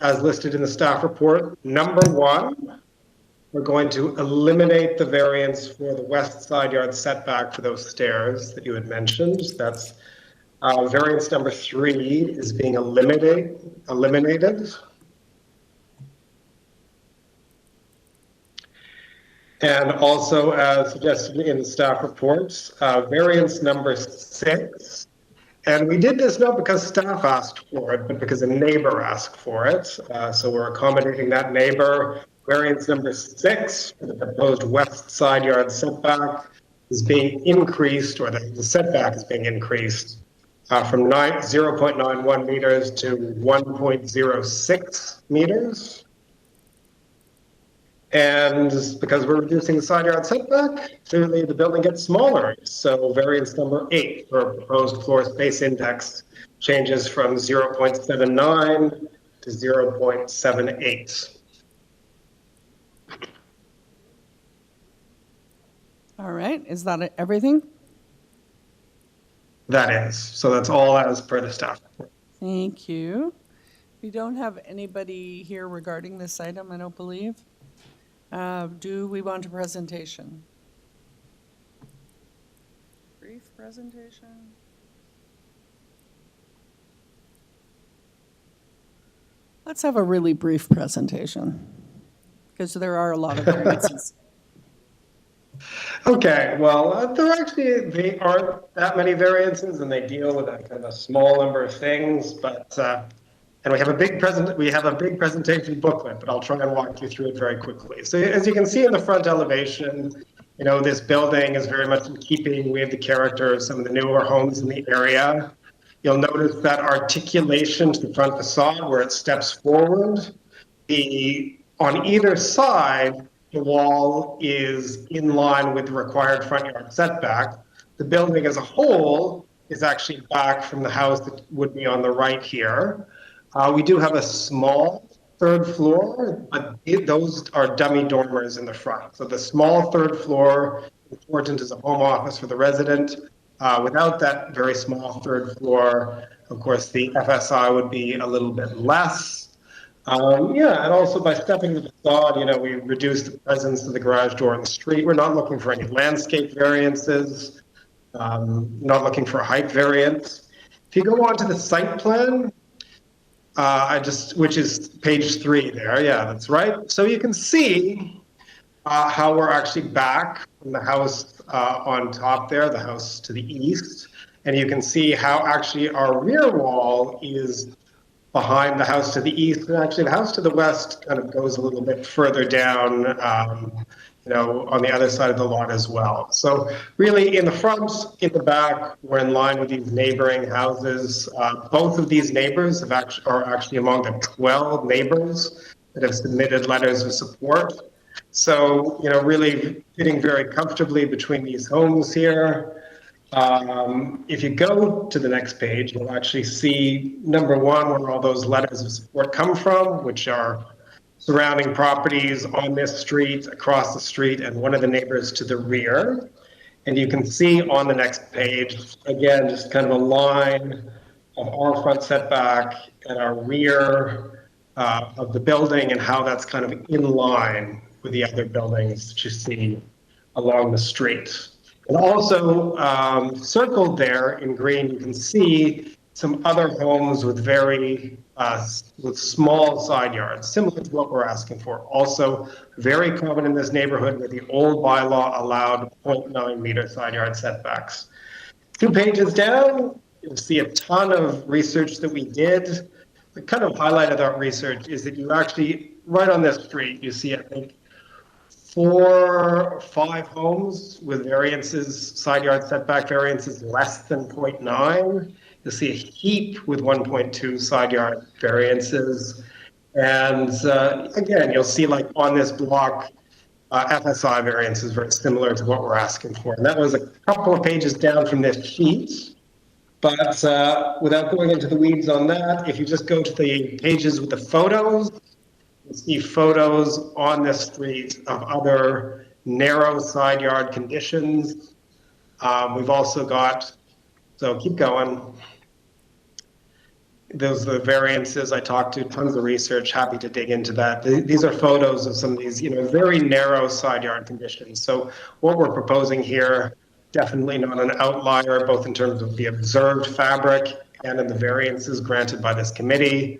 as listed in the staff report, number 1, we're going to eliminate the variance for the west side yard setback for those stairs that you had mentioned. That's variance number 3 is being eliminated. And also, as suggested in the staff reports, variance number 6. And we did this not because staff asked for it, but because a neighbor asked for it. So we're accommodating that neighbor. Variance number 6 for the proposed west side yard setback is being increased, or the setback is being increased from 0.91 meters to 1.06 meters. And because we're reducing the side yard setback, clearly the building gets smaller. So variance number 8 for proposed floor space index changes from 0.79 to 0.78. All right, is that everything? That is. So that's all as per the staff report. Thank you. We don't have anybody here regarding this item, I don't believe. Do we want a presentation? Brief presentation? Let's have a really brief presentation. Because there are a lot of variances. Okay, well, they aren't that many variances, and they deal with a kind of a small number of things. But and we have a big presentation booklet, but I'll try and walk you through it very quickly. So as you can see in the front elevation, you know, this building is very much in keeping with the character of some of the newer homes in the area. You'll notice that articulation to the front facade where it steps forward. On either side, the wall is in line with the required front yard setback. The building as a whole is actually back from the house that would be on the right here. We do have a small third floor, but those are dummy dormers in the front. So the small third floor, important as a home office for the resident. Without that very small third floor, of course, the FSI would be a little bit less. Yeah, and also by stepping to the facade, you know, we reduce the presence of the garage door on the street. We're not looking for any landscape variances, not looking for a height variance. If you go on to the site plan, which is page 3 there, yeah, that's right. So you can see how we're actually back from the house on top there, the house to the east. And you can see how actually our rear wall is behind the house to the east, and actually the house to the west kind of goes a little bit further down, you know, on the other side of the lot as well. So really in the front, in the back, we're in line with these neighboring houses. Both of these neighbors are actually among the 12 neighbors that have submitted letters of support. So, you know, really fitting very comfortably between these homes here. If you go to the next page, you'll actually see, number one, where all those letters of support come from, which are surrounding properties on this street, across the street, and one of the neighbors to the rear. And you can see on the next page, again, just kind of a line of our front setback and our rear of the building and how that's kind of in line with the other buildings that you see along the street. And also circled there in green, you can see some other homes with with small side yards, similar to what we're asking for. Also very common in this neighborhood where the old bylaw allowed 0.9 meter side yard setbacks. 2 pages down, you'll see a ton of research that we did. The kind of highlight of that research is that you actually, right on this street, you see, I think, 4 or 5 homes with variances, side yard setback variances less than 0.9. You'll see a heap with 1.2 side yard variances. And again, you'll see like on this block, FSI variances very similar to what we're asking for. And that was a couple of pages down from this sheet. But without going into the weeds on that, if you just go to the pages with the photos, you see photos on this street of other narrow side yard conditions. We've also got, so keep going. Those are the variances I talked to, tons of research, happy to dig into that. These are photos of some of these, you know, very narrow side yard conditions. So what we're proposing here, definitely not an outlier, both in terms of the observed fabric and in the variances granted by this committee.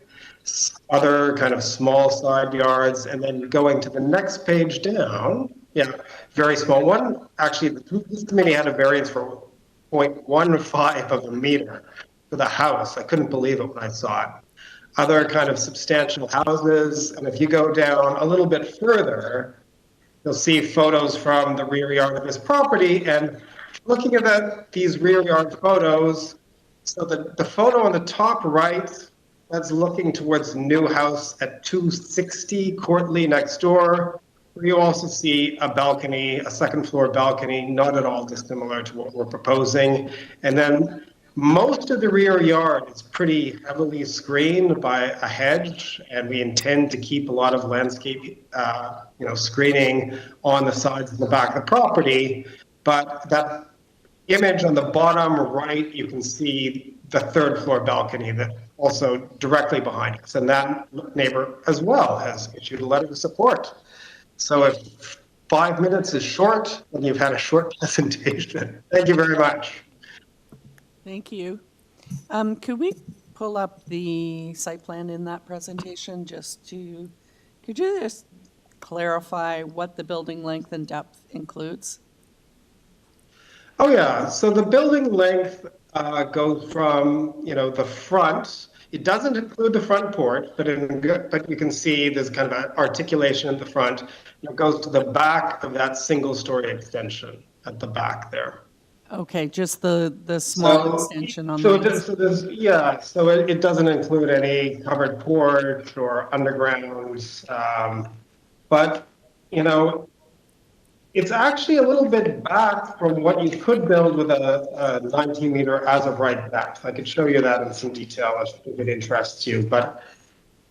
Other kind of small side yards, and then going to the next page down, yeah, very small one. Actually, this committee had a variance for 0.15 of a meter for the house. I couldn't believe it when I saw it. Other kind of substantial houses, and if you go down a little bit further, you'll see photos from the rear yard of this property, and looking at these rear yard photos, so the photo on the top right, that's looking towards the new house at 260 Courtleigh next door, where you also see a balcony, a second floor balcony, not at all dissimilar to what we're proposing. And then most of the rear yard is pretty heavily screened by a hedge, and we intend to keep a lot of landscape screening on the sides and the back of the property. But that image on the bottom right, you can see the third floor balcony that also directly behind us. And that neighbor as well has issued a letter of support. So if 5 minutes is short, then you've had a short presentation. Thank you very much. Thank you. Could we pull up the site plan in that presentation could you just clarify what the building length and depth includes? Oh, yeah. So the building length goes from, the front. It doesn't include the front porch, but you can see there's kind of an articulation at the front. It goes to the back of that single-story extension at the back there. Okay, just the small extension on So, the. so it doesn't include any covered porch or underground, but it's actually a little bit back from what you could build with a 19-meter as of right depth. I could show you that in some detail if it interests you. But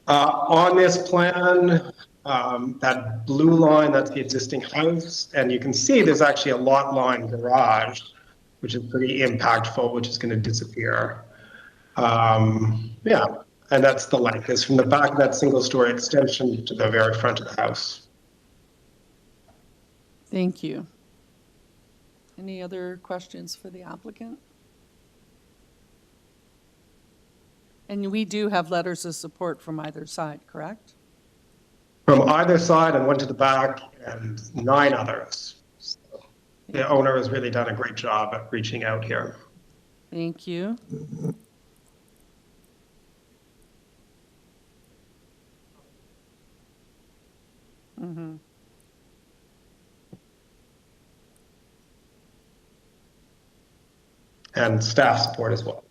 on this plan, that blue line, that's the existing house, and you can see there's actually a lot line garage, which is pretty impactful, which is going to disappear. Yeah, and that's the length. It's from the back of that single-story extension to the very front of the house. Thank you. Any other questions for the applicant? And we do have letters of support from either side, correct? From either side and one to the back and 9 others. So the owner has really done a great job at reaching out here. Thank you. Mm-hmm. And staff support as well.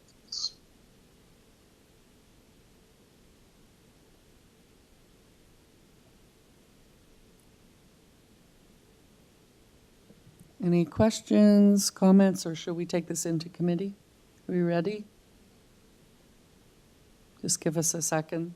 Any questions, comments, or should we take this into committee? Are we ready? Just give us a second.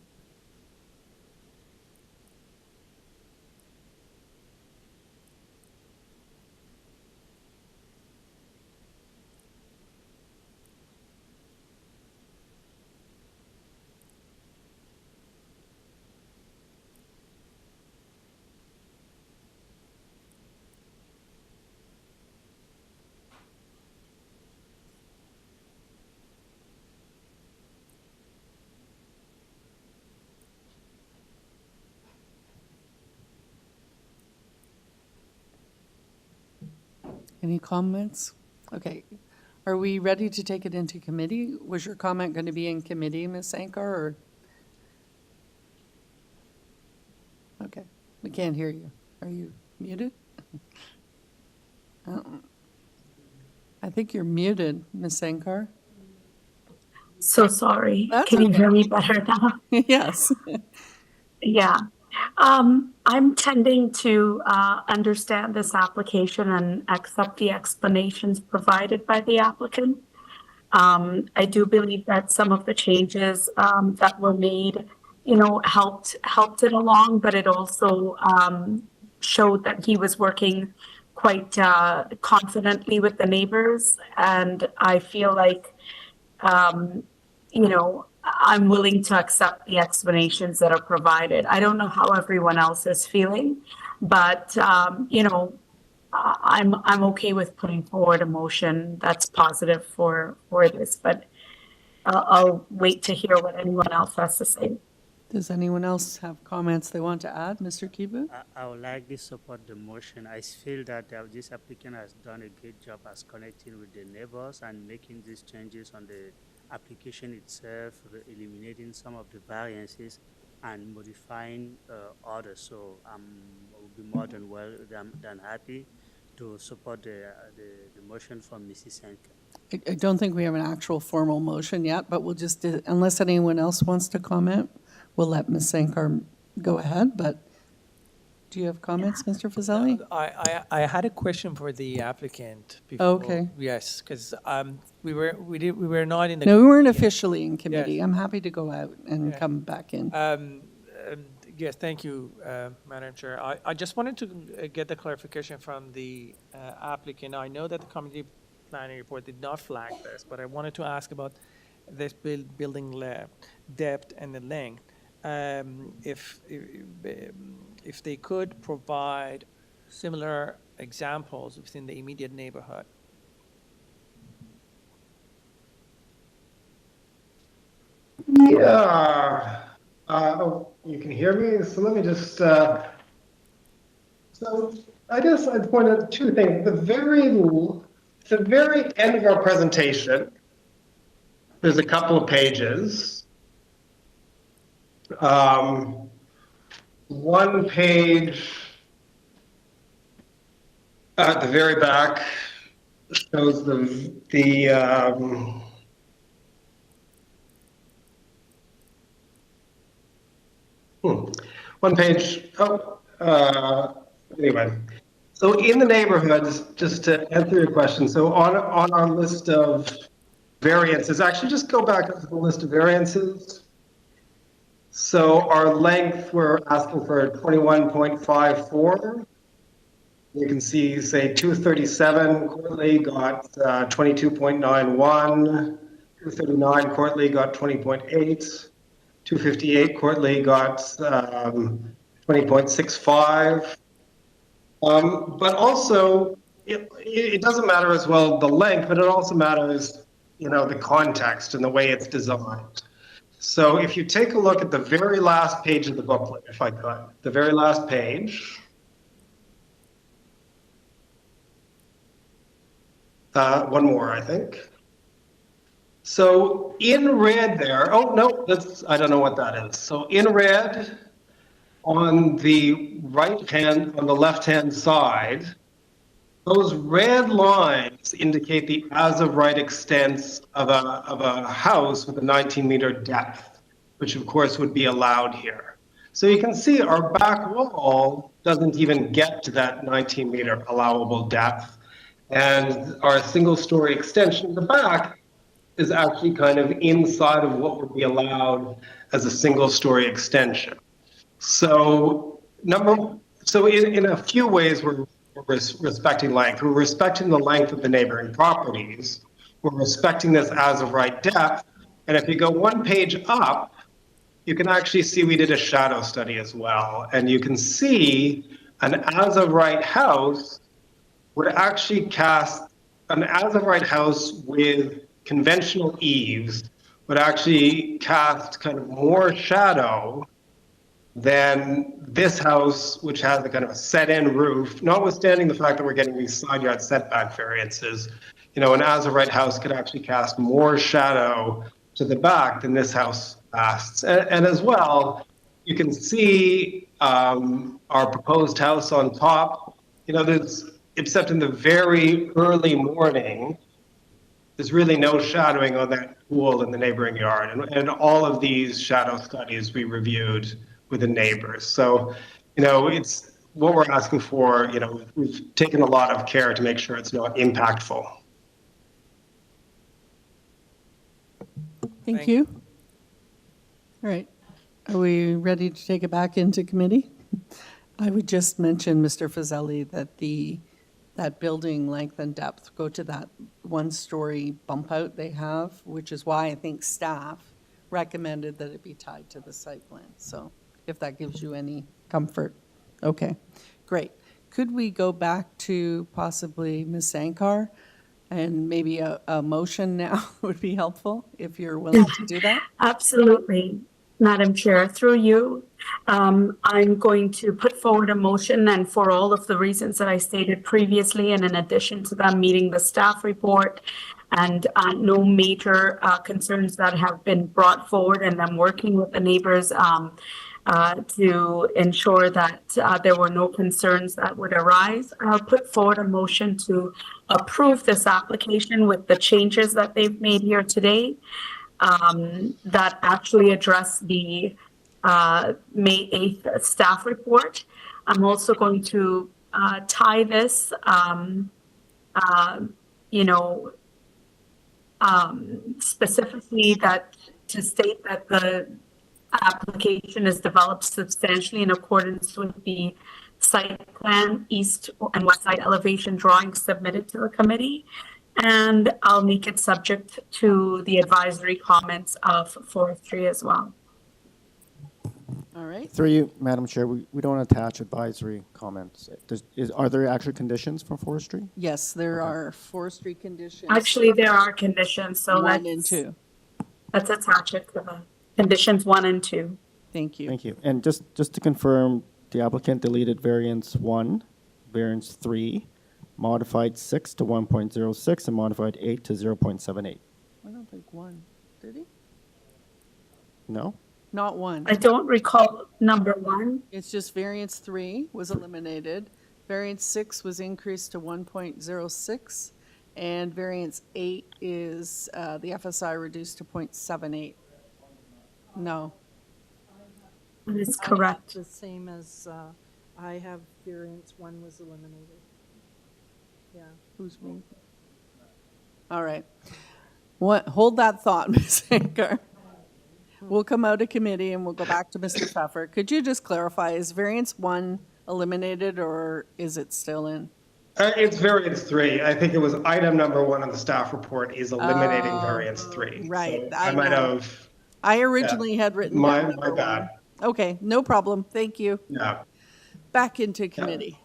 Any comments? Okay. Are we ready to take it into committee? Was your comment going to be in committee, Ms. Sankar, or? Okay. We can't hear you. Are you muted? I think you're muted, Ms. Sankar. So sorry. That's Can you okay. hear me better now? Yes. Yeah. I'm tending to understand this application and accept the explanations provided by the applicant. I do believe that some of the changes that were made, helped it along, but it also showed that he was working quite confidently with the neighbors. And I feel like, I'm willing to accept the explanations that are provided. I don't know how everyone else is feeling, but, I'm okay with putting forward a motion that's positive for this, but I'll wait to hear what anyone else has to say. Does anyone else have comments they want to add? Mr. Kibu? I would like to support the motion. I feel that this applicant has done a great job as connecting with the neighbors and making these changes on the application itself, eliminating some of the variances and modifying others. So I will be more than happy to support the motion from Mrs. Sankar. I don't think we have an actual formal motion yet, but we'll just, unless anyone else wants to comment, we'll let Ms. Sankar go ahead. But do you have comments, Mr. Fazeli? I had a question for the applicant. Before, Okay. Yes, because we were not in the. No, we weren't officially in committee. Yes. I'm happy to go out and come back in. Yes, thank you, Madam Chair. I just wanted to get the clarification from the applicant. I know that the community planning report did not flag this, but I wanted to ask about this building depth and the length. If they could provide similar examples within the immediate neighborhood. Yeah. Oh, you can hear me? So let me just So I guess I'd point out two things. The very end of our presentation, there's a couple of pages. One page at the very back shows one page. Anyway, so in the neighborhoods, just to answer your question, so on our list of variances, actually just go back up to the list of variances. So our length, we're asking for 21.54. You can see, say, 237 Courtleigh got 22.91, 239 Courtleigh got 20.8, 258 Courtleigh got 20.65. But also, it doesn't matter as well the length, but it also matters, the context and the way it's designed. So if you take a look at the very last page of the booklet, if I could, the very last page. One more, I think. So in red there, oh no, I don't know what that is. So in red, on the on the left-hand side, those red lines indicate the as-of-right extents of a house with a 19-meter depth, which of course would be allowed here. So you can see our back wall doesn't even get to that 19-meter allowable depth. And our single-story extension in the back is actually kind of inside of what would be allowed as a single-story extension. So in a few ways, we're respecting length. We're respecting the length of the neighboring properties. We're respecting this as-of-right depth. And if you go one page up, you can actually see we did a shadow study as well. And you can see an as-of-right house would actually cast, an as-of-right house with conventional eaves would actually cast kind of more shadow than this house, which has a kind of a set-in roof, notwithstanding the fact that we're getting these side yard setback variances. An as-of-right house could actually cast more shadow to the back than this house casts. And as well, you can see our proposed house on top. There's, except in the very early morning, there's really no shadowing on that pool in the neighboring yard. And all of these shadow studies we reviewed with the neighbors. So, it's what we're asking for. We've taken a lot of care to make sure it's not impactful. Thank you. All right. Are we ready to take it back into committee? I would just mention, Mr. Fazeli, that that building length and depth go to that one-story bump out they have, which is why I think staff recommended that it be tied to the site plan. So if that gives you any comfort. Okay, great. Could we go back to possibly Ms. Sankar? And maybe a motion now would be helpful if you're willing to do that. Absolutely, Madam Chair, through you. I'm going to put forward a motion, and for all of the reasons that I stated previously, and in addition to them meeting the staff report and no major concerns that have been brought forward, and I'm working with the neighbors to ensure that there were no concerns that would arise. I'll put forward a motion to approve this application with the changes that they've made here today that actually address the May 8th staff report. I'm also going to tie this, specifically that to state that the application is developed substantially in accordance with the site plan, east and west side elevation drawings submitted to the committee. And I'll make it subject to the advisory comments of forestry as well. All right. Through you, Madam Chair, we don't attach advisory comments. Are there actual conditions for forestry? Yes, there are forestry conditions. Actually, there are conditions, so 1 and 2. Let's attach it to the conditions 1 and 2. Thank you. Thank you. And just to confirm, The applicant deleted variance 1, variance 3, modified 6 to 1.06, and modified 8 to 0.78. I don't think one, did he? No? Not one. I don't recall number 1. It's just variance 3 was eliminated. Variance 6 was increased to 1.06, and variance 8 is the FSI reduced to 0.78. No. That is I have correct. the same as, I have variance 1 was eliminated. Yeah. Who's me? All right. What? Hold that thought, Ms. Ankar. We'll come out of committee and we'll go back to Mr. Pfeffer. Could you just clarify, is variance 1 eliminated or is it still in? It's variance 3. I think it was item number 1 on the staff report is eliminating variance 3. Right. So I might know. have. I originally had written My down number bad. 1. Okay, no problem. Thank you. Yeah. Back into committee.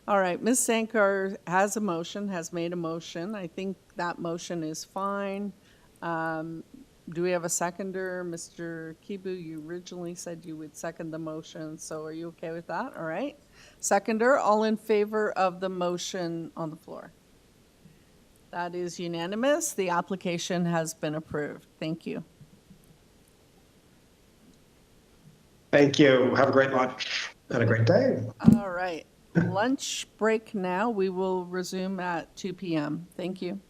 All right, Ms. Sankar has a motion, has made a motion. I think that motion is fine. Do we have a seconder? Mr. Kibu, you originally said you would second the motion, so are you okay with that? All right. Seconder, all in favor of the motion on the floor? That is unanimous. The application has been approved. Thank you. Thank you. Have a great lunch and a great day. All right. Lunch break now. We will resume at 2 p.m. Thank you.